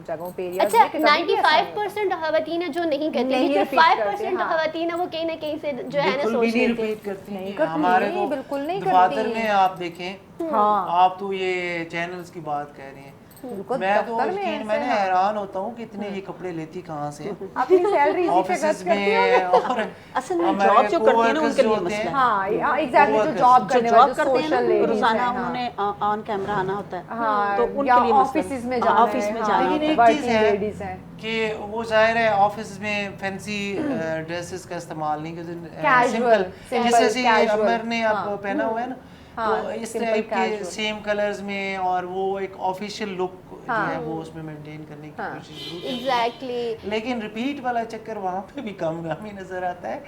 जगहों पे एरियाज अच्छा में कि कभी भी ऐसा नहीं होता। 95% खवातीन है जो नहीं करती, नहीं जो repeat 5% करते, हाँ। खवातीन है वो कहीं ना कहीं से जो है ना बिल्कुल सोच भी नहीं लेती है। रिपीट करती नहीं हैं। करती, हमारे बिल्कुल नहीं दफातर करती। में आप देखें, हाँ आप तो ये चैनल्स की बात कह रहे हैं, उनको मैं तो दफ्तर में यकीन ऐसे मैंने हाँ। हैरान होता हूँ कि इतने ये कपड़े लेती कहाँ से हैं। अपनी सैलरी इसी पे ऑफिस खर्च करती में हो और असल में हमारे जॉब जो करती है ना coworkers उनके जो लिए होते मसला हैं, है। हाँ एग्जैक्टली जो Coworkers, जॉब जो करने जॉब वाले करते हैं सोशल ना रोजाना उन्होंने ऑन कैमरा आना होता है हाँ, तो या उनके लिए ऑफिसेज में जाना ऑफिस में है, जाना हाँ, लेकिन एक working चीज़ है ladies हैं। कि वो जाहिर है ऑफिस में फैंसी ड्रेसेस का इस्तेमाल नहीं करते, Casual, simple, जैसे से ये casual, अमर ने आप हाँ। पहना हुआ है ना, हाँ, तो इस simple, टाइप के casual। सेम कलर्स में और वो एक ऑफिशियल लुक जो हाँ। है वो उसमें मेंटेन करने की हाँ। कोशिश जरूर करते हैं। एग्जैक्टली। लेकिन रिपीट वाला चक्कर वहाँ पे भी कम गामी नजर आता है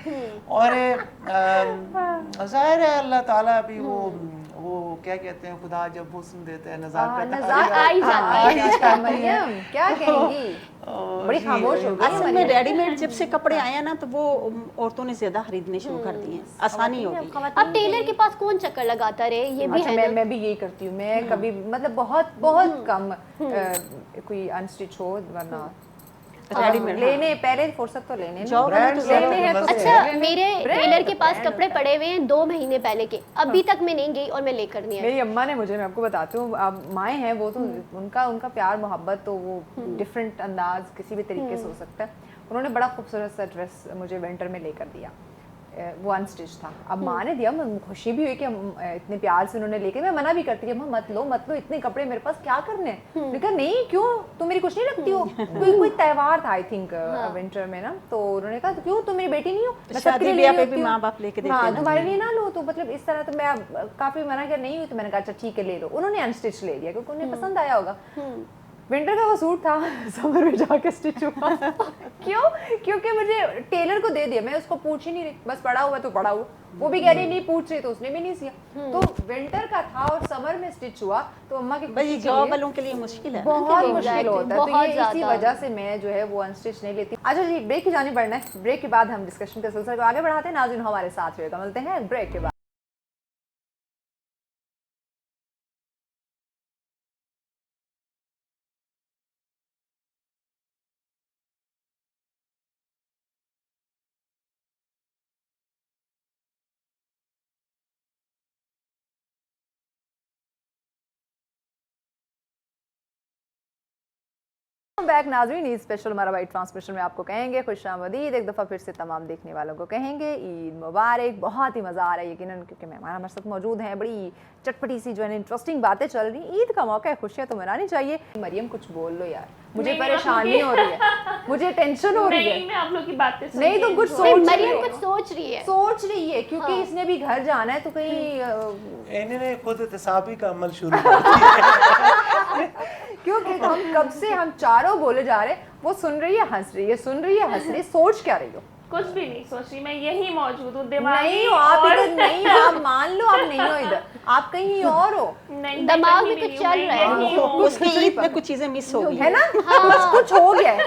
और जाहिर है अल्लाह ताला भी वो क्या कहते हैं, खुदा जब हुस्न देता है नज़ाकत आ ही जाती है। मरियम क्या कहेंगी, बड़ी खामोश हो गई असल में रेडीमेड जब से कपड़े आए हैं ना तो वो औरतों ने ज्यादा खरीदने शुरू कर दिए हैं, आसानी हो गई। अब टेलर के पास कौन चक्कर लगाता रहे, ये भी अच्छा है ना। मैं भी यही करती हूँ। मैं कभी मतलब बहुत बहुत कम कोई अनस्टिच हो वरना रेडीमेड लेने पहले फुर्सत तो लेने नहीं। जॉब वाले तो लेने हैं तो अच्छा लेने। मेरे टेलर के पास कपड़े पड़े हुए हैं 2 महीने पहले के, अभी तक मैं नहीं गई और मैं लेकर नहीं आई। मेरी अम्मा ने मुझे, मैं आपको बताती हूँ, अब माएँ हैं वो तो उनका प्यार मोहब्बत तो वो डिफरेंट अंदाज किसी भी तरीके से हो सकता है। उन्होंने बड़ा खूबसूरत सा ड्रेस मुझे विंटर में लेकर दिया, वो अनस्टिच था। अब माँ ने दिया, मुझे खुशी भी हुई कि इतने प्यार से उन्होंने लेके, मैं मना भी करती है, मत लो इतने कपड़े मेरे पास क्या करने हैं। मैंने कहा नहीं क्यों, तुम मेरी कुछ नहीं लगती हो। कोई त्योहार था आई थिंक विंटर में ना, तो उन्होंने कहा क्यों तुम मेरी बेटी नहीं हो, मैं सबके लिए शादी ले ब्याह पे लेती भी हूँ। माँ बाप लेके देते हाँ हैं ना। तुम्हारे लिए ना लो, तो मतलब इस तरह तो मैं काफी मना कर नहीं हुई, तो मैंने कहा अच्छा ठीक है ले लो। उन्होंने अनस्टिच ले लिया क्योंकि उन्हें पसंद आया होगा। विंटर का वो सूट था, समर में जाके स्टिच हुआ। क्यों? क्योंकि मुझे टेलर को दे दिया, मैं उसको पूछ ही नहीं रही, बस पड़ा हुआ तो पड़ा हुआ। वो भी कह रही नहीं पूछ रही, तो उसने भी नहीं सिया। तो विंटर का था और समर में स्टिच हुआ, तो अम्मा की भाई जॉब वालों के लिए मुश्किल है। बहुत Exactly, मुश्किल होता है। तो बहुत ये इसी ज़्यादा। वजह से मैं जो है वो अनस्टिच नहीं लेती। अच्छा जी ब्रेक की जाने बढ़ना है, ब्रेक के बाद हम डिस्कशन के सिलसिले को आगे बढ़ाते हैं। नाज़रीन हमारे साथ रहेगा, मिलते हैं ब्रेक के बाद। बैक नाज़रीन, ईद स्पेशल हमारा वाइट ट्रांसमिशन में आपको कहेंगे खुशामदीद। एक दफ़ा फिर से तमाम देखने वालों को कहेंगे ईद मुबारक। बहुत ही मज़ा आ रहा है यकीनन, क्योंकि मेहमान हमारे साथ मौजूद हैं। बड़ी चटपटी सी जो है इंटरेस्टिंग बातें चल रही। ईद का मौका है, खुशियाँ तो मनानी चाहिए। मरियम कुछ बोल लो यार, मुझे नहीं, परेशानी हो रही है, मुझे टेंशन हो रही है। नहीं मैं आप लोग की बातें सुन नहीं तो के कुछ enjoy- सोच मरियम रही कुछ है, सोच रही है। सोच रही है क्योंकि इसने भी घर जाना है, तो कहीं इन्होंने खुद एहतसाबी का अमल शुरू कर दिया। क्योंकि हम कब से हम चारों बोले जा रहे हैं, वो सुन रही है हंस रही है, सुन रही है हंस रही है। सोच क्या रही हो? कुछ भी नहीं सोच रही, मैं यही मौजूद हूँ दिमाग नहीं हो आप इधर, नहीं हो आप, मान लो आप नहीं हो इधर, आप कहीं और हो, नहीं दिमाग मैं में कहीं कुछ नहीं चल हूँ, रहा है। मैं यही हूँ। उसकी ईद में कुछ चीजें मिस हो गई है ना? कुछ हो गया है,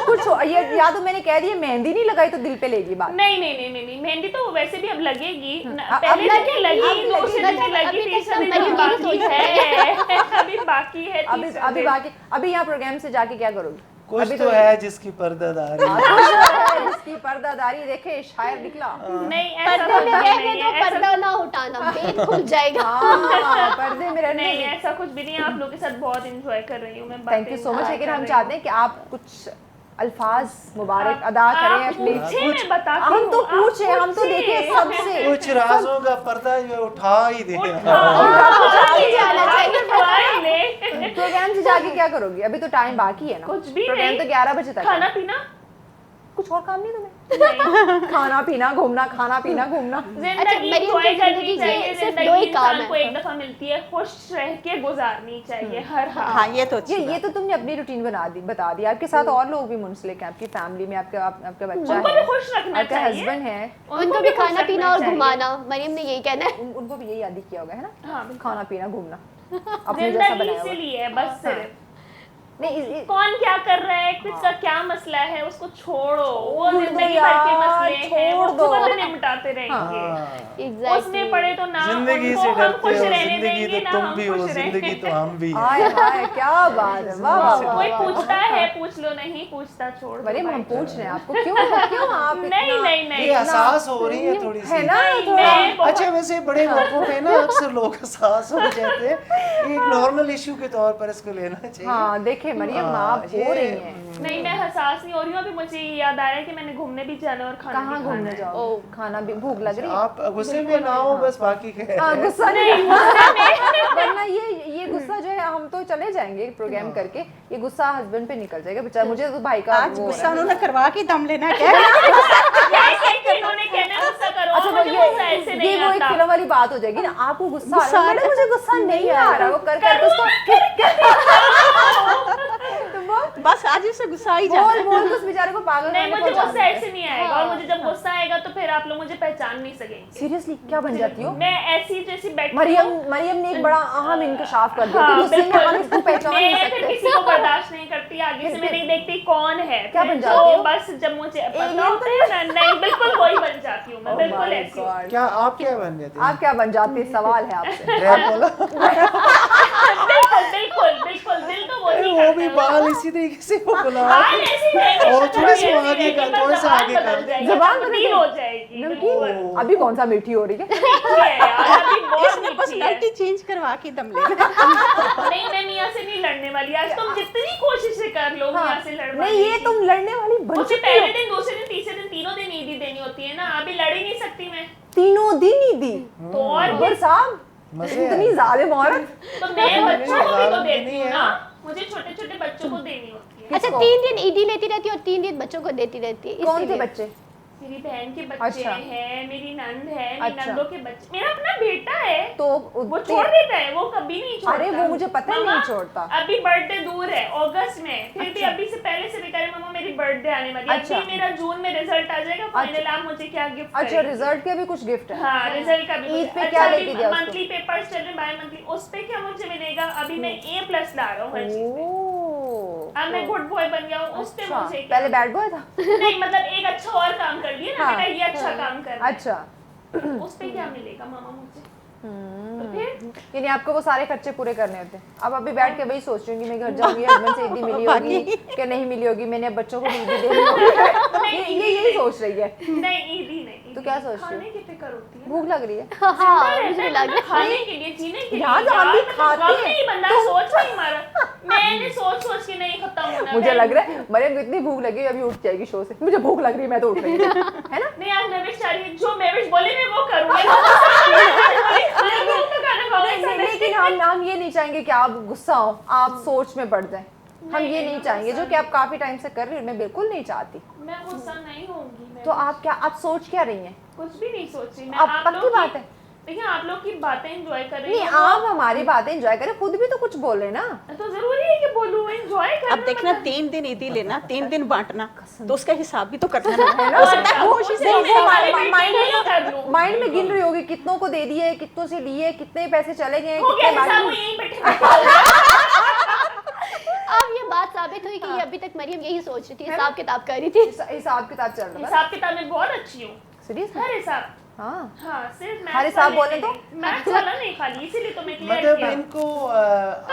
कुछ हो, ये या तो मैंने कह दिया मेहंदी नहीं लगाई तो दिल पे लेगी बात। नहीं नहीं नहीं नहीं नहीं, मेहंदी तो वैसे भी अब लगेगी अब पहले लगेगी, लगी अब दूसरे लगेगी। दिन लगी, अभी तीसरे तक दिन मरियम बाकी यही है। अभी बाकी है अभी तीसरे अभी दिन। बाकी, अभी यहाँ प्रोग्राम से जाके क्या करोगी? कुछ तो है जिसकी पर्दादारी है। इसकी पर्दादारी देखे शायर निकला। नहीं ऐसा पर्दे में कुछ रहने नहीं दो, है, ऐसा पर्दा ना उठाना, पेट खुल जाएगा। हाँ, पर्दे में रहने नहीं दो। ऐसा कुछ भी नहीं है। आप लोग के साथ बहुत एंजॉय कर रही हूँ मैं। Thank you so much. लेकिन हम चाहते चाहते हैं कि आप कुछ अल्फाज मुबारक अदा करें अपनी। मैं बताती हम तो हूँ, आप पूछे, हम तो पूछे। देखिए सबसे कुछ राजों का पर्दा जो है उठा ही दे। प्रोग्राम से जाके क्या करोगी? अभी तो टाइम बाकी है ना, कुछ भी प्रोग्राम नहीं। तो 11 बजे तक खाना है। पीना कुछ और काम नहीं तुम्हें? खाना पीना घूमना, खाना पीना घूमना। जिंदगी मरियम की enjoy करनी जिंदगी के चाहिए। सिर्फ जिंदगी दो ही काम इंसान है। को एक दफा मिलती है, खुश रह के गुजारनी चाहिए हर हाल। हाँ ये तो अच्छी ये बात तो तुमने अपनी रूटीन बता दी। आपके साथ और लोग भी मुंसलिक हैं, आपकी फैमिली में, आपका बच्चा उनको है, भी खुश रखना आपका चाहिए। हस्बैंड है, उनको भी खुश खाना रखना पीना और चाहिए। घुमाना, मरियम ने यही कहना है। उनको भी यही आदि किया होगा है ना? हाँ, बिल्कुल। खाना पीना घूमना अपने जैसा जिंदगी बनाया से हुआ। लिए बस सिर्फ। कौन क्या कर रहा है, किसका क्या मसला है, उसको छोड़ो, वो जिंदगी भर के मसले हैं, वो खुद निपटाते रहेंगे। उसमें पड़े तो ना जिंदगी से डरते हो, जिंदगी तो तुम भी हो, जिंदगी तो हम भी हैं। क्या बात है, वाह वाह वाह। कोई पूछता है पूछ लो, नहीं पूछता छोड़ दो। अरे हम पूछ रहे हैं आपको, क्यों आप नहीं ये एहसास हो रही है थोड़ी सी है ना मैं अच्छा वैसे बड़े मौकों पे ना अक्सर लोग एहसास हो जाते हैं, एक नॉर्मल इशू के तौर पर इसको लेना चाहिए। हाँ देखे मरियम आप हो रही हैं। नहीं मैं हसास नहीं हो रही हूँ। अभी मुझे याद आ रहा है कि मैंने घूमने भी जाना और खाना कहाँ भी खाना घूमने है। जाओ, खाना भी भूख लग रही है। आप गुस्से में ना हो बस, बाकी क्या हाँ है। गुस्सा नहीं वरना ये गुस्सा जो है हम तो चले जाएंगे प्रोग्राम करके, ये गुस्सा हस्बैंड पे निकल जाएगा बेचारा। मुझे तो भाई का आज वो गुस्सा है। उन्होंने करवा के दम लेना क्या इन्होंने कहना गुस्सा करो, अच्छा मुझे गुस्सा ऐसे ये नहीं वो एक आता। फिल्म वाली बात हो जाएगी ना, आपको गुस्सा आ रहा है, मैडम मुझे गुस्सा नहीं आ रहा, वो कर कर बस आज इससे गुस्सा ही बोल बोल उस बेचारे को पागल नहीं करने मुझे को गुस्सा ऐसे नहीं आएगा, और मुझे जब गुस्सा आएगा तो फिर आप लोग मुझे पहचान नहीं सकेंगे। सीरियसली क्या बन जाती हो? मैं ऐसी जैसी बैठी मरियम ने एक बड़ा अहम इंकशाफ कर दिया कि गुस्से में हम इसको पहचान नहीं मैं फिर सकते। किसी को बर्दाश्त नहीं करती, आगे से मैं नहीं देखती कौन है, क्या फिर बन जाती जो हो? बस जब मुझे पता होता है ना, नहीं बिल्कुल वही बन जाती हूँ मैं, बिल्कुल ऐसी हूँ। क्या आप क्या बन जाते हैं? आप क्या बन जाते हैं? सवाल है आपसे। ड्रैकुला? बिल्कुल बिल्कुल बिल्कुल, दिल तो वही वो भी बाल इसी तरीके से वो बुला हाल ऐसी रहेगी, और शक्ल थोड़ी सी ऐसी आगे रहेगी, कर, बस थोड़ा सा ज़बान आगे बदल कर। जाएगी, ज़बान तब्दील हो जाएगी। नमकीन अभी कौन सा मीठी हो रही है? मीठी है यार, अभी बहुत इसने मीठी है। पर्सनालिटी चेंज करवा के दम लेना नहीं मैं मियाँ से नहीं लड़ने वाली, आज तुम जितनी कोशिशें कर लो मियाँ से लड़वाने नहीं ये की। तुम लड़ने वाली बन मुझे चुकी पहले हो। दिन, दूसरे दिन, तीसरे दिन, तीनों दिन ईदी देनी होती है ना, अभी लड़ ही नहीं सकती मैं। तीनों दिन ही दी तो और अकबर साहब, मजे इतनी हैं। जालिम औरत। तो मैं बच्चों को भी तो देती नहीं हूँ है। ना, मुझे छोटे छोटे बच्चों को देनी होती है। अच्छा 3 दिन ईदी लेती रहती है और 3 दिन बच्चों को देती रहती है, कौन थे इसीलिए। बच्चे? मेरी बहन के बच्चे अच्छा। हैं, मेरी नंद है, मेरी अच्छा। नंदों के बच्चे, मेरा अपना बेटा है, तो वो छोड़ देता है, वो कभी नहीं छोड़ता। अरे वो मुझे पता ही मामा, नहीं छोड़ता। अभी बर्थडे दूर है अगस्त में, फिर भी अच्छा। अभी से पहले से भी कह रहे मामा मेरी बर्थडे आने वाली है, अच्छा। अभी मेरा जून में रिजल्ट आ जाएगा, फाइनल आप मुझे क्या गिफ्ट अच्छा रिजल्ट के भी कुछ गिफ्ट है? हाँ रिजल्ट का भी ईद कुछ। पे क्या अच्छा, लेके अभी दिया उसको? मंथली पेपर्स चल रहे हैं, बाय मंथली, उस पे क्या मुझे मिलेगा? अभी मैं A+ ला रहा हूँ हर चीज पे। अब मैं गुड बॉय बन गया हूँ, उस पे अच्छा, मुझे क्या? पहले बैड बॉय था। नहीं मतलब एक अच्छा और काम कर लिया ना, हाँ। बेटा ये अच्छा काम कर रहा है। अच्छा उस पे क्या मिलेगा मामा मुझे? तो फिर यानी आपको वो सारे खर्चे पूरे करने होते हैं। अब अभी बैठ के वही सोच रही हूँ कि मैं घर जाऊंगी, हस्बैंड से ईदी मिली होगी कि नहीं मिली होगी, मैंने अब बच्चों को भी ईदी देनी होगी। ये यही सोच रही है। नहीं ईदी नहीं। तो क्या सोच रही हो? खाने की फिक्र होती है। भूख लग रही है? हाँ मुझे लग रहा है। खाने के लिए, जीने के लिए। यहाँ तो हम भी यार, खाते गम हैं। नहीं बंदा सोच नहीं मारा। मैंने सोच के नहीं खत्म होना। मुझे लग रहा है मरियम को इतनी भूख लगी अभी उठ जाएगी शो से। मुझे भूख लग रही है, मैं तो उठ रही हूँ, है ना? नहीं आज मैं बेचारी जो मैं बोले मैं वो करूँगी। लेकिन हम ये नहीं चाहेंगे कि आप गुस्सा हो, आप सोच में पड़ जाए। हम ये नहीं चाहेंगे जो कि आप काफी टाइम से कर रही हो, मैं बिल्कुल नहीं चाहती। मैं गुस्सा नहीं होंगी। मैं तो आप क्या, आप सोच क्या रही हैं? कुछ भी नहीं सोच रही। मैं अब आप पक्की लोग बात की- है। देखिए आप लोग की बातें एंजॉय कर रही नहीं हूँ। आप हमारी बातें एंजॉय करें, खुद भी तो कुछ बोले ना। तो जरूरी है कि बोलूँ, एंजॉय करना। अब देखना 3 दिन ईदी लेना, 3 दिन बांटना, तो उसका हिसाब भी तो करना है ना? हो सकता है खुशी से वो नहीं दे हमारे पाए। बेटे के लिए कर लूँ। माइंड में गिन रही होगी कितनों को दे दिए, कितनों से लिए, कितने पैसे चले गए, हो गया कितने हिसाब, वो बाकी। यहीं बैठे अब ये बात साबित हुई कि ये अभी तक मरियम यही सोच रही थी, हिसाब किताब कर रही थी। हिसाब किताब चल रहा है। हिसाब किताब में बहुत अच्छी हूँ। सीरियस? हर हिसाब। हाँ हाँ सिर्फ मैथ्स हर हिसाब वाले बोले तो? नहीं। मैथ्स वाला नहीं खाली, इसीलिए तो मैं क्लियर मतलब किया। इनको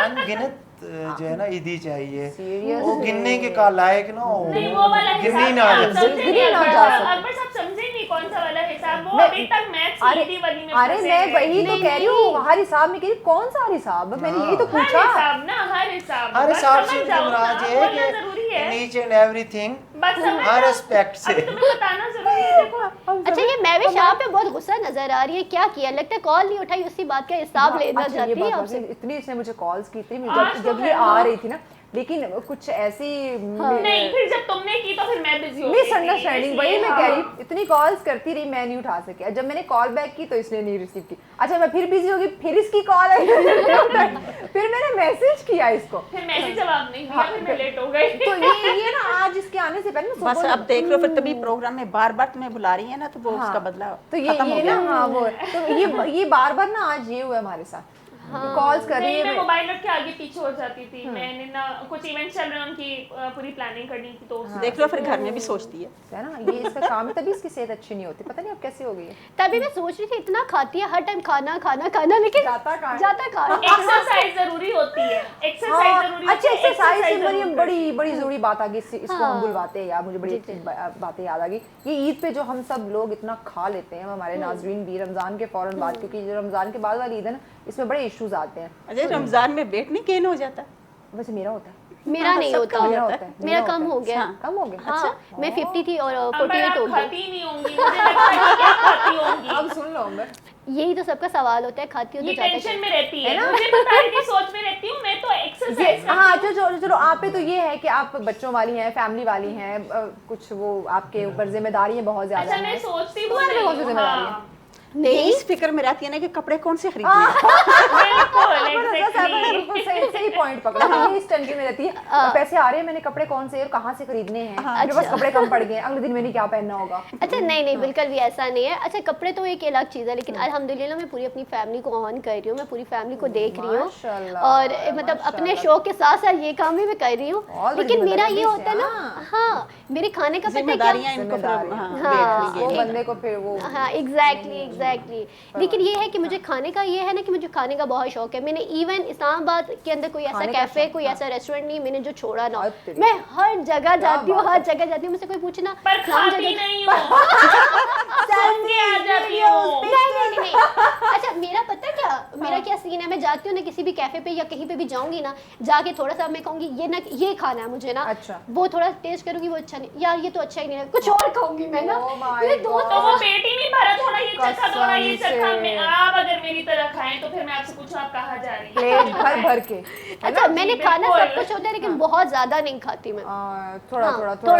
अनगिनत जो है ना ईदी चाहिए, Seriously? वो गिनने के का लायक ना हो, नहीं वो वाला गिननी हिसाब ना आप हो। समझे गिनी नहीं, ना अकबर जा साहब- सके। अकबर साहब समझे नहीं कौन सा वाला हिसाब, वो मैं- अभी तक मैथ्स अरे ईदी वाली में अरे फंसे मैं हैं। वही तो नहीं, कह रही हूँ, हर हिसाब में कह रही कौन सा हर हिसाब? मैंने यही तो हर पूछा। हिसाब ना, हर हिसाब। हर बस हिसाब समझ से जाओ मुराद ना, ये बोलना है जरूरी कि है। ईच एंड एवरीथिंग बस समझ हर जाओ। एस्पेक्ट से। अभी तुम्हें बताना जरूरी है, देखो। अच्छा ये महविश आप पे बहुत गुस्सा नजर आ रही है, क्या किया? लगता है कॉल नहीं उठाई, उसी बात का हिसाब लेना अच्छा, ये चाहती है बात आपसे। वाकई इतनी इसने मुझे कॉल्स की थी आज जब तो जब ये है, आ रही थी ना, लेकिन कुछ ऐसी नहीं फिर जब तुमने की तो फिर मैं बिजी हो गई थी, मिसअंडरस्टैंडिंग, वही इसलिए मैं हाँ। कह रही, इतनी कॉल्स करती रही, मैं नहीं उठा सकी। जब मैंने कॉल बैक की तो इसने नहीं रिसीव की। अच्छा मैं फिर बिजी होगी, फिर इसकी कॉल आई, फिर मैंने मैसेज किया इसको, फिर मैसेज जवाब नहीं दिया, हाँ, फिर मैं लेट हो गई। तो ये ना आज इसके आने से पहले ना बस सुबह- अब देख लो, फिर तभी प्रोग्राम में बार बार तुम्हें बुला रही है ना, तो वो हाँ, उसका बदला तो ये खत्म हो ना गया। हाँ वो तो ये बार बार ना आज ये हुआ हमारे साथ कॉल्स कर रही नहीं, मैं है। मोबाइल रख के आगे पीछे हो जाती थी। मैंने ना कुछ इवेंट्स चल रहे हैं, उनकी पूरी प्लानिंग करनी थी, तो देख लो फिर घर में भी सोचती है ना, ये इसका काम है, तभी इसकी सेहत अच्छी नहीं होती, पता नहीं अब कैसी हो गई है। तभी मैं सोच रही थी इतना खाती है हर टाइम, खाना खाना खाना, लेकिन जाता कहाँ है? जाता कहाँ है? एक्सरसाइज जरूरी होती है, एक्सरसाइज जरूरी होती अच्छा, है, एक्सरसाइज से exercise बड़ी जरूर बड़ी बड़ी जरूरी बात आ गई, इसको हम हाँ। बुलवाते हैं यार, मुझे बड़ी बातें याद आ गई। ये ईद पे जो हम सब लोग इतना खा लेते हैं, हमारे नाजरीन भी रमजान के फौरन बाद, क्योंकि जो रमजान के बाद वाली ईद है ना, इसमें बड़े इश्यूज आते हैं। अजय रमजान में वेट नहीं गेन हो जाता? वैसे मेरा होता है, मेरा नहीं होता, मेरा होता है, मेरा कम हो गया। हाँ। कम हो गया। हाँ, मैं 50 थी और अंबर 48 हो आप गई। खाती नहीं होंगी, मुझे लगता है कि आप खाती होंगी। अब सुन लो अंबर, यही तो सबका सवाल होता है, खाती हो ये तो जाता टेंशन है। में रहती है, मुझे पता है कि सोच में रहती हूँ, मैं तो एक्सरसाइज हाँ चलो चलो चलो, आप पे तो ये है कि आप बच्चों वाली हैं, फैमिली वाली हैं, कुछ वो आपके ऊपर जिम्मेदारियां बहुत ज्यादा अच्छा, मैं हैं। सोचती तुम्हारे पे कौन सी हूँ, जिम्मेदारी है? हाँ, नहीं, इस फिक्र में रहती है ना कि कपड़े कौन से खरीदने बिल्कुल, बिल्कुल exactly। सही पॉइंट पकड़ा। ये इस टेंशन में रहती है, पैसे आ रहे हैं, मैंने कपड़े कौन से और कहाँ से खरीदने हैं, मेरे पास कपड़े कम पड़ गए हैं, अगले दिन मैंने क्या पहनना होगा। अच्छा नहीं बिल्कुल भी ऐसा नहीं है। अच्छा कपड़े तो एक अलग चीज़ है, लेकिन अल्हम्दुलिल्लाह मैं पूरी अपनी फैमिली को ऑन कर रही हूँ, मैं पूरी फैमिली को देख रही हूँ, माशाल्लाह, और मतलब अपने शौक के साथ साथ ये काम भी मैं कर रही हूँ। बहुत बड़ी लेकिन मेरा ये जिम्मेदारी होता है ना, है, हाँ मेरे खाने का पता है क्या, जिम्मेदारियां इनको फिर जिम्मेदारियां। हाँ, हाँ, वेट नहीं वो गेन बंदे को फिर वो हाँ एग्जैक्टली। लेकिन ये है कि मुझे खाने का ये है ना कि मुझे खाने का बहुत शौक है। मैंने इवन इस्लामाबाद के अंदर कोई ऐसा खाने का कैफे, शौक, कोई हाँ। ऐसा रेस्टोरेंट नहीं मैंने जो छोड़ा ना। बहुत तेरी। मैं हर जगह जाती हूँ, बात हर जगह जाती हूँ, मुझसे कोई पूछना पर फलानी खाती जगह- नहीं हूँ, सुन के आ जाती हूँ। नहीं। अच्छा मेरा पता है क्या, मेरा क्या सीन है, मैं जाती हूँ ना किसी भी कैफे पे या कहीं पे भी जाऊंगी ना, जाके थोड़ा सा मैं कहूंगी ये ना ये खाना है मुझे ना, अच्छा। वो थोड़ा टेस्ट करूंगी, वो अच्छा नहीं यार, ये तो अच्छा ही नहीं लगा, कुछ और खाऊंगी मैं ना। Oh my मेरे दोस्त तो वो पेट ही नहीं भरा, थोड़ा ये चखा, थोड़ा ये कसम चखा। से। आप अगर मेरी तरह खाएं तो फिर मैं आपसे पूछूं आप कहाँ जा रही हैं? प्लेट भर भर के। अच्छा मैंने खाना सब बिल्कुल। कुछ होता है, लेकिन बहुत ज्यादा नहीं खाती मैं। थोड़ा हाँ, थोड़ा थोड़ा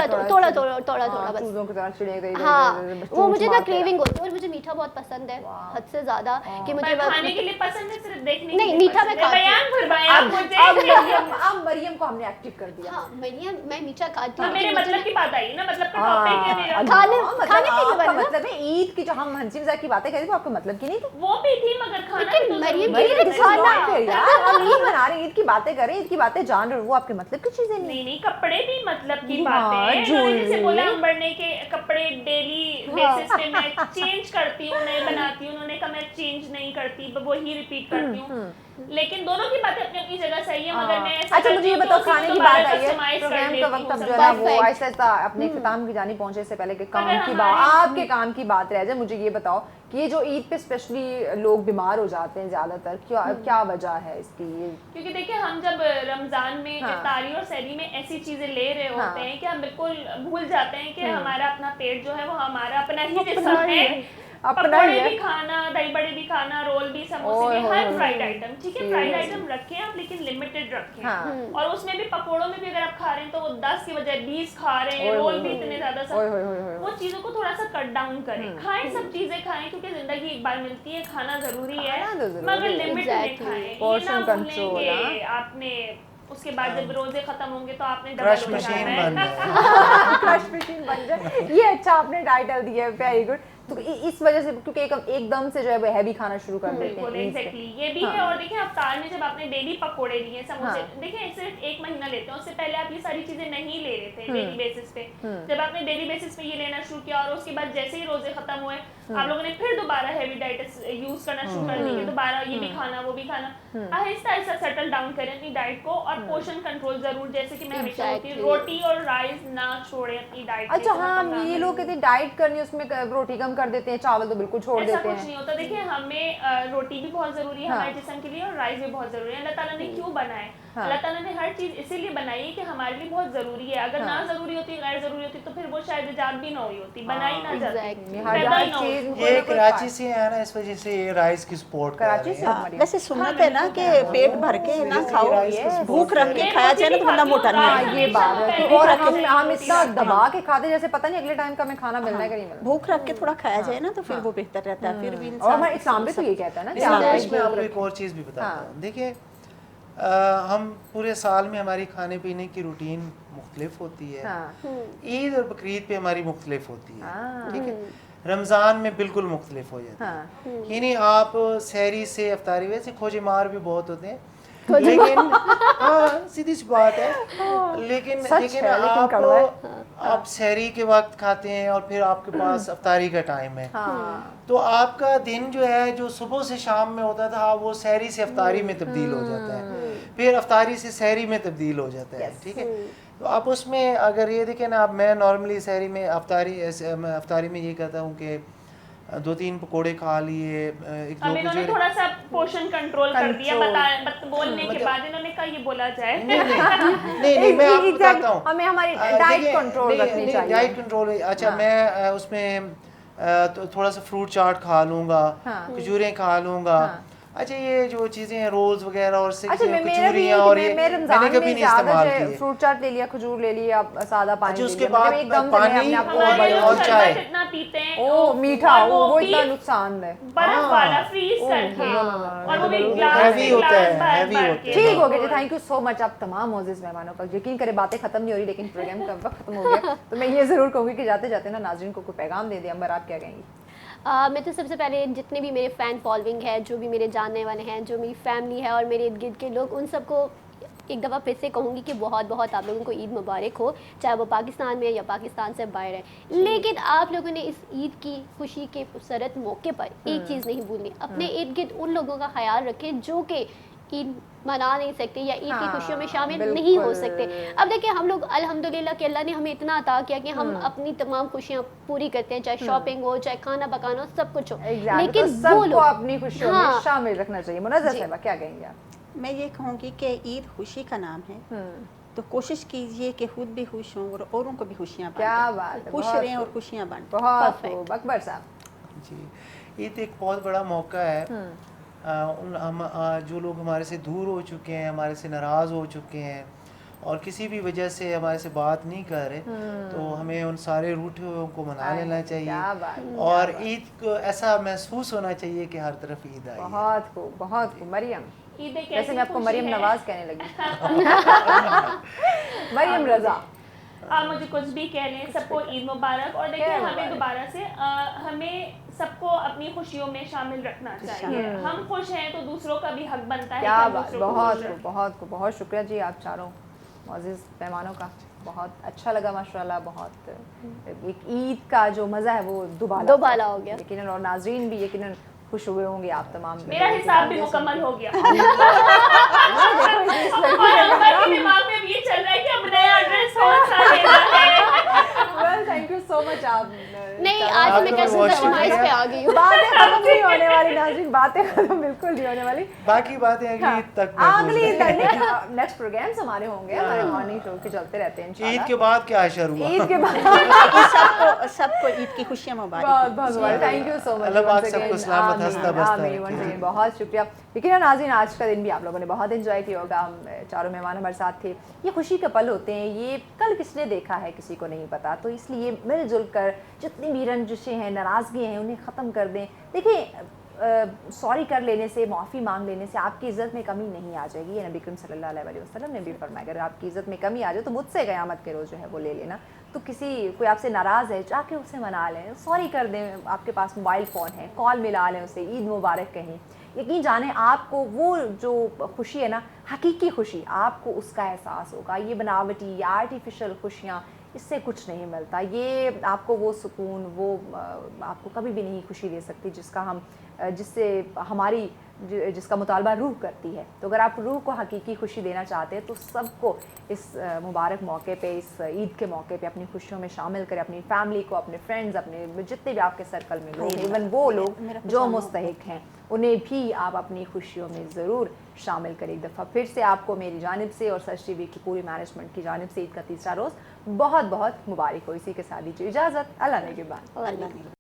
बस। चूजों की तरह चिड़िया गई। हाँ वो मुझे ना क्रेविंग होती है, और मुझे मीठा बहुत पसंद है, हद से ज्यादा, कि मुझे पर खाने के लिए पसंद है, सिर्फ देखने के नहीं, लिए मीठा पसंद मैं है। खाती हूँ। बयान फरमाया मुझे। अब मरियम को हमने एक्टिव कर दिया। हाँ मैं मीठा खाती हाँ, हूँ, मेरे लेकिन मतलब मुझे की बात आई ना, मतलब का टॉपिक है मेरा। खाने की आपका जबान ना? मतलब है ईद की जो हम हंसी मजाक की बातें कर रहे थे, वो आपका मतलब की नहीं थी। वो भी थी मगर खाना भी लेकिन तो मरियम जरूरी के है। लिए खाना फिर यार हम ईद मना रहे हैं, ईद की बातें कर रहे हैं, ईद की बातें जान रहे हो, वो आपके मतलब की चीजें नहीं। नहीं कपड़े भी मतलब की हाँ, बातें हैं। jewelry। मैंने जैसे बोला अंबर ने के कपड़े डेली बेसिस पे मैं चेंज करती हूँ, नए बनाती हूँ, उन्होंने कहा मैं चेंज नहीं करती, वही रिपीट करती हूँ। लेकिन दोनों की बातें अपनी अपनी जगह सही है, मगर मैं ऐसा अच्छा मुझे करती ये हूँ कि बताओ, उसी को खाने की दोबारा बात आई है, customize कर प्रोग्राम लेती का हूँ वक्त अब सब जो है ना वो Perfect। आहिस्ता आहिस्ता अपने खिताम की जानी पहुंचे से पहले कि काम अगर की बात, हमारे- आपके काम की बात रह जाए, मुझे ये बताओ कि ये जो ईद पे स्पेशली लोग बीमार हो जाते हैं ज्यादातर, क्या वजह है इसकी? ये क्योंकि देखिए हम जब रमजान में हाँ। इफ्तारी और सहरी में ऐसी चीजें ले रहे हाँ। होते हैं कि हम बिल्कुल भूल जाते हैं कि हमारा अपना पेट जो है वो हमारा अपना ही जिस्म है। अपना ही पकौड़े है। भी खाना, दही बड़े भी खाना, रोल भी, समोसे ओए भी, होए हर होए। फ्राइड आइटम, ठीक है, Seriously। फ्राइड आइटम रखें आप, लेकिन लिमिटेड रखें। हाँ। और उसमें भी पकोड़ों में भी अगर आप खा रहे हैं तो वो 10 की बजाय 20 खा रहे हैं, ओए रोल होए भी होए। इतने ज्यादा ओए होए होए होए। वो चीजों को थोड़ा सा कट डाउन करें। खाएं, सब चीजें खाएं, क्योंकि जिंदगी एक बार मिलती है, खाना जरूरी है, खाना तो जरूरी मगर है। लिमिट में Exactly। खाएं। ये Portion ना control, भूलें कि आपने उसके बाद जब रोजे खत्म होंगे तो आपने क्रश डबल हो मशीन जाना बन है। जाए। क्रश मशीन बन जाए, ये अच्छा आपने टाइटल दिया है, वेरी गुड। तो इस वजह से क्योंकि एकदम से जो है वो हैवी खाना शुरू कर देते बिल्कुल हैं ईद पे। एग्जैक्टली, ये भी है। और देखिए अवतार में जब आपने डेली पकोड़े लिए, समोसे, देखिए सिर्फ एक महीना लेते हैं, उससे पहले आप ये सारी चीजें नहीं ले रहे थे डेली बेसिस पे। जब आपने डेली बेसिस पे ये लेना शुरू किया और उसके बाद जैसे ही रोजे खत्म हुए, आप लोगों ने फिर दोबारा हैवी डाइट यूज करना शुरू कर दी कि दोबारा ये भी खाना, वो भी खाना। आहिस्ता आहिस्ता सेटल डाउन करें अपनी डाइट को, और पोर्शन कंट्रोल जरूर, जैसे कि मैं हमेशा बोलती हूँ, Exactly। रोटी और राइस ना छोड़े अपनी डाइट। अच्छा हाँ, ये लोग कहते हैं डाइट करनी है, उसमें रोटी कम कर देते हैं, चावल तो बिल्कुल छोड़ ऐसा देते कुछ हैं। नहीं होता। देखिए हमें रोटी भी बहुत जरूरी है हाँ। हमारे जिस्म के लिए, और राइस भी बहुत जरूरी है। अल्लाह ताला ने क्यों बनाए? हाँ। अल्लाह ताला ने हर चीज इसीलिए बनाई है कि हमारे लिए बहुत जरूरी है। अगर हाँ। ना जरूरी होती, गैर जरूरी होती, तो फिर वो शायद इजाद भी ना हुई होती, बनाई ना जाती, Exactly। पैदा ही ना हर होती। चीज ये कराची से है ना, इस वजह से ये राइस की सपोर्ट कर कराची रहे से हैं। हमारी वैसे सुन्नत है ना कि पेट भर के ना खाओ, भूख रख के खाया जाए ना तो बंदा मोटा नहीं हाँ, होता। ये बात है। पहले तो और खाते हम थे, इतना दबा के खाते जैसे पता नहीं अगले टाइम का हमें खाना मिलना है कि नहीं मिलना। भूख रख के थोड़ा खाया जाए ना तो फिर वो बेहतर रहता है। फिर भी और हमारे इस्लाम भी तो ये कहता है ना कि इस्लाम आप में आपको एक और चीज़ भी बताता हाँ। हूँ। देखिए हम पूरे साल में हमारी खाने पीने की रूटीन मुख्तलिफ होती है। हाँ। ईद और बकरीद पे हमारी मुख्तलिफ होती है, हाँ। ठीक है। रमज़ान में बिल्कुल मुख्तलिफ हो जाता है। हाँ। यानी आप सहरी से अफ्तारी, वैसे खोजे मार भी बहुत होते हैं, लेकिन हाँ सीधी सी बात है, लेकिन सच लेकिन है, लेकिन कड़वा है। आप सहरी के वक्त खाते हैं और फिर आपके पास अफ्तारी का टाइम है, हाँ। तो आपका दिन जो है जो सुबह से शाम में होता था वो सहरी से अफ्तारी में तब्दील हो जाता है, फिर अफ्तारी से सहरी में तब्दील हो जाता है। ठीक है, तो आप उसमें अगर ये देखें ना, आप मैं नॉर्मली सहरी में अफ्तारी में ये कहता हूँ कि 2-3 पकोड़े खा लिए, एक अब दो इन्होंने कचौरी। थोड़ा सा पोषण कंट्रोल कर दिया, बोलने के बाद इन्होंने कहा ये बोला जाए। नहीं मैं आपको बताता हूँ, हमें हमारी डाइट कंट्रोल रखनी चाहिए। डाइट कंट्रोल, अच्छा मैं उसमें तो थोड़ा सा फ्रूट चाट खा लूँगा, खजूरें खा लूँगा। अच्छा ये जो चीज़ें हैं रोल्स वगैरह और कचौरियाँ और ये मैंने कभी नहीं इस्तेमाल की। फ्रूट चाट ले लिया, खजूर ले लिया, सादा पानी ले उसके लिया, बाद एकदम पानी और चाय। इतना पीते हैं ओ मीठा, और वो भी इतना नुकसानदेह। बर्फ वाला फ्रीज करके, और वो भी ग्लास हैवी से होता ग्लास है, भर हैवी भर होता के। है। ठीक हो गया जी, थैंक यू सो मच। आप तमाम मोजिज़ मेहमानों का, यकीन करें बातें खत्म नहीं हो रही, लेकिन प्रोग्राम का वक्त खत्म हो गया। तो मैं ये ज़रूर कहूँगी कि जाते जाते ना नाज़रीन को कोई पैगाम दे दें। अंबर, आप क्या कहेंगी? मैं तो सबसे पहले जितने भी मेरे फ़ैन फॉलोइंग है, जो भी मेरे जानने वाले हैं, जो मेरी फैमिली है और मेरे इर्द गिर्द के लोग, उन सबको एक दफ़ा फिर से कहूँगी कि बहुत बहुत आप लोगों को ईद मुबारक हो, चाहे वो पाकिस्तान में या पाकिस्तान से बाहर है। लेकिन आप लोगों ने इस ईद की खुशी के खूबसूरत मौके पर एक चीज़ नहीं भूलनी, अपने इर्द गिर्द उन लोगों का ख्याल रखें जो कि ईद मना नहीं सकते या ईद की खुशियों में शामिल नहीं हो सकते। अब देखिए, हम लोग अल्हम्दुलिल्लाह कि अल्लाह ने हमें इतना अता किया कि हम अपनी तमाम खुशियाँ पूरी करते हैं, चाहे शॉपिंग हो, चाहे खाना पकाना हो, सब कुछ हो। लेकिन तो वो सबको लोग अपनी खुशियों में शामिल रखना चाहिए। मुनज़्ज़र साहिबा, क्या कहेंगे आप? मैं ये कहूँगी कि ईद खुशी का नाम है, तो कोशिश कीजिए कि खुद भी खुश हों और औरों को भी खुशियाँ बांटें। क्या बात है, खुश बहुत रहें और खूब। खुशियाँ बांटें। बहुत खूब। अकबर साहब जी, ईद एक बहुत बड़ा मौका है। जो लोग हमारे से दूर हो चुके हैं, हमारे से नाराज़ हो चुके हैं और किसी भी वजह से हमारे से बात नहीं कर रहे, तो हमें उन सारे रूठे हुए को मना लेना चाहिए और ईद को ऐसा महसूस होना चाहिए कि हर तरफ ईद आई है। बहुत खूब, बहुत खूब। मरियम, ईद एक वैसे ऐसी मैं आपको खुशी मरियम है। नवाज कहने लगी। मरियम रजा, आप मुझे कुछ भी कह लें, सबको ईद मुबारक। और देखिए, क्या हमें मुबारक। दोबारा से हमें सबको अपनी खुशियों में शामिल रखना चाहिए। हम खुश हैं तो दूसरों का भी हक बनता है क्या कि हम बात, दूसरों को बहुत खुश खूब, रखें। बहुत खूब। बहुत शुक्रिया जी आप चारों मोअज़्ज़िज़ मेहमानों का, बहुत अच्छा लगा माशाल्लाह। बहुत एक ईद का जो मज़ा है वो दुबाला हो गया। यकीनन, और नाज़रीन भी यकीनन खुश हुए होंगे आप तमाम। मेरा हिसाब भी मुकम्मल हो गया। देखो और अंबर के दिमाग में अब ये चल रहा है कि अब नया एड्रेस कौन सा लेना है। Well, thank you so much. आप नहीं, आज मैं कैसे कस्टमाइज पे आ गई हूँ। बातें खत्म नहीं होने वाली नाज़रीन, बातें खत्म बिल्कुल नहीं होने वाली। बाकी बातें अगली ईद तक अगली नेक्स्ट प्रोग्राम्स हमारे होंगे, हमारे मॉर्निंग शो के चलते रहते हैं इंशाल्लाह। ईद के बाद क्या शुरू हुआ? ईद के बाद सबको ईद की खुशियाँ मुबारक। बहुत बहुत मुबारक। Thank you so much. Allah पाक सबको सलामत हंसता बसता रखे। बहुत शुक्रिया। लेकिन नाज़रीन, आज का दिन भी आप लोगों ने बहुत एंजॉय किया होगा। हम चारों मेहमान हमारे साथ थे। ये खुशी के पल होते हैं, ये कल किसने देखा है किसी को नहीं पता, तो इसलिए मिलजुल कर जितनी भी रंजिशें हैं, नाराज़गी हैं, उन्हें ख़त्म कर दें। देखिए, सॉरी कर लेने से, माफ़ी मांग लेने से आपकी इज़्ज़त में कमी नहीं आ जाएगी। ये नबी करीम सल्लल्लाहु अलैहि वसल्लम ने भी फरमाया, अगर आपकी इज़्ज़त में कमी आ जाए तो मुझसे क़यामत के रोज़ जो है वो ले लेना। तो कोई आपसे नाराज़ है, जाके उसे मना लें, सॉरी कर दें। आपके पास मोबाइल फ़ोन है, कॉल मिला लें उसे, ईद मुबारक कहें। यकीन जाने आपको वो जो खुशी है ना, हकीकी खुशी, आपको उसका एहसास होगा। ये बनावटी या आर्टिफिशियल खुशियाँ, इससे कुछ नहीं मिलता। ये आपको वो सुकून, वो आपको कभी भी नहीं खुशी दे सकती जिससे हमारी जिसका मुतालबा रूह करती है। तो अगर आप रूह को हकीकी खुशी देना चाहते हैं तो सबको इस मुबारक मौके पे, इस ईद के मौके पे अपनी खुशियों में शामिल करें। अपनी फैमिली को, अपने फ्रेंड्स, अपने जितने भी आपके सर्कल में लोग हैं, इवन वो लोग जो मुस्तहिक हैं, उन्हें भी आप अपनी खुशियों में ज़रूर शामिल करें। एक दफ़ा फिर से आपको मेरी जानिब से और सच टीवी की पूरी मैनेजमेंट की जानिब से ईद का तीसरा रोज़ बहुत बहुत मुबारक हो। इसी के साथ दीजिए इजाज़त। अल्लाह ने के बाद।